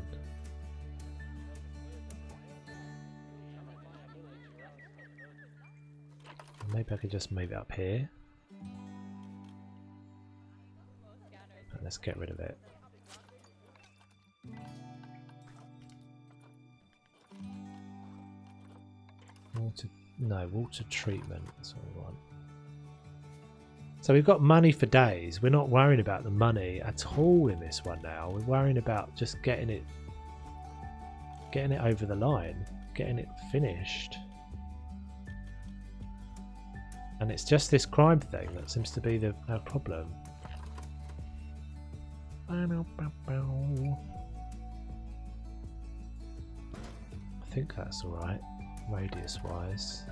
Maybe I could just move it up here. And let's get rid of it. Water treatment. That's what we want. So we've got money for days. We're not worrying about the money at all in this one now. We're worrying about just getting it over the line, getting it finished. And it's just this crime thing that seems to be our problem. I think that's alright, radius wise.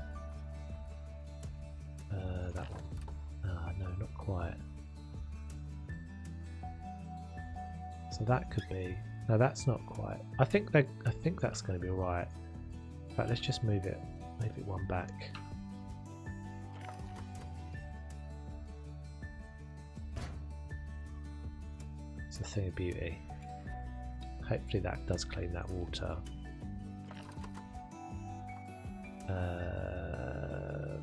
That one. No, not quite. So that could be. No, that's not quite. I think that's going to be alright. In fact, let's just move it one back. It's a thing of beauty. Hopefully that does clean that water.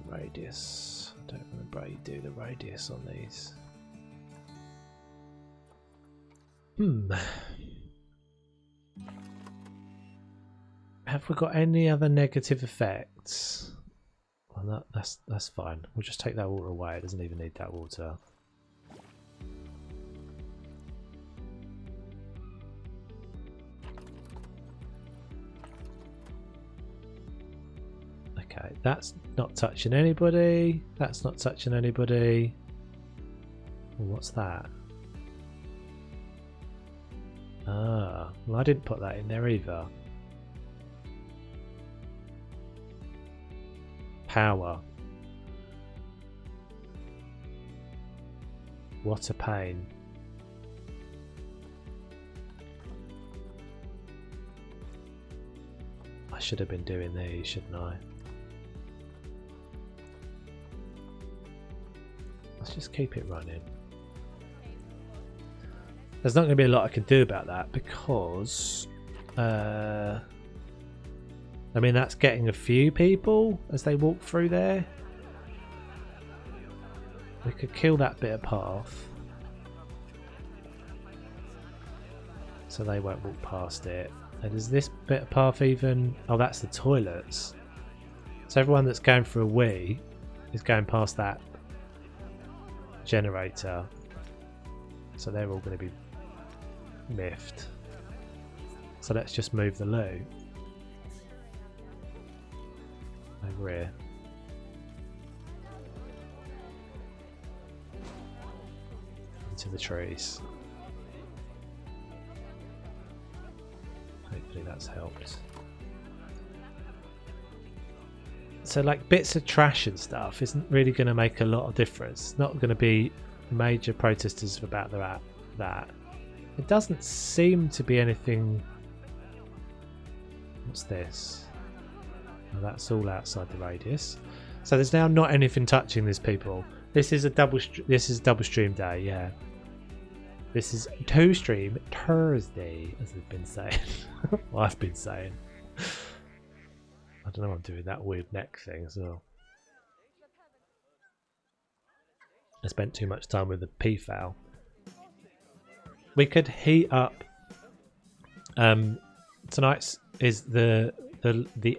Radius. I don't remember how you do the radius on these. Have we got any other negative effects? Well, that's fine. We'll just take that water away. It doesn't even need that water. Okay, that's not touching anybody. That's not touching anybody. Well, what's that? Ah, well, I didn't put that in there either. Power. What a pain. I should have been doing these, shouldn't I? Let's just keep it running. There's not going to be a lot I can do about that because I mean, that's getting a few people as they walk through there. We could kill that bit of path so they won't walk past it. And is this bit of path even... Oh, that's the toilets. So everyone that's going for a wee is going past that generator. So they're all going to be miffed. So let's just move the loo over here. Into the trees. Hopefully that's helped. So like bits of trash and stuff isn't really going to make a lot of difference. It's not going to be major protesters about that. It doesn't seem to be anything. What's this? Oh, that's all outside the radius. So there's now not anything touching these people. This is a double stream day, yeah. This is 2 stream Thursday, as we've been saying. Well, I've been saying. I don't know. I'm doing that weird neck thing as well. I spent too much time with the peafowl. We could heat up. Tonight's is the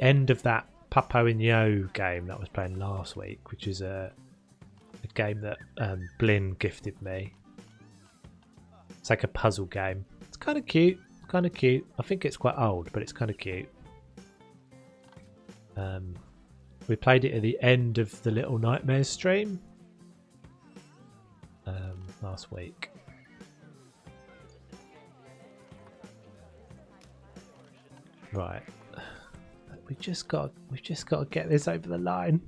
end of that Papo in Yo game that I was playing last week, which is a game that Blinn gifted me. It's like a puzzle game. It's kind of cute. Kind of cute. I think it's quite old, but it's kind of cute. We played it at the end of the Little Nightmares stream last week. Right, we've just got to get this over the line.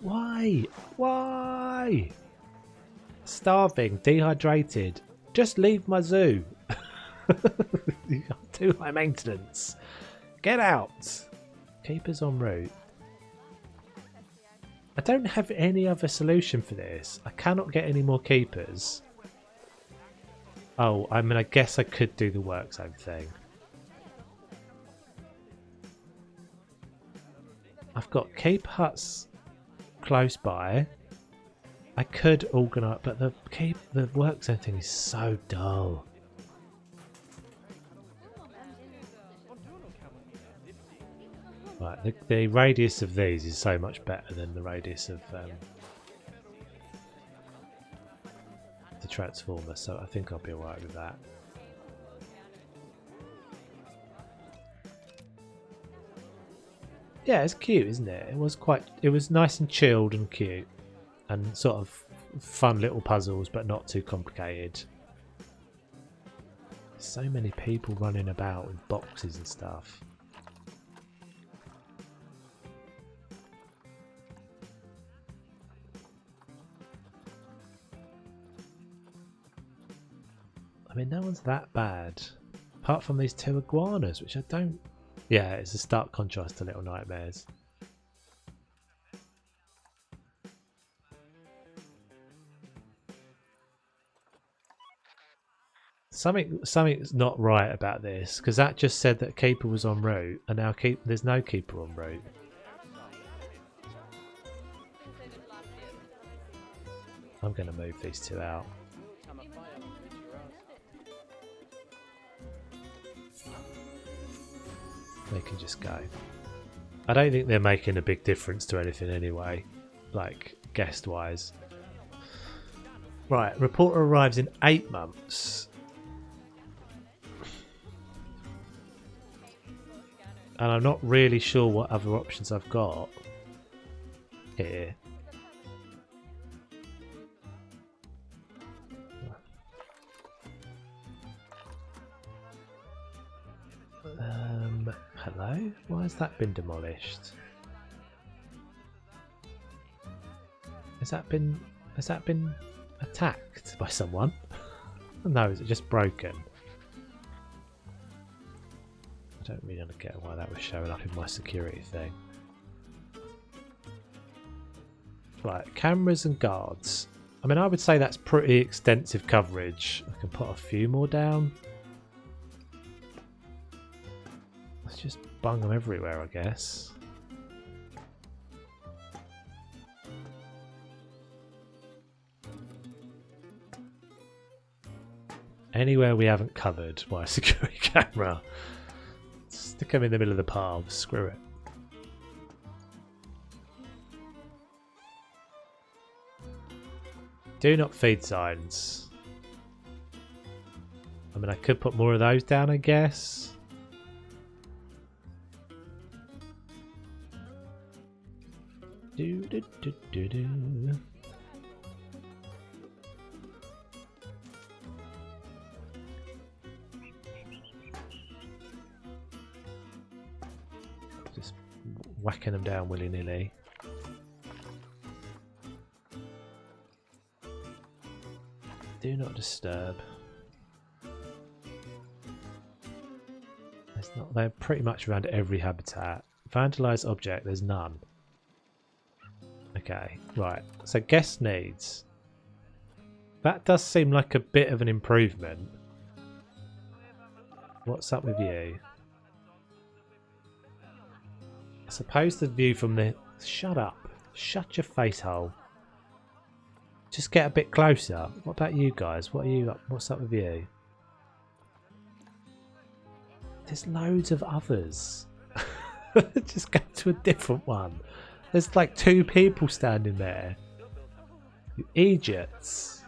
Why? Starving, dehydrated. Just leave my zoo. Too high maintenance. Get out. Keepers en route. I don't have any other solution for this. I cannot get any more keepers. Oh, I mean, I guess I could do the work zone thing. I've got keep huts close by. I could organise, but the work zone thing is so dull. Right, the radius of these is so much better than the radius of the transformer, so I think I'll be alright with that. Yeah, it's cute, isn't it? It was nice and chilled and cute, and sort of fun little puzzles, but not too complicated. So many people running about with boxes and stuff. I mean, no one's that bad, apart from these two iguanas, which I don't... Yeah, it's a stark contrast to Little Nightmares. Something's not right about this, because that just said that keeper was en route, and now there's no keeper en route. I'm going to move these two out. They can just go. I don't think they're making a big difference to anything anyway, like guest wise. Right, reporter arrives in 8 months. And I'm not really sure what other options I've got here. Hello? Why has that been demolished? Has that been attacked by someone? No, is it just broken? I don't really get why that was showing up in my security thing. Right, cameras and guards. I mean, I would say that's pretty extensive coverage. I can put a few more down. Let's just bung them everywhere, I guess. Anywhere we haven't covered by a security camera. Stick them in the middle of the path, screw it. Do not feed signs. I mean, I could put more of those down, I guess. Do. Just whacking them down willy-nilly. Do not disturb. It's not. They're pretty much around every habitat. Vandalized object. There's none. Okay, right. So guest needs. That does seem like a bit of an improvement. What's up with you? suppose the view from the... Shut up. Shut your face hole. Just get a bit closer. What about you guys? What are you up? What's up with you? There's loads of others. Just go to a different one. There's like 2 people standing there. You idiots.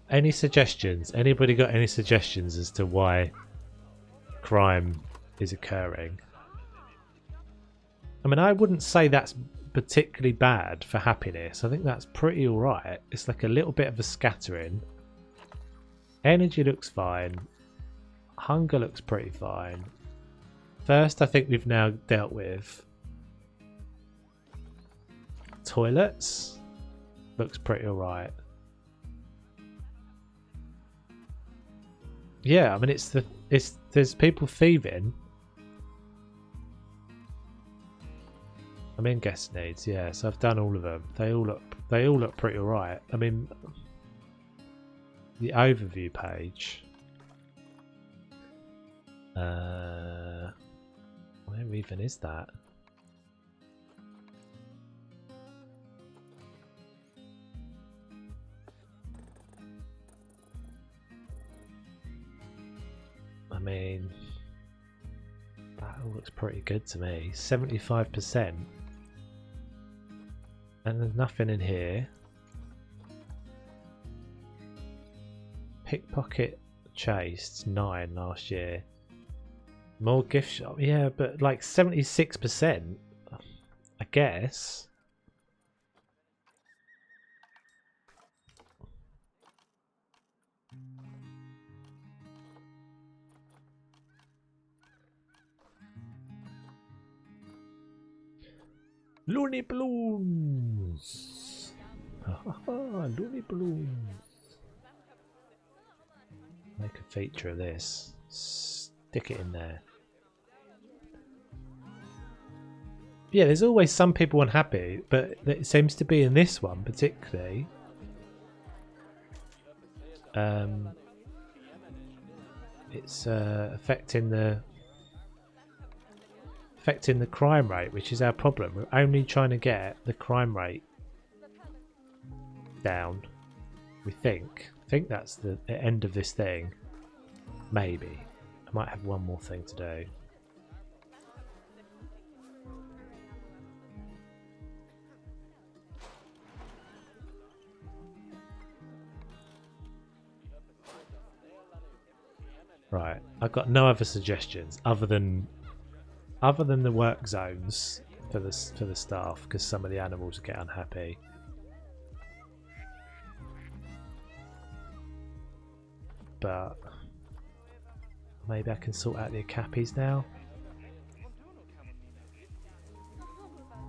Any suggestions? Anybody got any suggestions as to why crime is occurring? I mean, I wouldn't say that's particularly bad for happiness. I think that's pretty alright. It's like a little bit of a scattering. Energy looks fine. Hunger looks pretty fine. Thirst, I think we've now dealt with. Toilets looks pretty alright. Yeah, I mean there's people thieving. I'm in guest needs, yeah, so I've done all of them. They all look pretty alright. I mean, the overview page. Where even is that? I mean, that all looks pretty good to me. 75%. And there's nothing in here. Pickpocket chased 9 last year. More gift shop. Yeah, but like 76%, I guess. Looney Balloons! Looney Balloons! Make a feature of this. Stick it in there. Yeah, there's always some people unhappy, but it seems to be in this one particularly. It's affecting the crime rate, which is our problem. We're only trying to get the crime rate down. We think that's the end of this thing. Maybe. I might have one more thing to do. Right, I've got no other suggestions other than the work zones for the staff, because some of the animals get unhappy. But maybe I can sort out the Acapis now.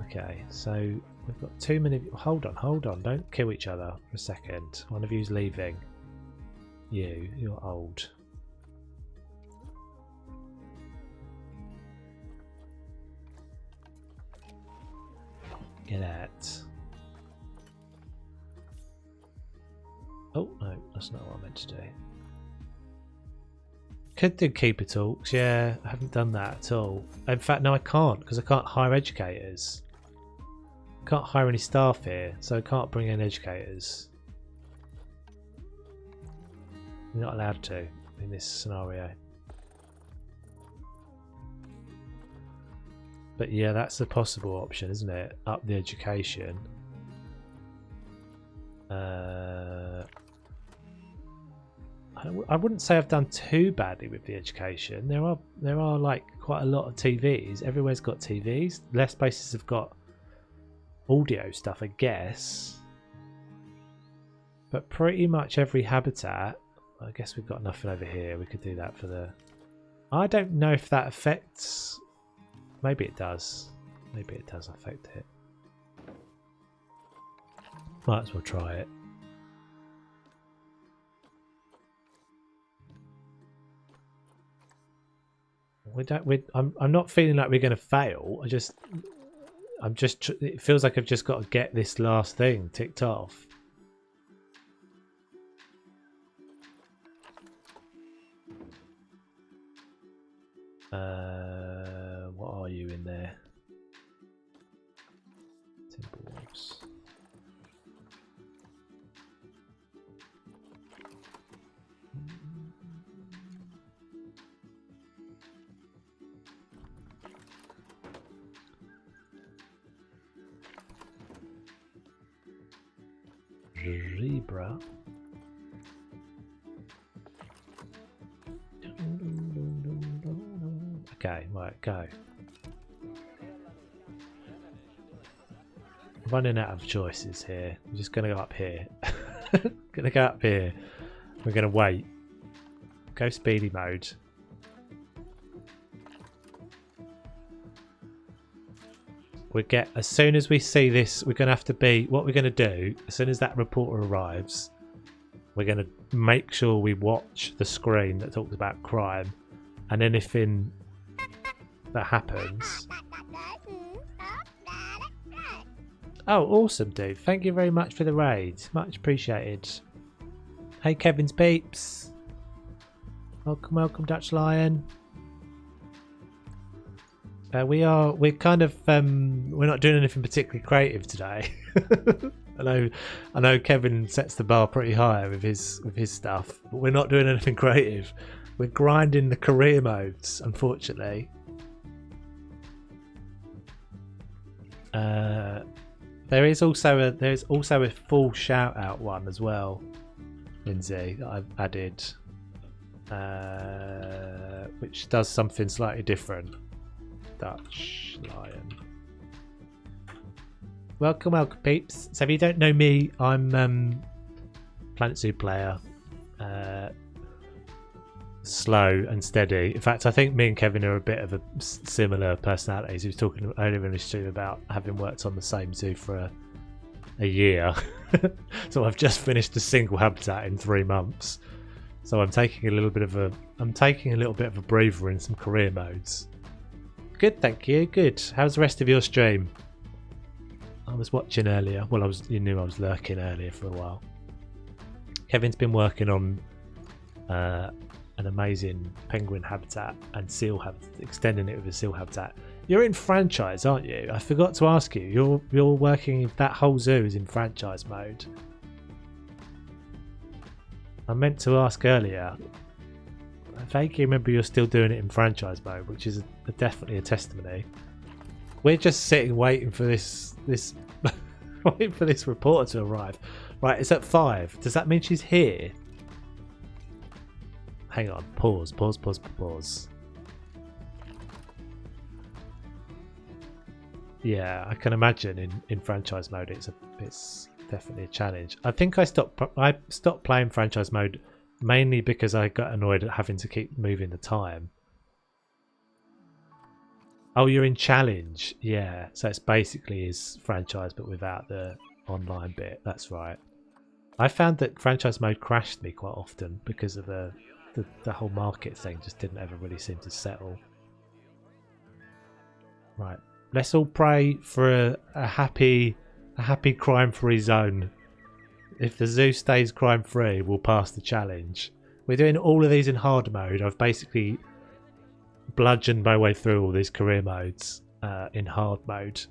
Okay, so we've got too many. Hold on, don't kill each other for a second. One of you's leaving. You're old. Get out. Oh no, that's not what I meant to do. Could do keeper talks, yeah. I haven't done that at all. In fact, no, I can't, because I can't hire educators. Can't hire any staff here, so I can't bring in educators. You're not allowed to in this scenario. But yeah, that's a possible option, isn't it? Up the education. I wouldn't say I've done too badly with the education. There are like quite a lot of TVs. Everywhere's got TVs. Less places have got audio stuff, I guess. But pretty much every habitat. I guess we've got nothing over here. We could do that for the... I don't know if that affects... Maybe it does. Maybe it does affect it. Might as well try it. I'm not feeling like we're going to fail. It feels like I've just got to get this last thing ticked off. What are you in there? Timberwolves. Zebra. Okay, right, go. I'm running out of choices here. I'm just gonna go up here. Gonna go up here. We're gonna wait. Go speedy mode. We get, as soon as we see this, we're gonna have to be, what we're gonna do, as soon as that reporter arrives, we're gonna make sure we watch the screen that talks about crime, and anything that happens. Oh, awesome, dude. Thank you very much for the raid. Much appreciated. Hey, Kevin's peeps. Welcome, welcome, Dutch Lion. We're kind of, we're not doing anything particularly creative today. I know Kevin sets the bar pretty high with his stuff, but we're not doing anything creative. We're grinding the career modes, unfortunately. There's also a full shout out one as well, Lindsay, that I've added, which does something slightly different. Dutch Lion. Welcome, welcome, peeps. So if you don't know me, I'm Planet Zoo player. Slow and steady. In fact, I think me and Kevin are a bit of a similar personalities. He was talking earlier in his stream about having worked on the same zoo for a year. So I've just finished a single habitat in 3 months. So I'm taking a little bit of a breather in some career modes. Good, thank you. Good. How's the rest of your stream? I was watching earlier. Well, you knew I was lurking earlier for a while. Kevin's been working on an amazing penguin habitat and seal habitat, extending it with a seal habitat. You're in franchise, aren't you? I forgot to ask you. You're working. That whole zoo is in franchise mode. I meant to ask earlier. I vaguely remember you're still doing it in franchise mode, which is definitely a testimony. We're just sitting waiting for this waiting for this reporter to arrive. Right, it's at 5. Does that mean she's here? Hang on, pause. Yeah, I can imagine in franchise mode it's definitely a challenge. I think I stopped playing franchise mode mainly because I got annoyed at having to keep moving the time. Oh, you're in challenge. Yeah, so it's basically is franchise but without the online bit. That's right. I found that franchise mode crashed me quite often because of the whole market thing just didn't ever really seem to settle. Right, let's all pray for a happy crime-free zone. If the zoo stays crime-free, we'll pass the challenge. We're doing all of these in hard mode. I've basically bludgeoned my way through all these career modes in hard mode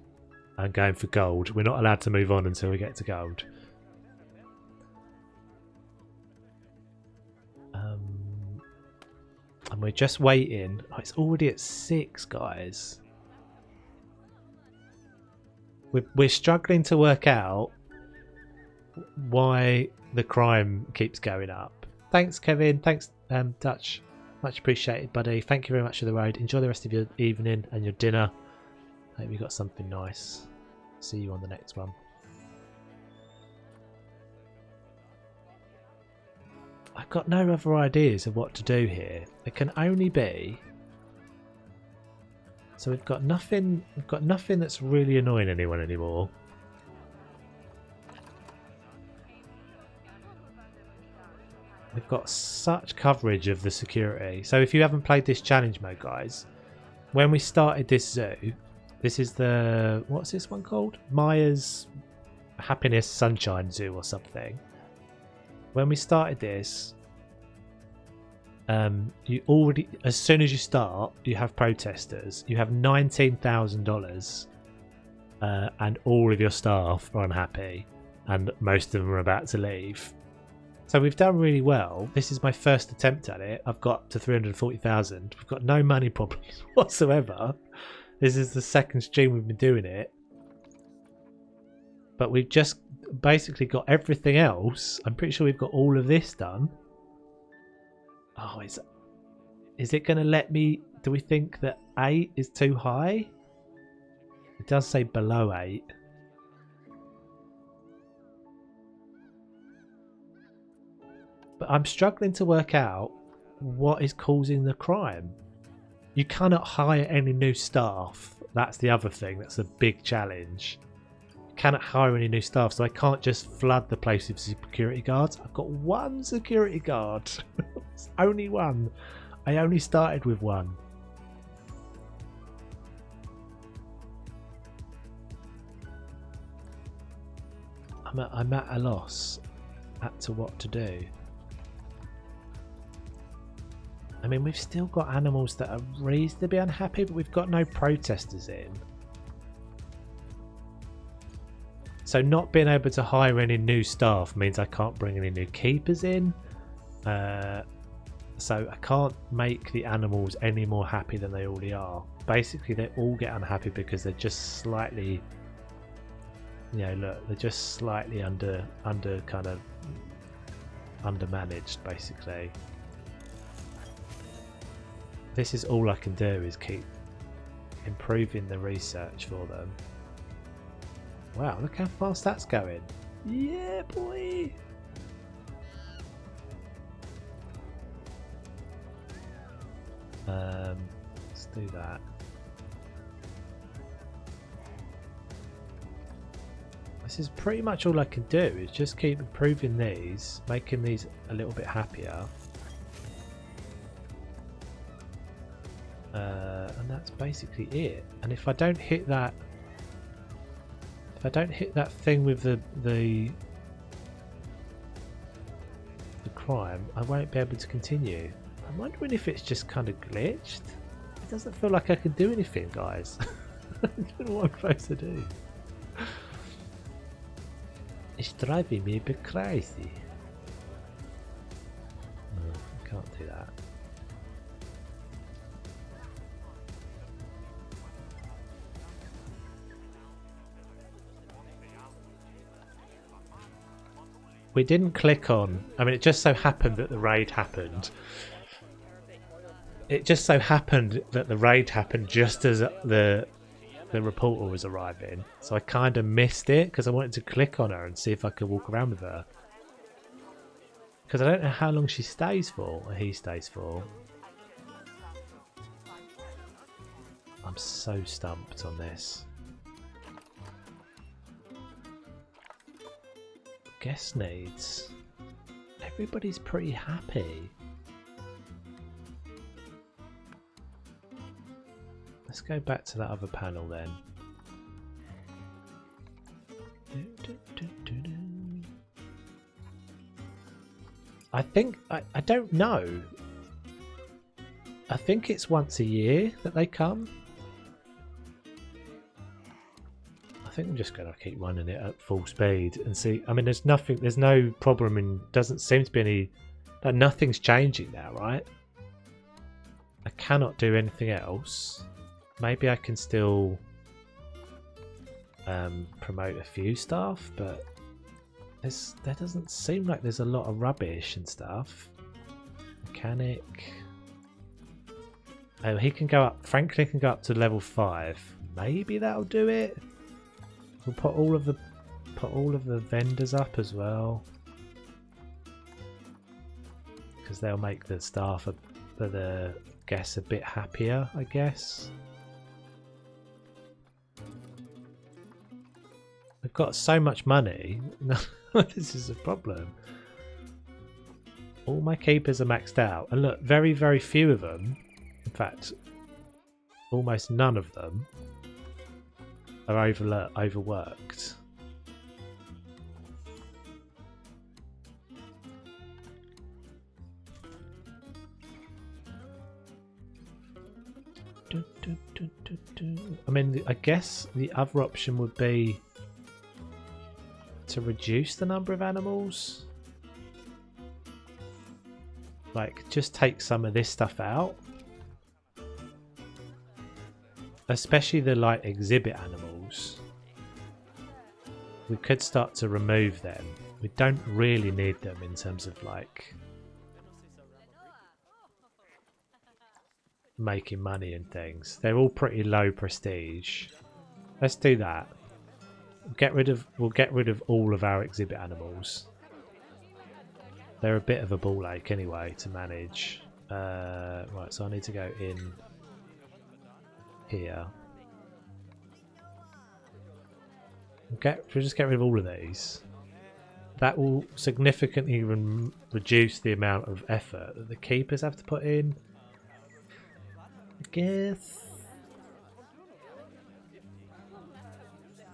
and going for gold. We're not allowed to move on until we get to gold. And we're just waiting. Oh, it's already at 6, guys. We're struggling to work out why the crime keeps going up. Thanks, Kevin. Thanks, Dutch. Much appreciated, buddy. Thank you very much for the raid. Enjoy the rest of your evening and your dinner. Hope you got something nice. See you on the next one. I've got no other ideas of what to do here. It can only be. So we've got nothing that's really annoying anyone anymore. We've got such coverage of the security. So if you haven't played this challenge mode, guys, when we started this zoo, this is the, what's this one called? Maya's Happiness Sunshine Zoo or something. When we started this, You already, as soon as you start, you have protesters. You have $19,000, and all of your staff are unhappy, and most of them are about to leave. So we've done really well. This is my first attempt at it. I've got to 340,000. We've got no money problems whatsoever. This is the second stream we've been doing it. But we've just basically got everything else. I'm pretty sure we've got all of this done. Oh, is it going to let me... Do we think that 8 is too high? It does say below 8. But I'm struggling to work out what is causing the crime. You cannot hire any new staff. That's the other thing. That's a big challenge. You cannot hire any new staff, so I can't just flood the place with security guards. I've got one security guard. It's only one. I only started with one. I'm at a loss as to what to do. I mean, we've still got animals that are reasonably unhappy, but we've got no protesters in. So not being able to hire any new staff means I can't bring any new keepers in. So I can't make the animals any more happy than they already are. Basically, they all get unhappy because they're just slightly... You know, look, they're just slightly undermanaged, basically. This is all I can do, is keep improving the research for them. Wow, look how fast that's going. Yeah, boy! Let's do that. This is pretty much all I can do, is just keep improving these, making these a little bit happier. And that's basically it. And if I don't hit that, thing with the crime, I won't be able to continue. I'm wondering if it's just kind of glitched. It doesn't feel like I can do anything, guys. I don't know what I'm supposed to do. It's driving me a bit crazy. No, I can't do that. We didn't click on... I mean, it just so happened that the raid happened. It just so happened that the raid happened just as the reporter was arriving. So I kind of missed it because I wanted to click on her and see if I could walk around with her. Because I don't know how long she stays for, or he stays for. I'm so stumped on this. Guest needs. Everybody's pretty happy. Let's go back to that other panel then. I think I don't know. I think it's once a year that they come. I think I'm just going to keep running it at full speed and see. I mean, there's no problem, and doesn't seem to be any. Nothing's changing now, right? I cannot do anything else. Maybe I can still promote a few staff, but there doesn't seem like there's a lot of rubbish and stuff. Mechanic. Oh, he can go up. Franklin can go up to level 5. Maybe that'll do it. We'll put all of the vendors up as well, because they'll make the staff the guests a bit happier, I guess. We've got so much money. This is a problem. All my keepers are maxed out, and look, very, very few of them, in fact, almost none of them, are overworked. I mean, I guess the other option would be to reduce the number of animals. Like, just take some of this stuff out. Especially the, like, exhibit animals. We could start to remove them. We don't really need them in terms of, like, making money and things. They're all pretty low prestige. Let's do that. We'll get rid of all of our exhibit animals. They're a bit of a ball ache anyway to manage. Right, so I need to go in here. We'll just get rid of all of these. That will significantly reduce the amount of effort that the keepers have to put in. I guess.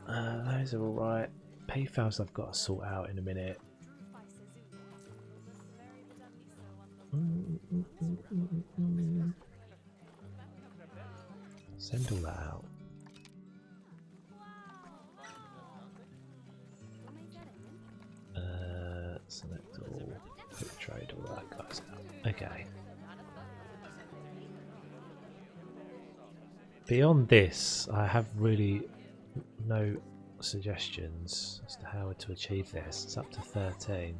Those are alright. Peafowls I've got to sort out in a minute. Send all that out. Select all, quick trade, all that guys out. Okay. Beyond this, I have really no suggestions as to how to achieve this. It's up to 13.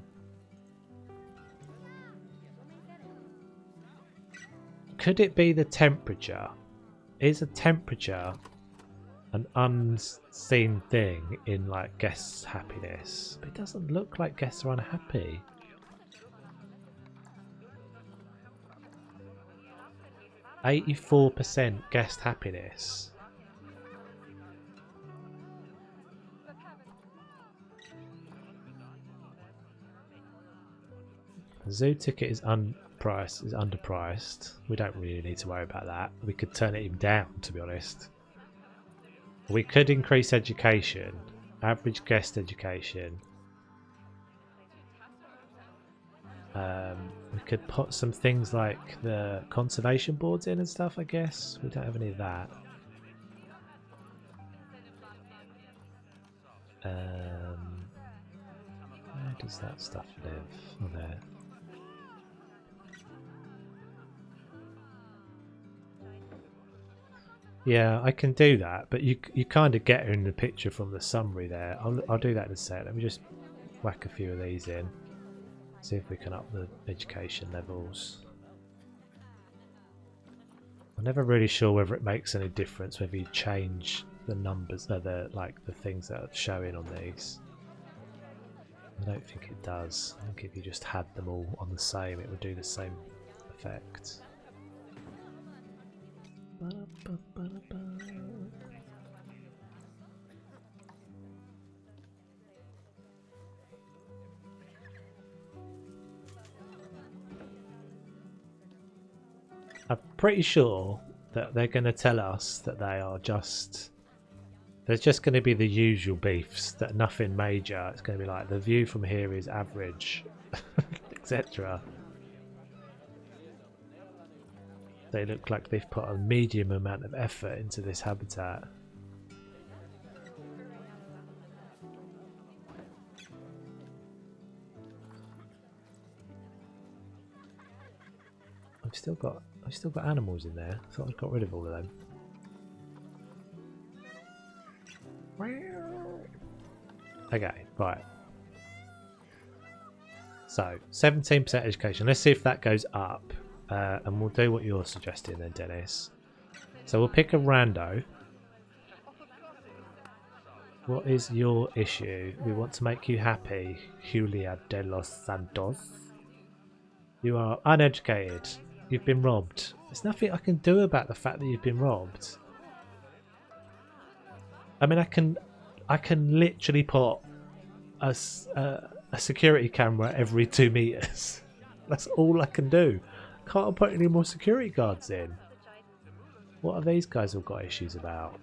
Could it be the temperature? Is a temperature an unseen thing in, like, guests' happiness? But it doesn't look like guests are unhappy. %84% guest happiness. The zoo ticket is underpriced. We don't really need to worry about that. We could turn it even down, to be honest. We could increase education, average guest education. We could put some things like the conservation boards in and stuff, I guess. We don't have any of that. Where does that stuff live? Oh, there. Yeah, I can do that, but you kind of get in the picture from the summary there. I'll do that in a sec. Let me just whack a few of these in. See if we can up the education levels. I'm never really sure whether it makes any difference whether you change the numbers, the things that are showing on these. I don't think it does. I think if you just had them all on the same, it would do the same effect. I'm pretty sure that they're going to tell us that they are just... There's just going to be the usual beefs, that nothing major. It's going to be like, the view from here is average, etc. They look like they've put a medium amount of effort into this habitat. I've still got animals in there. I thought I'd got rid of all of them. Okay, right. So 17% education. Let's see if that goes up. And we'll do what you're suggesting then, Dennis. So we'll pick a rando. What is your issue? We want to make you happy, Julia de los Santos. You are uneducated. You've been robbed. There's nothing I can do about the fact that you've been robbed. I mean, I can literally put a security camera every 2 meters. That's all I can do. Can't I put any more security guards in? What have these guys all got issues about?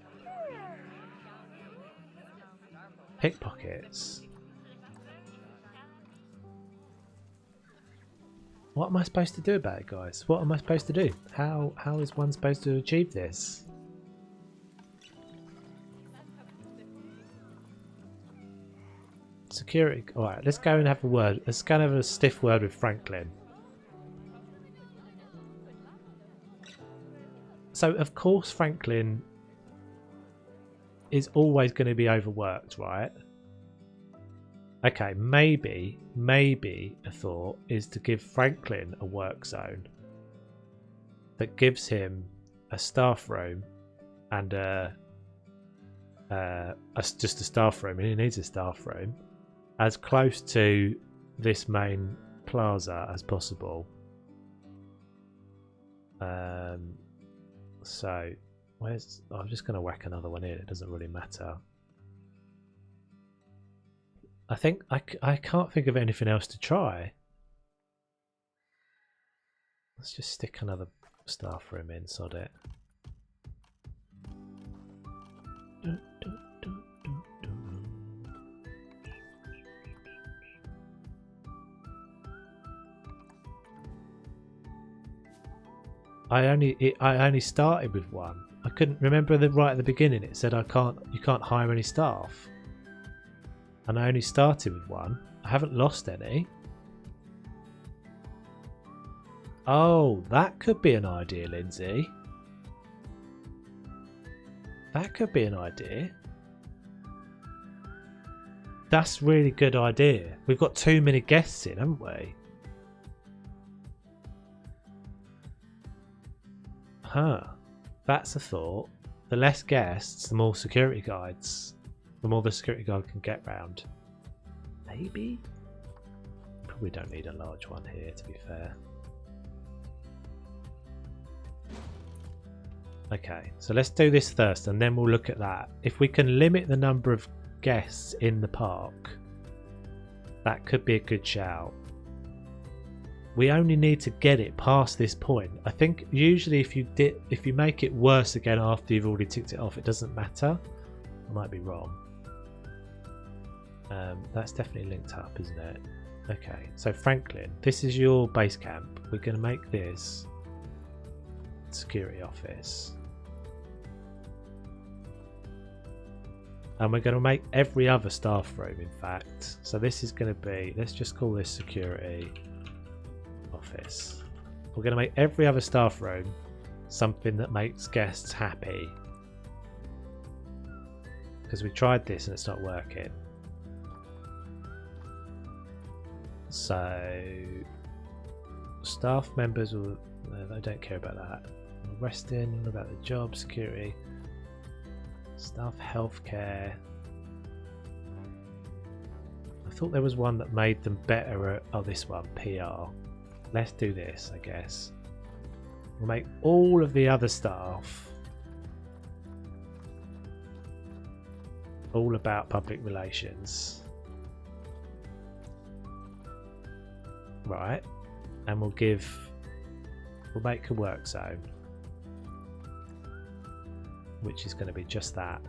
Pickpockets. What am I supposed to do about it, guys? What am I supposed to do? How is one supposed to achieve this? Security. Alright, let's go and have a word. Let's go and have a stiff word with Franklin. So, of course, Franklin is always going to be overworked, right? Okay, maybe a thought is to give Franklin a work zone that gives him a staff room and just a staff room, and he needs a staff room as close to this main plaza as possible. So where's... I'm just going to whack another one in. It doesn't really matter. I think I can't think of anything else to try. Let's just stick another staff room in, sod it. I only started with one. I couldn't remember right at the beginning. It said you can't hire any staff. And I only started with one. I haven't lost any. Oh, that could be an idea, Lindsay. That could be an idea. That's a really good idea. We've got too many guests in, haven't we? Huh. That's a thought. The less guests, the more security guards. The more the security guard can get round. Maybe? Probably don't need a large one here, to be fair. Okay, so let's do this first and then we'll look at that. If we can limit the number of guests in the park, that could be a good shout. We only need to get it past this point. I think usually if you make it worse again after you've already ticked it off, it doesn't matter. I might be wrong. That's definitely linked up, isn't it? Okay, so Franklin, this is your base camp. We're going to make this security office. And we're going to make every other staff room, in fact. So this is going to be, let's just call this security office. We're going to make every other staff room something that makes guests happy. Because we tried this and it's not working. So staff members will, I don't care about that. Resting, about the job, security, staff healthcare. I thought there was one that made them better at, oh, this one, PR. Let's do this, I guess. We'll make all of the other staff all about public relations. Right, and we'll make a work zone, which is going to be just that,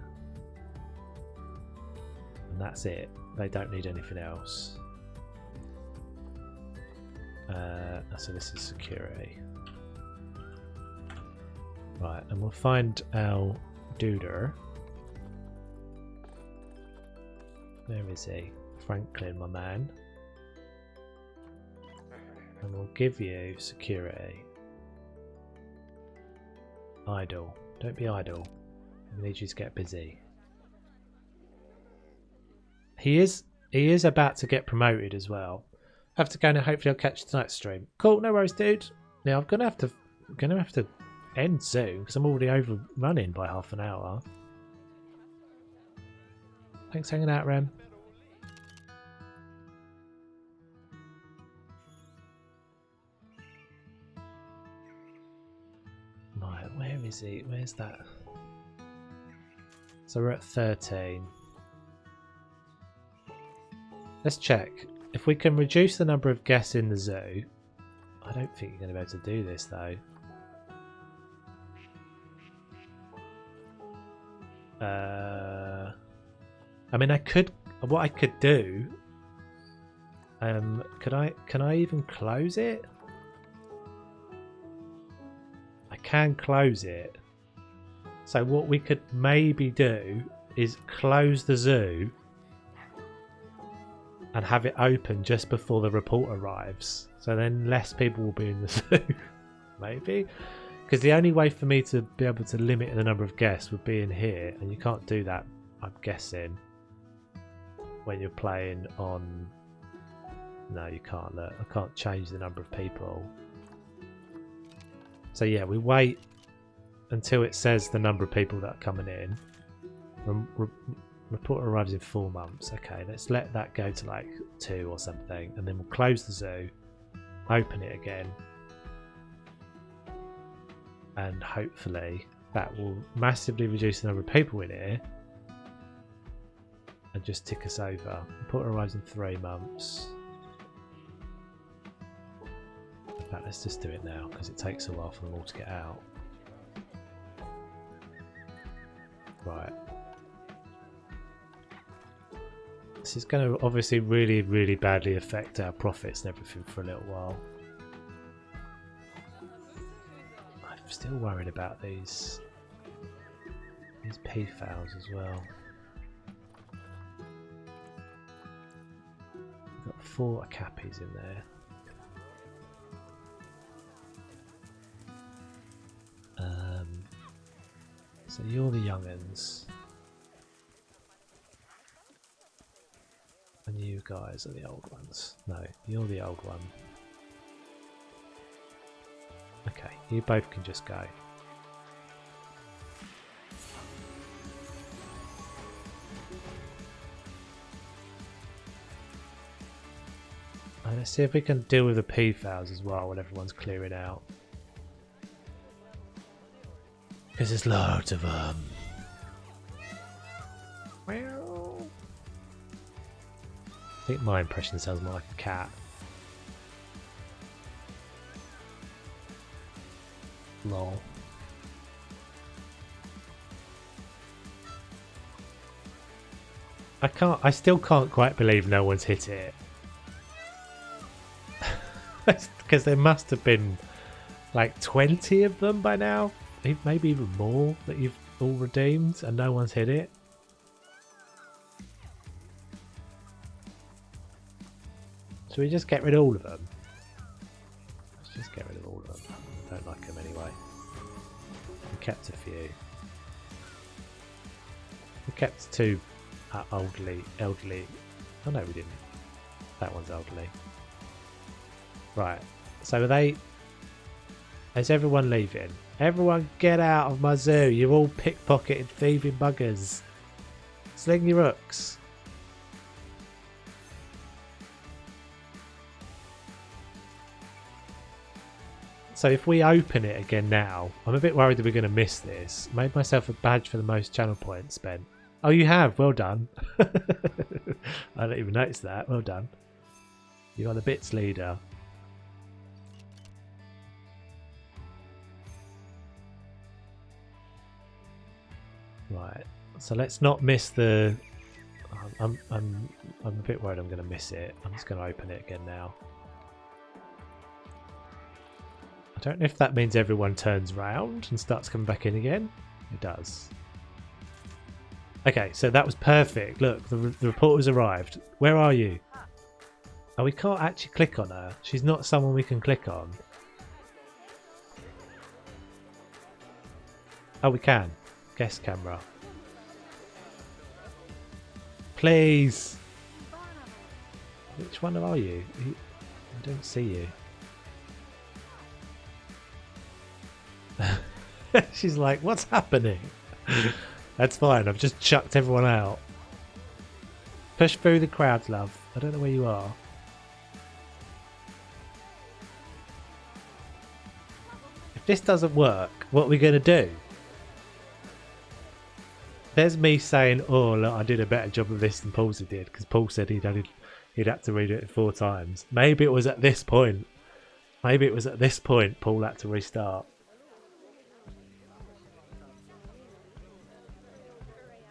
and that's it. They don't need anything else. So this is security, right? And we'll find our duder. Where is he? Franklin, my man. And we'll give you security. Idle. Don't be idle. We need you to get busy. He is about to get promoted as well. Have to go and hopefully I'll catch tonight's stream. Cool, no worries, dude. Now I'm gonna have to end soon because I'm already overrunning by half an hour. Thanks for hanging out, Rem. Where is he? Where's that? So we're at 13. Let's check. If we can reduce the number of guests in the zoo. I don't think you're going to be able to do this though. I mean, what I could do. Can I even close it? can close it. So what we could maybe do is close the zoo and have it open just before the report arrives. So then less people will be in the zoo. Maybe. Because the only way for me to be able to limit the number of guests would be in here. And you can't do that, I'm guessing, when you're playing on... No, you can't. Look, I can't change the number of people. So yeah, we wait until it says the number of people that are coming in. Report arrives in 4 months. Okay, let's let that go to like 2 or something, and then we'll close the zoo, open it again, and hopefully that will massively reduce the number of people in here and just tick us over. Report arrives in 3 months. In fact, let's just do it now because it takes a while for them all to get out. Right. This is going to obviously really, really badly affect our profits and everything for a little while. I'm still worried about these peafowls as well. We've got 4 Akapis in there. So you're the young'uns. And you guys are the old ones. No, you're the old one. Okay, you both can just go. And let's see if we can deal with the peafowls as well when everyone's clearing out. Because there's loads of them. I think my impression sounds more like a cat. Lol. I still can't quite believe no one's hit it. Because there must have been like 20 of them by now. Maybe even more that you've all redeemed and no one's hit it. Should we just get rid of all of them? Let's just get rid of all of them. I don't like them anyway. We kept a few. We kept 2 elderly. Oh no, we didn't. That one's elderly. Right. So are they... Is everyone leaving? Everyone get out of my zoo. You're all pickpocketed, thieving buggers. Sling your hooks. So if we open it again now, I'm a bit worried that we're going to miss this. Made myself a badge for the most channel points spent. Oh, you have? Well done. I didn't even notice that. Well done. You got the bits leader. Right, so let's not miss the... I'm a bit worried I'm going to miss it. I'm just going to open it again now. I don't know if that means everyone turns round and starts coming back in again. It does. Okay, so that was perfect. Look, the reporter's arrived. Where are you? Oh, we can't actually click on her. She's not someone we can click on. Oh, we can. Guest camera. Please. Which one are you? I don't see you. She's like, what's happening? That's fine. I've just chucked everyone out. Push through the crowds, love. I don't know where you are. If this doesn't work, what are we going to do? There's me saying, oh, look, I did a better job of this than Paulsa did, because Paul said he'd had to read it 4 times. Maybe it was at this point. Maybe it was at this point Paul had to restart.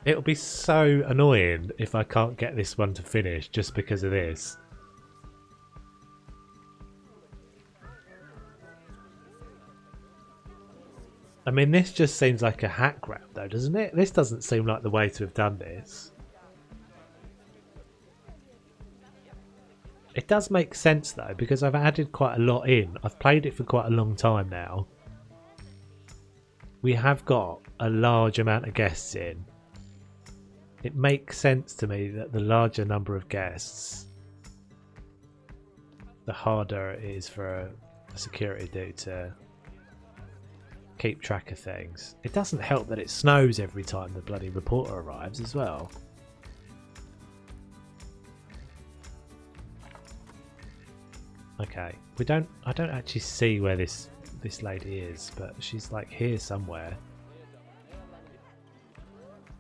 It'll be so annoying if I can't get this one to finish just because of this. I mean, this just seems like a hack grab, though, doesn't it? This doesn't seem like the way to have done this. It does make sense, though, because I've added quite a lot in. I've played it for quite a long time now. We have got a large amount of guests in. It makes sense to me that the larger number of guests, the harder it is for a security dude to keep track of things. It doesn't help that it snows every time the bloody reporter arrives as well. Okay, I don't actually see where this lady is, but she's like here somewhere.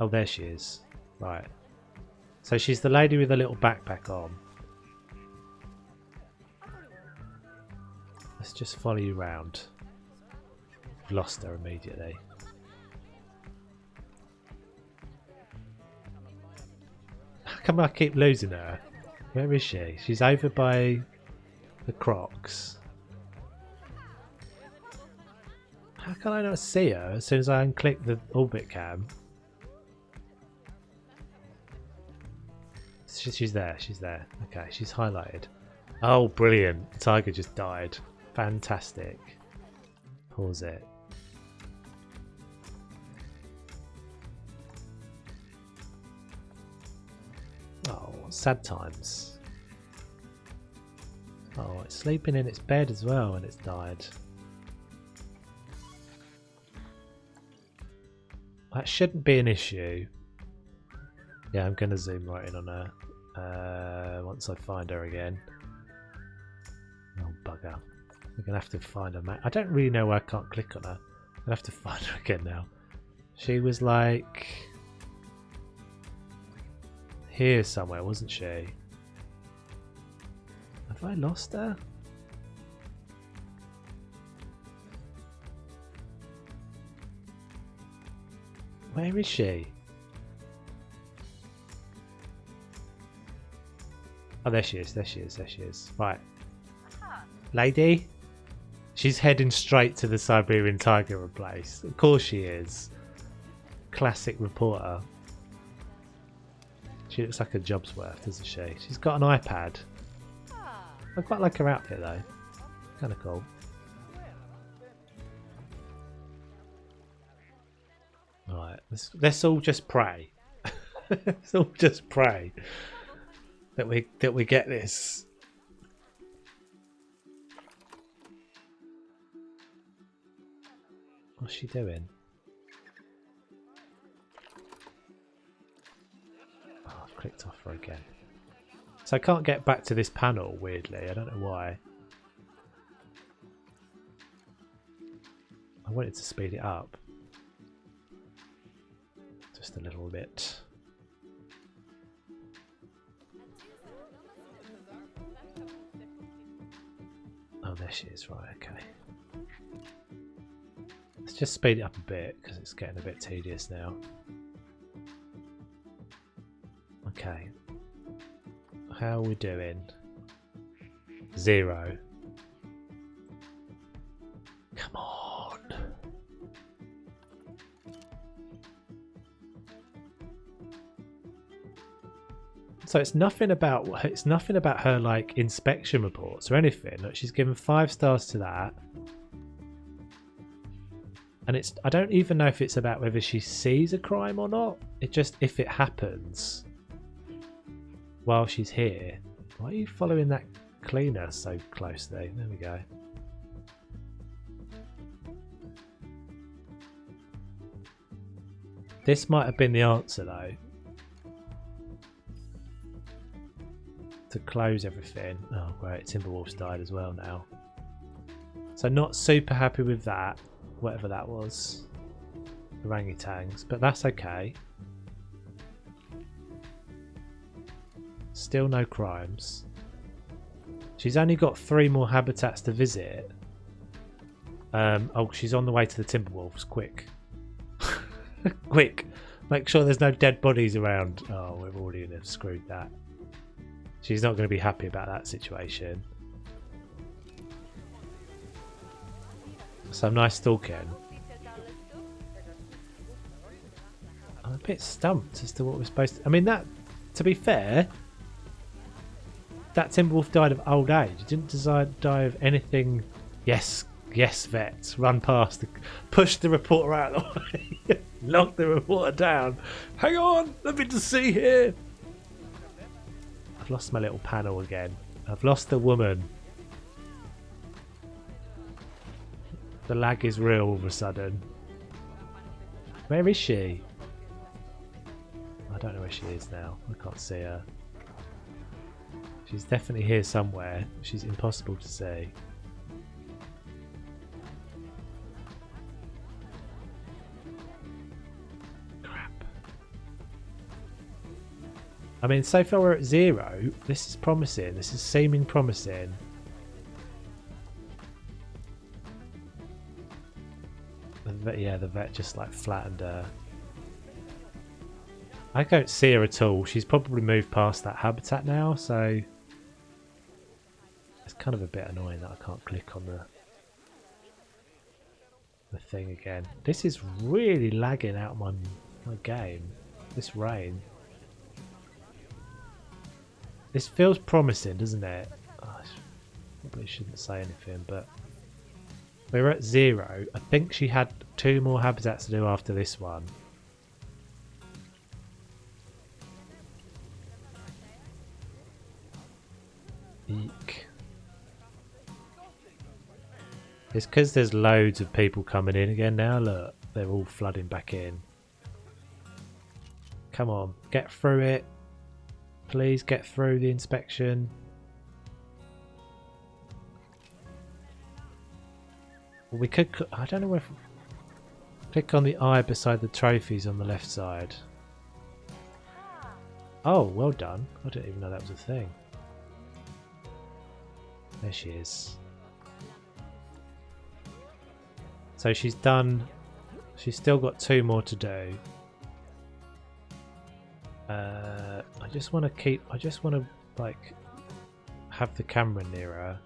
Oh, there she is. Right. So she's the lady with the little backpack on. Let's just follow you round. Lost her immediately. How come I keep losing her? Where is she? She's over by the Crocs. How can I not see her as soon as I unclick the orbit cam? She's there, she's there. Okay, she's highlighted. Oh, brilliant. The tiger just died. Fantastic. Pause it. Oh, sad times. Oh, it's sleeping in its bed as well and it's died. That shouldn't be an issue. Yeah, I'm going to zoom right in on her once I find her again. Oh, bugger. We're going to have to find her map. I don't really know why I can't click on her. I'll have to find her again now. She was like here somewhere, wasn't she? Have I lost her? Where is she? Oh, there she is, there she is, there she is. Right. Lady? She's heading straight to the Siberian tiger place. Of course she is. Classic reporter. She looks like a job's worth, doesn't she? She's got an iPad. I quite like her outfit though. Kind of cool. Alright, let's all just pray. Let's all just pray that we get this. What's she doing? Oh, I've clicked off her again. So I can't get back to this panel, weirdly. I don't know why. I wanted to speed it up. Just a little bit. Oh, there she is. Right, okay. Let's just speed it up a bit because it's getting a bit tedious now. Okay. How are we doing? 0. Come on. So it's nothing about her like inspection reports or anything. Look, she's given 5 stars to that. And I don't even know if it's about whether she sees a crime or not. It just if it happens while she's here. Why are you following that cleaner so closely? There we go. This might have been the answer though. To close everything. Oh great, Timberwolves died as well now. So not super happy with that. Whatever that was. Orangutans, but that's okay. Still no crimes. She's only got 3 more habitats to visit. Oh, she's on the way to the Timberwolves. Quick. Quick. Make sure there's no dead bodies around. Oh, we've already screwed that. She's not going to be happy about that situation. Some nice stalking. I'm a bit stumped as to what we're supposed to... I mean, that, to be fair, that Timberwolf died of old age. He didn't die of anything. Yes, vets. Run past. Push the reporter out of the way. Knock the reporter down. Hang on, let me just see here. I've lost my little panel again. I've lost the woman. The lag is real all of a sudden. Where is she? I don't know where she is now. I can't see her. She's definitely here somewhere. She's impossible to see. Crap. I mean, so far we're at 0. This is promising. This is seeming promising. Yeah, the vet just like flattened her. I don't see her at all. She's probably moved past that habitat now, so it's kind of a bit annoying that I can't click on the thing again. This is really lagging out my game. This rain. This feels promising, doesn't it? Oh, I probably shouldn't say anything, but we're at 0. I think she had 2 more habitats to do after this one. Eek. It's because there's loads of people coming in again now. Look, they're all flooding back in. Come on, get through it. Please get through the inspection. We could, I don't know if, click on the eye beside the trophies on the left side. Oh, well done. I didn't even know that was a thing. There she is. So she's done, she's still got 2 more to do. I just want to like have the camera near her.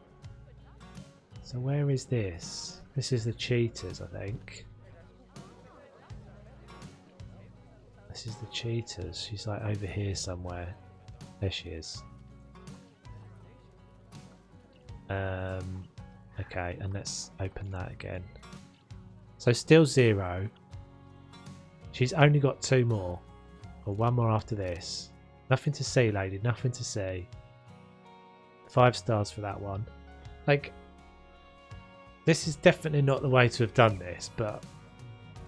So where is this? This is the cheaters, I think. This is the cheaters. She's like over here somewhere. There she is. Okay, and let's open that again. So still 0. She's only got 2 more. Or 1 more after this. Nothing to see, lady. Nothing to see. 5 stars for that one. Like, this is definitely not the way to have done this, but...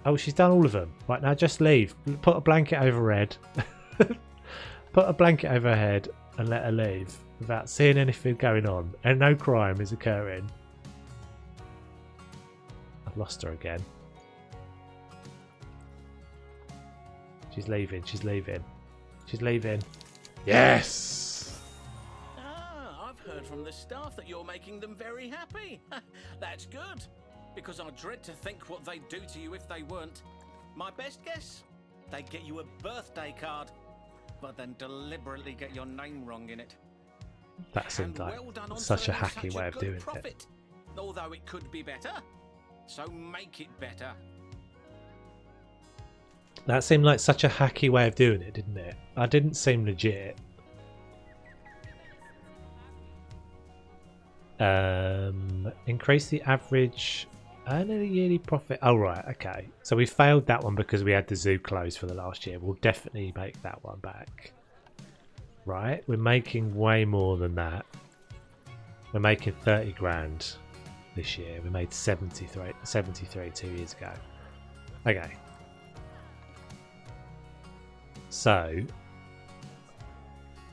Oh, she's done all of them. Right, now just leave. Put a blanket over her head. Put a blanket over her head and let her leave without seeing anything going on. And no crime is occurring. I've lost her again. She's leaving, she's leaving. She's leaving. Yes! Ah, I've heard from the staff that you're making them very happy. That's good, because I dread to think what they'd do to you if they weren't. My best guess? They'd get you a birthday card, but then deliberately get your name wrong in it. That seemed like such a hacky way of doing it. Although it could be better, so make it better. That seemed like such a hacky way of doing it, didn't it? I didn't seem legit. Increase the average annual yearly profit. Oh, right, okay. So we failed that one because we had the zoo closed for the last year. We'll definitely make that one back. Right, we're making way more than that. We're making 30 grand this year. We made 73 2 years ago. Okay. So,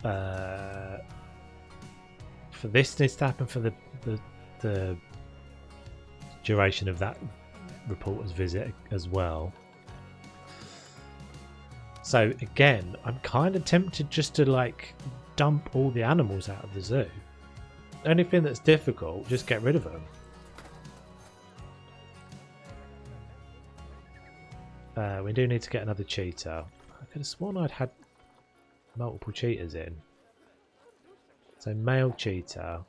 for this needs to happen for the duration of that reporter's visit as well. So again, I'm kind of tempted just to like dump all the animals out of the zoo. Anything that's difficult, just get rid of them. We do need to get another cheetah. I could have sworn I'd had multiple cheetahs in. So male cheetah.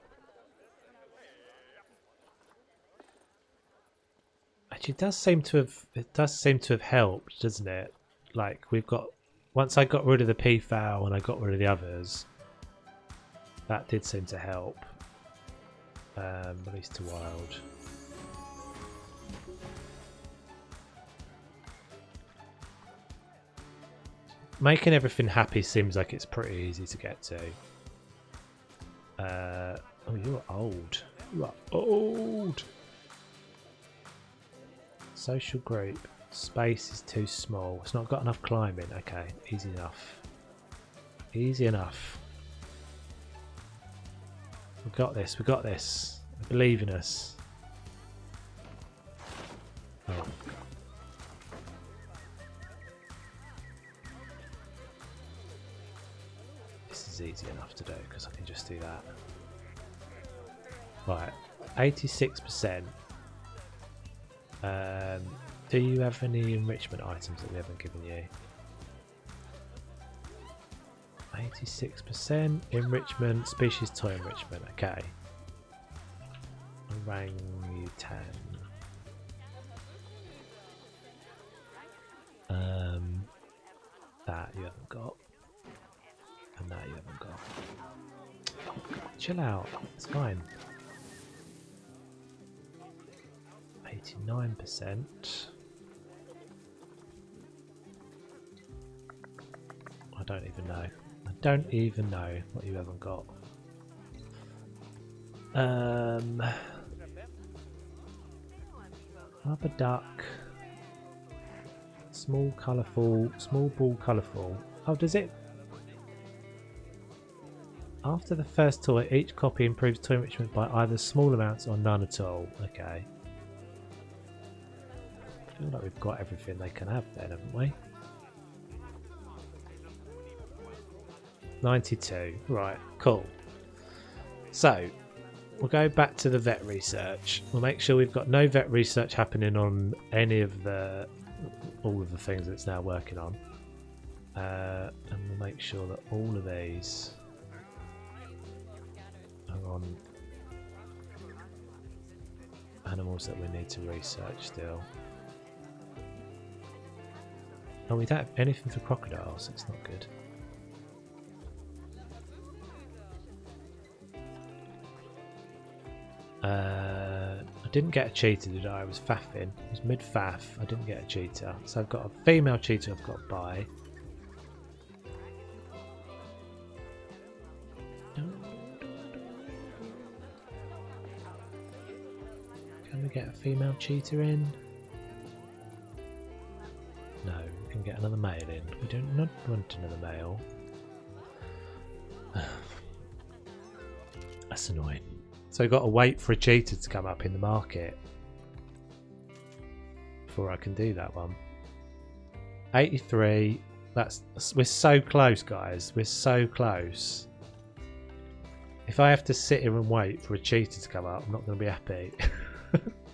Actually, it does seem to have helped, doesn't it? like we've got. Once I got rid of the peafowl and I got rid of the others, that did seem to help. Release to wild. Making everything happy seems like it's pretty easy to get to. Oh, you're old. You are old. Social group. Space is too small. It's not got enough climbing. Okay, easy enough. Easy enough. We got this. We got this. I believe in us. Oh. This is easy enough to do because I can just do that. Right, 86%. Do you have any enrichment items that we haven't given you? 86% enrichment, species toy enrichment. Okay. Orangutan. That you haven't got. And that you haven't got. Oh, God, chill out. It's fine. 89%. I don't even know. I don't even know what you haven't got. Rubber duck. Small colourful. Small ball colourful. Oh, does it? After the first toy, each copy improves toy enrichment by either small amounts or none at all. Okay. I feel like we've got everything they can have then, haven't we? 92. Right, cool. So, we'll go back to the vet research. We'll make sure we've got no vet research happening on any of the... all of the things it's now working on. And we'll make sure that all of these are on animals that we need to research still. Oh, we don't have anything for crocodiles. It's not good. I didn't get a cheetah, did I? I was faffing. I was mid-faff. I didn't get a cheetah. So I've got a female cheetah I've got to buy. Can we get a female cheetah in? No, we can get another male in. We do not want another male. That's annoying. So I've got to wait for a cheetah to come up in the market before I can do that one. 83. We're so close, guys. We're so close. If I have to sit here and wait for a cheetah to come up, I'm not going to be happy.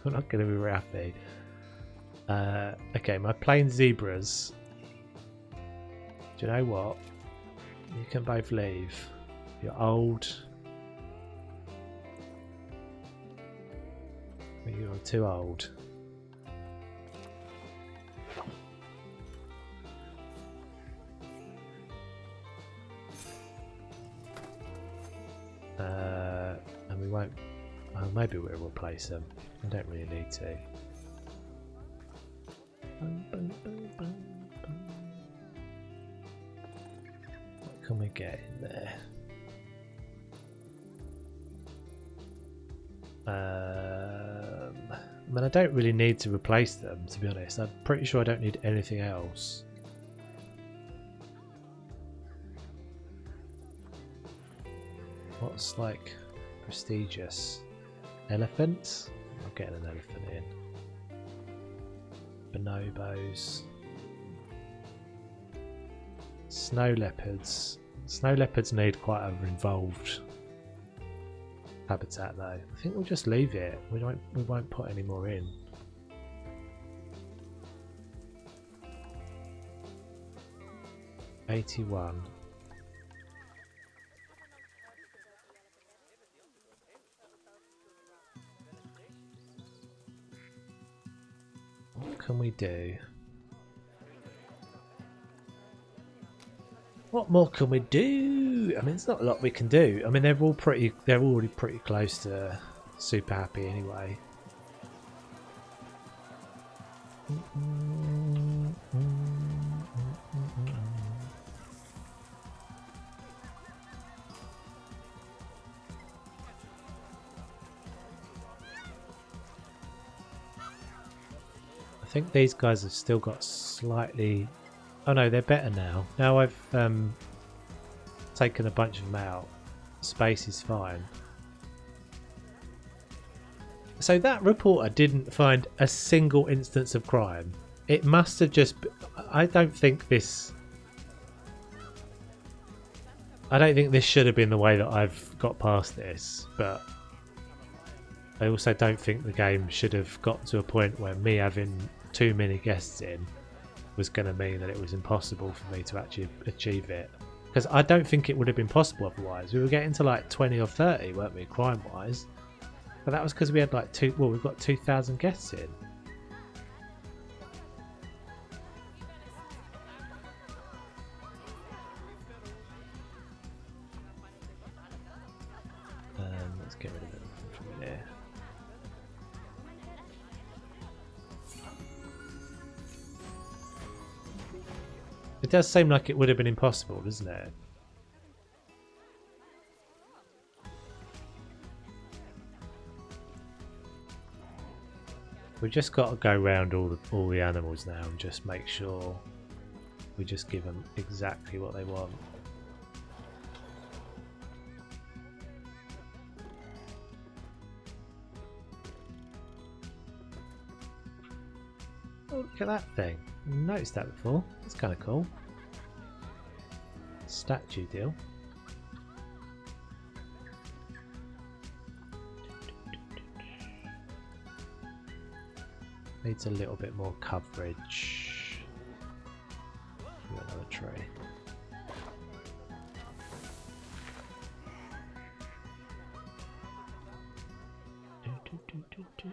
I'm not going to be very happy. Okay, my plain zebras. Do you know what? You can both leave. You're old. You're too old. And we won't. Maybe we'll replace them. I don't really need to. What can we get in there? I mean, I don't really need to replace them, to be honest. I'm pretty sure I don't need anything else. What's like prestigious? Elephants? I'll get an elephant in. Bonobos. Snow leopards. Snow leopards need quite an involved habitat though. I think we'll just leave it. We won't put any more in. $81. What can we do? What more can we do? I mean, there's not a lot we can do. I mean, they're already pretty close to super happy anyway. I think these guys have still got slightly... Oh no, they're better now. Now I've taken a bunch of them out. Space is fine. So that reporter didn't find a single instance of crime. It must have just... I don't think this should have been the way that I've got past this, but I also don't think the game should have got to a point where me having too many guests in was going to mean that it was impossible for me to actually achieve it. Because I don't think it would have been possible otherwise. We were getting to like 20 or 30, weren't we, crime-wise? But that was because we had like we've got 2,000 guests in. Let's get rid of it from there. It does seem like it would have been impossible, doesn't it? We've just got to go around all the animals now and just make sure we just give them exactly what they want. Oh, look at that thing. I noticed that before. That's kind of cool. Statue deal. Needs a little bit more coverage. Another tree. Do.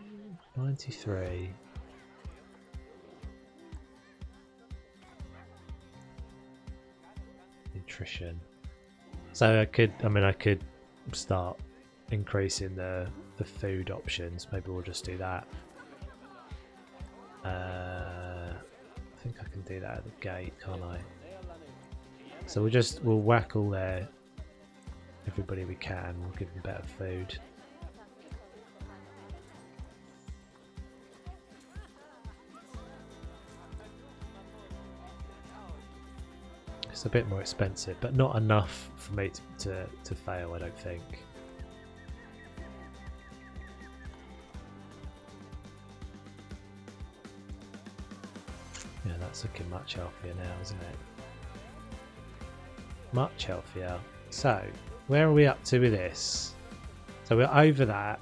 93. Nutrition. So I could start increasing the food options. Maybe we'll just do that. I think I can do that at the gate, can't I? So we'll whack all everybody we can. We'll give them better food. It's a bit more expensive, but not enough for me to fail, I don't think. Yeah, that's looking much healthier now, isn't it? Much healthier. So, where are we up to with this? So we're over that.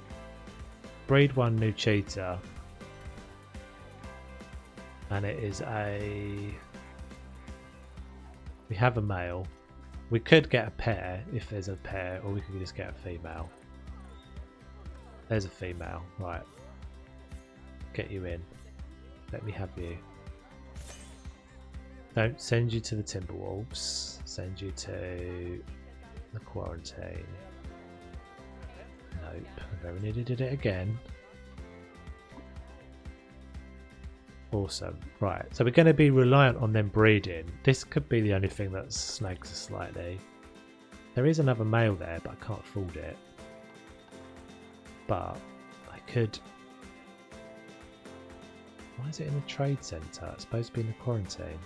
Breed 1 new cheetah. And it is we have a male. We could get a pair if there's a pair, or we could just get a female. There's a female, right. Get you in. Let me have you. Don't send you to the Timberwolves. Send you to the quarantine. Nope. I very nearly did it again. Awesome. Right, so we're going to be reliant on them breeding. This could be the only thing that snags us slightly. There is another male there, but I can't afford it. But I could... Why is it in the trade centre? It's supposed to be in the quarantine.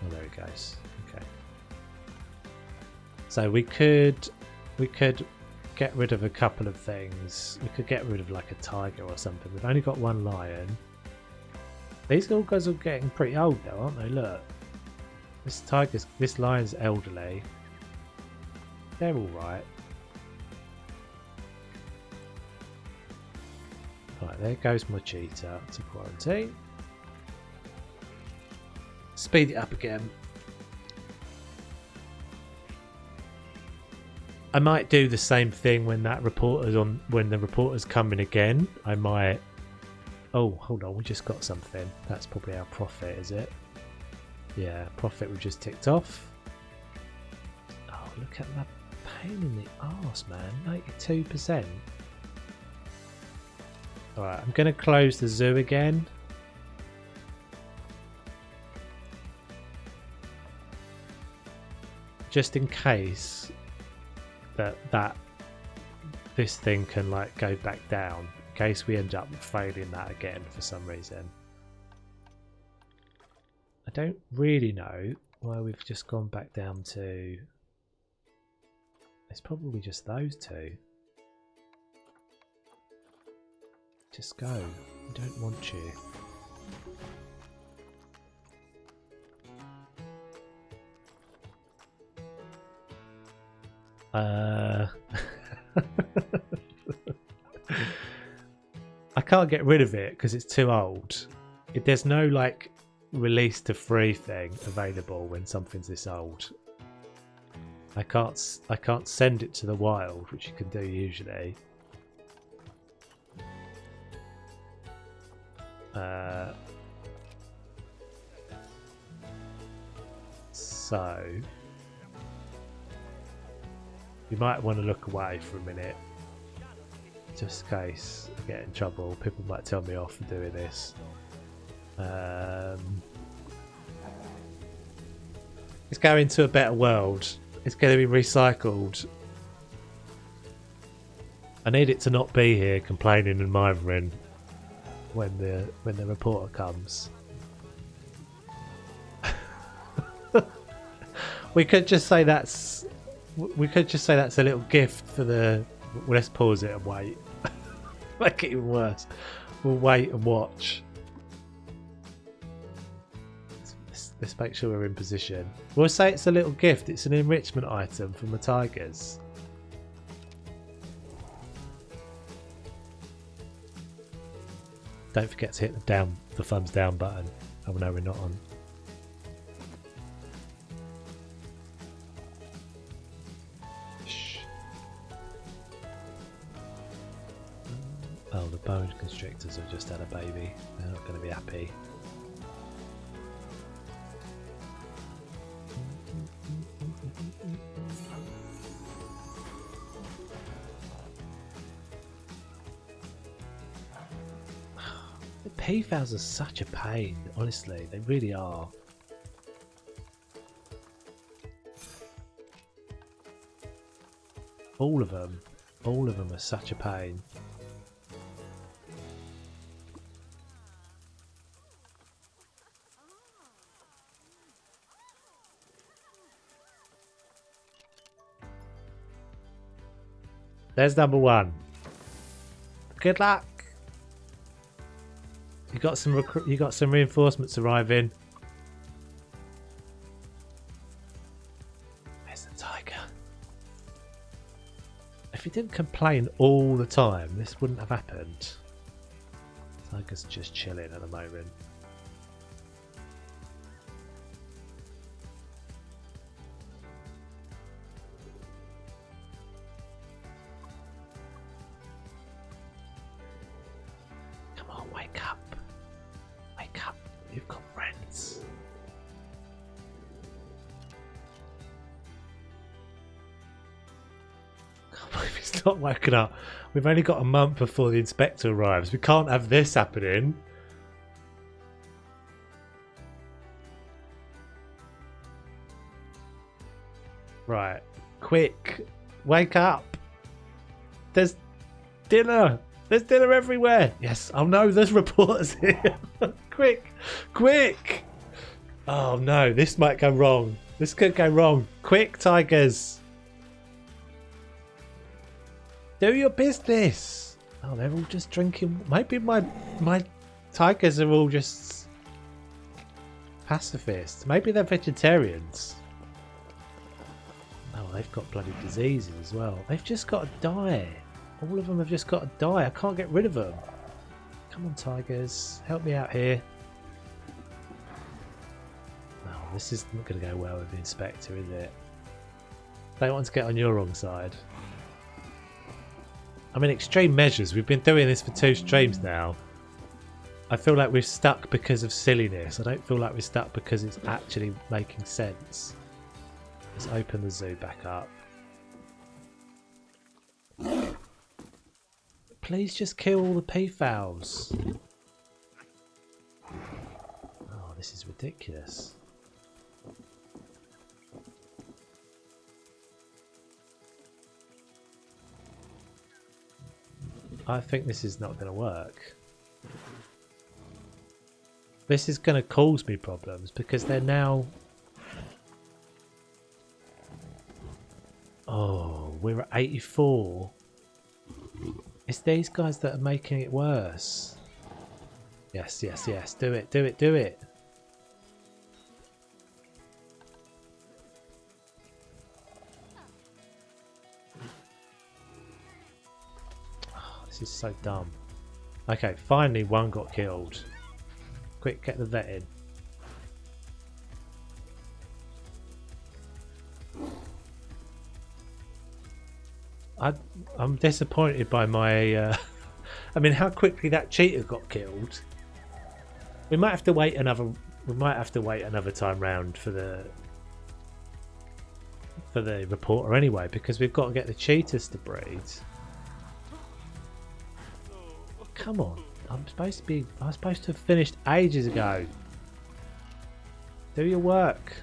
Oh, there it goes. Okay. So we could get rid of a couple of things. We could get rid of like a tiger or something. We've only got one lion. These little guys are getting pretty old though, aren't they? Look. This lion's elderly. They're alright. Right, there goes my cheetah to quarantine. Speed it up again. I might do the same thing when the reporter's coming again. I might Oh, hold on, we just got something. That's probably our profit, is it? Yeah, profit we just ticked off. Oh, look at that pain in the arse, man. 92%. Alright, I'm going to close the zoo again. Just in case this thing can like go back down. In case we end up failing that again for some reason. I don't really know why we've just gone back down to... It's probably just those two. Just go. We don't want you. I can't get rid of it because it's too old. There's no like release to free thing available when something's this old. I can't send it to the wild, which you can do usually. So you might want to look away for a minute, just in case I get in trouble. People might tell me off for doing this. It's going to a better world. It's going to be recycled. I need it to not be here complaining and mithering when the reporter comes. We could just say that's a little gift for the... Well, let's pause it and wait. Make it even worse. We'll wait and watch. Let's make sure we're in position. We'll say it's a little gift. It's an enrichment item from the Tigers. Don't forget to hit the thumbs down button. Oh no, we're not on. Shh. Oh, the bone constrictors have just had a baby. They're not going to be happy. P-Fouls are such a pain, honestly, they really are. All of them are such a pain. There's number one. Good luck. You got some reinforcements arriving. There's the tiger. If he didn't complain all the time, this wouldn't have happened. Tiger's just chilling at the moment. Come on, wake up. Wake up, you've got friends. Can't believe he's not woken up. We've only got a month before the inspector arrives. We can't have this happening. Right, quick, wake up. There's dinner. There's dinner everywhere. Yes. Oh no, there's reporters here. Quick, quick. Oh no, this might go wrong. This could go wrong. Quick, tigers. Do your business. Oh, they're all just drinking. Maybe my tigers are all just pacifists. Maybe they're vegetarians. Oh, they've got bloody diseases as well. They've just got to die. All of them have just got to die. I can't get rid of them. Come on, tigers. Help me out here. Oh, this isn't going to go well with the inspector, is it? Don't want to get on your wrong side. I mean, extreme measures. We've been doing this for 2 streams now. I feel like we're stuck because of silliness. I don't feel like we're stuck because it's actually making sense. Let's open the zoo back up. Please just kill all the peafowls. Oh, this is ridiculous. I think this is not going to work. This is going to cause me problems because they're now... Oh, we're at 84. It's these guys that are making it worse. Yes, yes, yes. Do it, do it, do it. Oh, this is so dumb. Okay, finally one got killed. Quick, get the vet in. I'm disappointed by my... I mean, how quickly that cheetah got killed. We might have to wait another... We might have to wait another time round for the reporter anyway, because we've got to get the cheetahs to breed. Come on. I'm supposed to have finished ages ago. Do your work.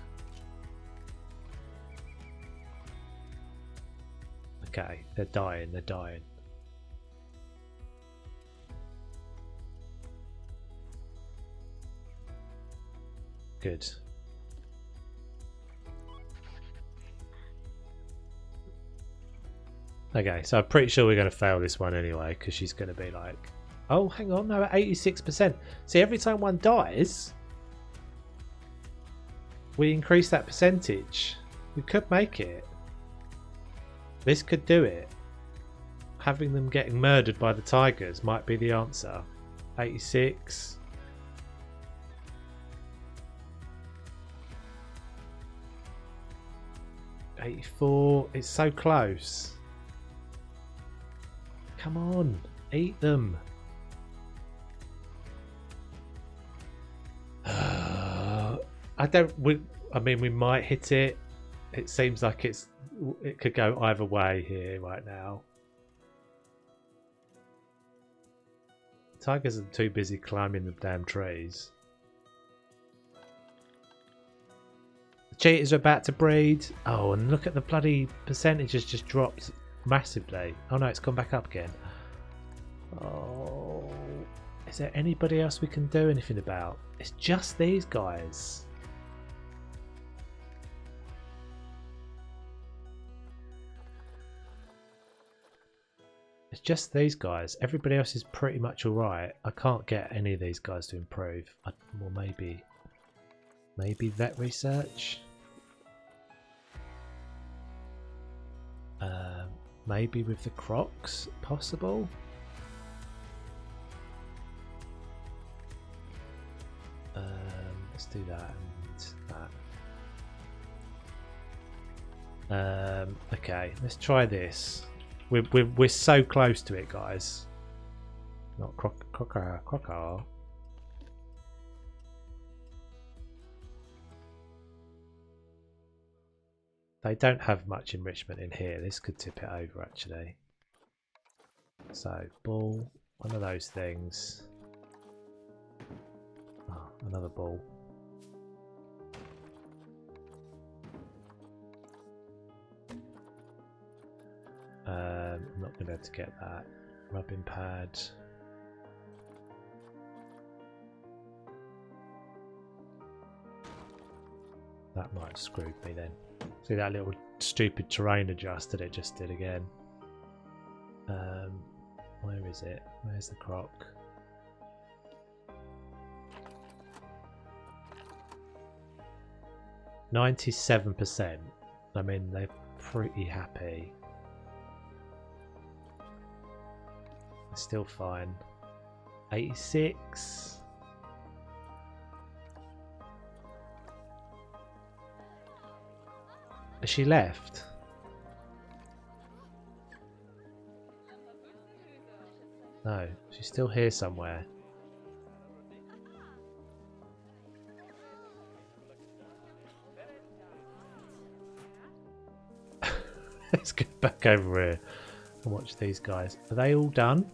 Okay, they're dying, they're dying. Good. Okay, so I'm pretty sure we're going to fail this one anyway, because she's going to be like, oh, hang on, no, at 86%. See, every time one dies, we increase that percentage. We could make it. This could do it. Having them getting murdered by the tigers might be the answer. 86. $84. It's so close. Come on, eat them. I mean, we might hit it. It seems like it could go either way here right now. Tigers are too busy climbing the damn trees. The cheetahs are about to breed. Oh, and look at the bloody percentages just dropped massively. Oh no, it's gone back up again. Oh, is there anybody else we can do anything about? It's just these guys. It's just these guys. Everybody else is pretty much alright. I can't get any of these guys to improve. Well, maybe vet research. Maybe with the crocs, possible. Let's do that and that. Okay, let's try this. We're so close to it, guys. Not crocar. They don't have much enrichment in here. This could tip it over, actually. So, ball, one of those things. Oh, another ball. I'm not going to be able to get that. Rubbing pad. That might have screwed me then. See that little stupid terrain adjuster it just did again. Where is it? Where's the croc? %97%. I mean, they're pretty happy. It's still fine. 86. Has she left? No, she's still here somewhere. Let's go back over here and watch these guys. Are they all done?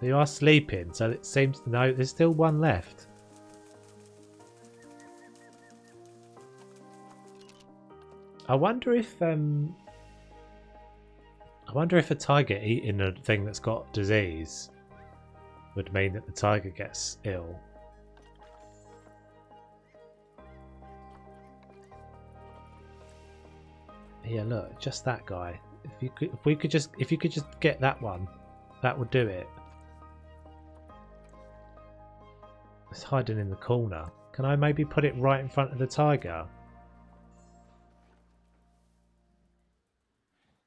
They are sleeping, so it seems... No, there's still one left. I wonder if a tiger eating a thing that's got disease would mean that the tiger gets ill. Yeah, look, just that guy. If you could just get that one, that would do it. It's hiding in the corner. Can I maybe put it right in front of the tiger?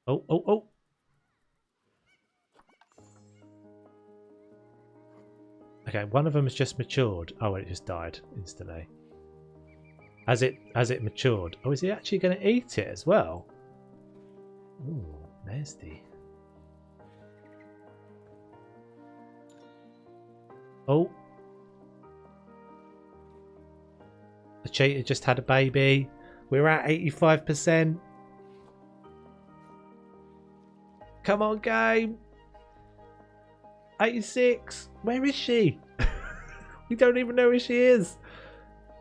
Oh, oh, oh. Okay, one of them has just matured. Oh, it just died instantly. As it matured. Oh, is he actually going to eat it as well? Ooh, nasty. Oh. The cheetah just had a baby. We're at 85%. Come on, game. 86. Where is she? We don't even know where she is.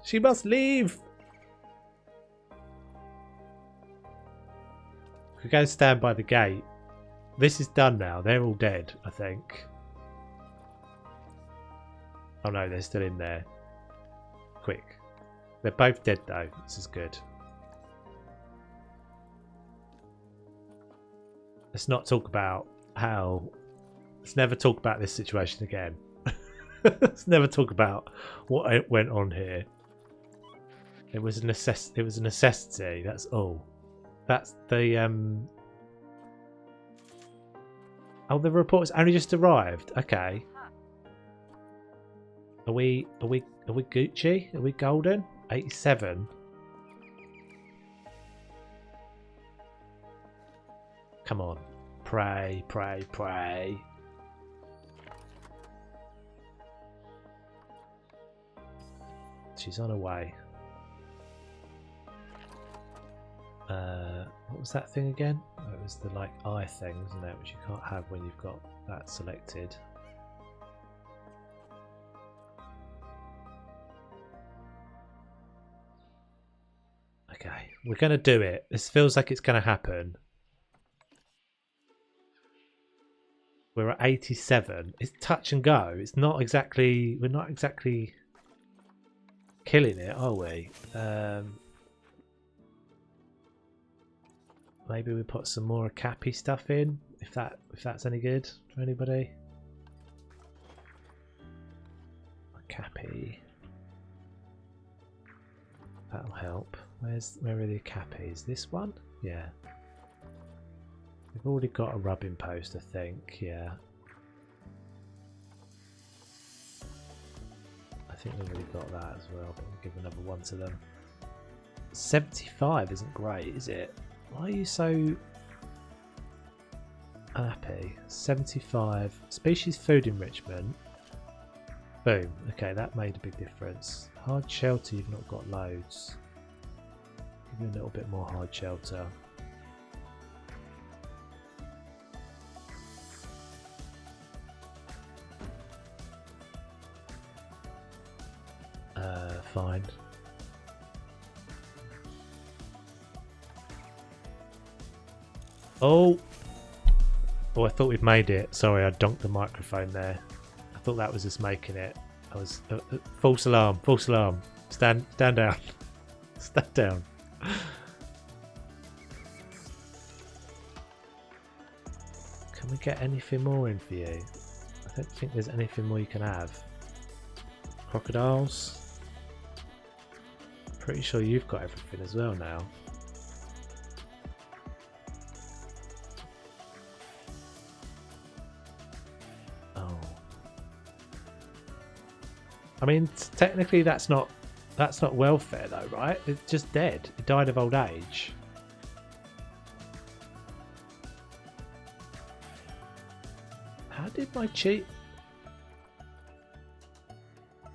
She must leave. We go stand by the gate. This is done now. They're all dead, I think. Oh no, they're still in there. Quick. They're both dead though. This is good. Let's not talk about how... Let's never talk about this situation again. Let's never talk about what went on here. It was a necessity. That's all. That's the Oh, the report's only just arrived. Okay. Are we Gucci? Are we golden? 87. Come on. Pray, pray, pray. She's on her way. What was that thing again? Oh, it was the like eye thing, wasn't it? Which you can't have when you've got that selected. Okay, we're going to do it. This feels like it's going to happen. We're at 87. It's touch and go. It's not exactly... We're not exactly killing it, are we? Maybe we put some more Cappy stuff in, if that's any good for anybody. Cappy. That'll help. Where are the Cappies? This one? Yeah. We've already got a rubbing post, I think. Yeah. I think we've already got that as well. But we'll give another one to them. 75 isn't great, is it? Why are you so unhappy? 75. Species food enrichment. Boom. Okay, that made a big difference. Hard shelter, you've not got loads. Give you a little bit more hard shelter. Fine. Oh! Oh, I thought we'd made it. Sorry, I donked the microphone there. I thought that was us making it. I was... false alarm, false alarm. Stand down. Stand down. Can we get anything more in for you? I don't think there's anything more you can have. Crocodiles. Pretty sure you've got everything as well now. Oh. I mean, technically that's not welfare though, right? It's just dead. It died of old age. How did my cheat?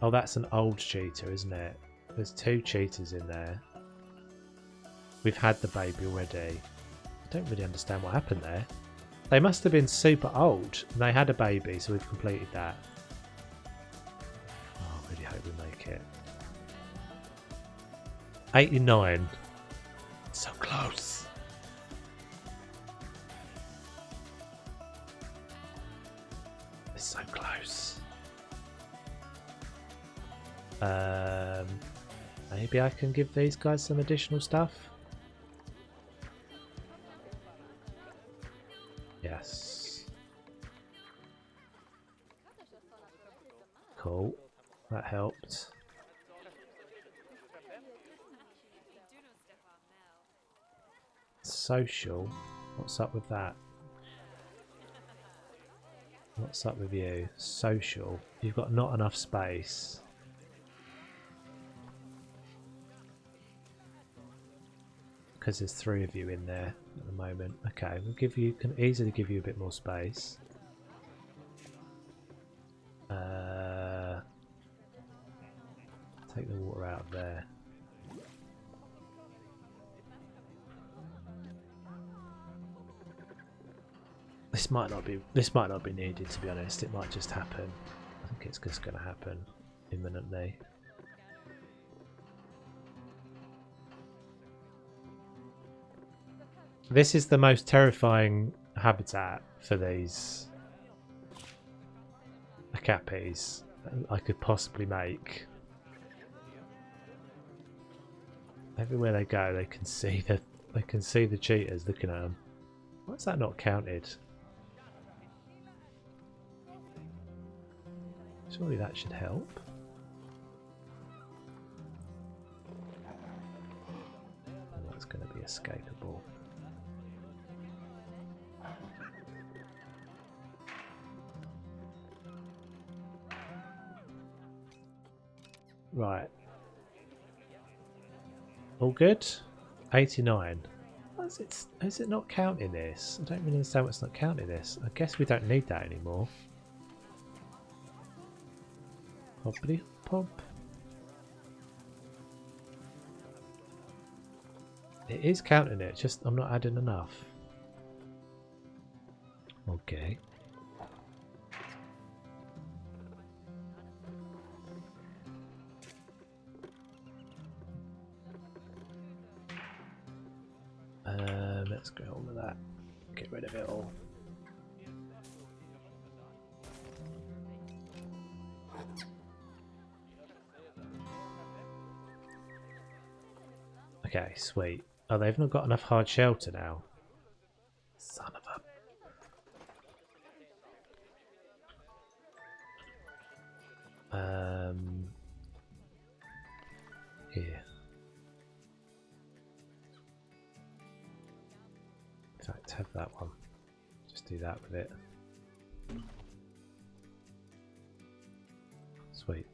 Oh, that's an old cheetah, isn't it? There's two cheetahs in there. We've had the baby already. don't really understand what happened there. They must have been super old. And they had a baby, so we've completed that. Oh, I really hope we make it. 89. So close. It's so close. Maybe I can give these guys some additional stuff. Yes. Cool. That helped. Social. What's up with that? What's up with you? Social. You've got not enough space. Because there's 3 of you in there at the moment. Okay, we'll give you, can easily give you a bit more space. Take the water out of there. This might not be needed, to be honest. It might just happen. I think it's just going to happen imminently. This is the most terrifying habitat for these Okapis I could possibly make. Everywhere they go, they can see the cheaters looking at them. Why is that not counted? Surely that should help. And that's going to be escapable. Right. All good? 89. Is it not counting this? I don't really understand what's not counting this. I guess we don't need that anymore. Hoppity pop. It is counting it, just I'm not adding enough. Okay. Let's get hold of that. Get rid of it all. Okay, sweet. Oh, they've not got enough hard shelter now. Son of a... Here. In fact, have that one. Just do that with it. Sweet.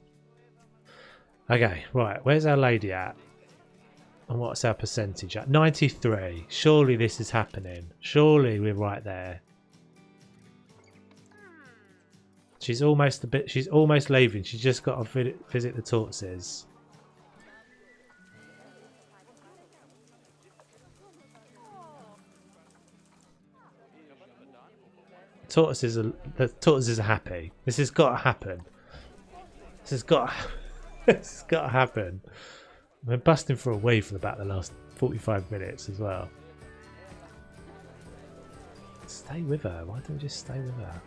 Okay, right. Where's our lady at? And what's our percentage at? 93. Surely this is happening. Surely we're right there. She's almost she's almost leaving. She's just got to visit the tortoises. The tortoises are happy. This has got to happen. This has got to happen. We're busting for a wee for about the last 45 minutes as well. Stay with her. Why don't we just stay with her?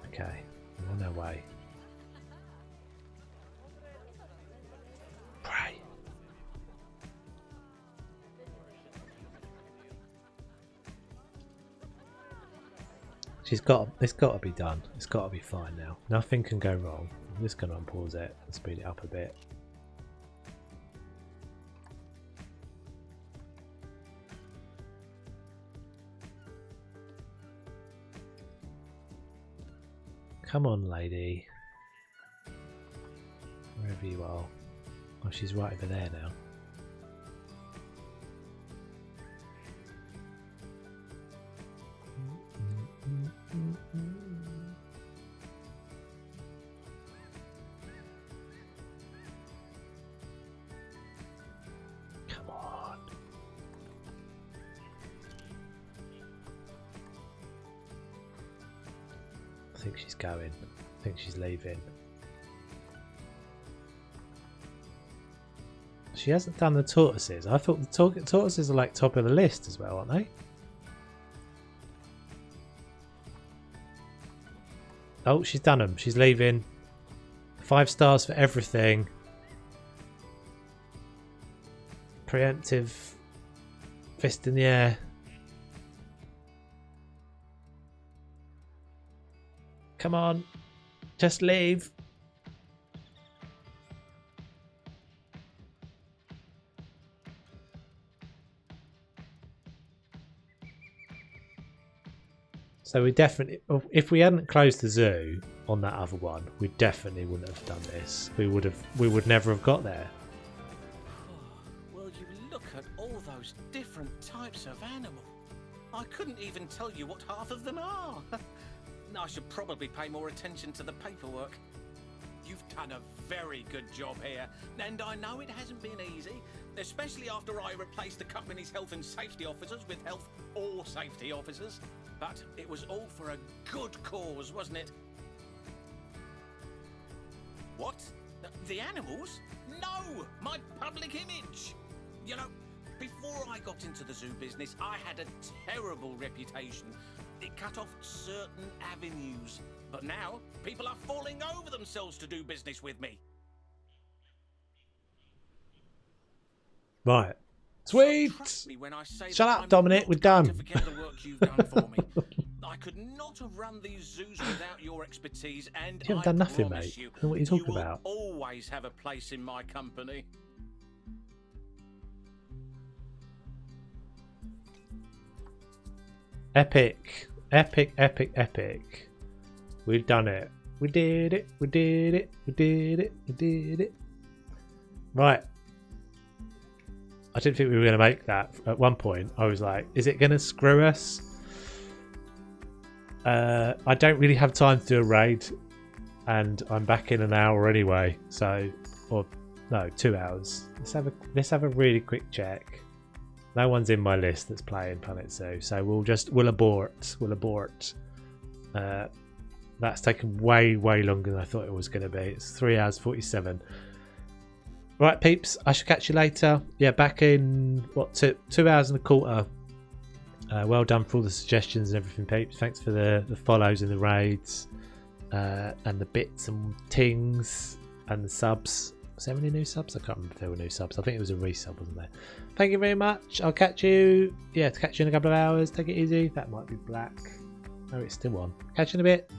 Okay, we're on our way. Pray. It's got to be done. It's got to be fine now. Nothing can go wrong. I'm just going to unpause it and speed it up a bit. Come on, lady. Wherever you are. Oh, she's right over there now. think she's going. I think she's leaving. She hasn't done the tortoises. I thought the tortoises are like top of the list as well, aren't they? Oh, she's done them. She's leaving. 5 stars for everything. Preemptive. Fist in the air. Come on. Just leave. So we definitely, if we hadn't closed the zoo on that other one, we definitely wouldn't have done this. We would never have got there. Well, you look at all those different types of animal. I couldn't even tell you what half of them are. I should probably pay more attention to the paperwork. You've done a very good job here, and I know it hasn't been easy, especially after I replaced the company's health and safety officers with health or safety officers. But it was all for a good cause, wasn't it? What? The animals? No! My public image! You know, before I got into the zoo business, I had a terrible reputation. It cut off certain avenues. But now, people are falling over themselves to do business with me. Right. Sweet! So trust me when I say Shut that up, I'm Dominic. not We're going done. to forget the work you've done for me. I could not have run these zoos without your expertise, and You haven't done nothing, promise mate. you, I don't know what you're talking will about. always have a place in my company. Epic. Epic, epic, epic. We've done it. We did it. We did it. We did it. We did it. Right. I didn't think we were going to make that. At one point, I was like, is it going to screw us? I don't really have time to do a raid. And I'm back in an hour anyway. So, or no, 2 hours. Let's have a really quick check. No one's in my list that's playing Planet Zoo, so we'll abort. We'll abort. That's taken way longer than I thought it was going to be. It's 3 hours 47. Right, peeps. I shall catch you later. Yeah, back in what 2 hours and a quarter. Well done for all the suggestions and everything, peeps. Thanks for the follows and the raids, and the bits and tings and the subs. Was there any new subs? I can't remember if there were new subs. I think it was a resub, wasn't there? Thank you very much. I'll catch you. Yeah, to catch you in a couple of hours. Take it easy. That might be black. No, it's still on. Catch you in a bit.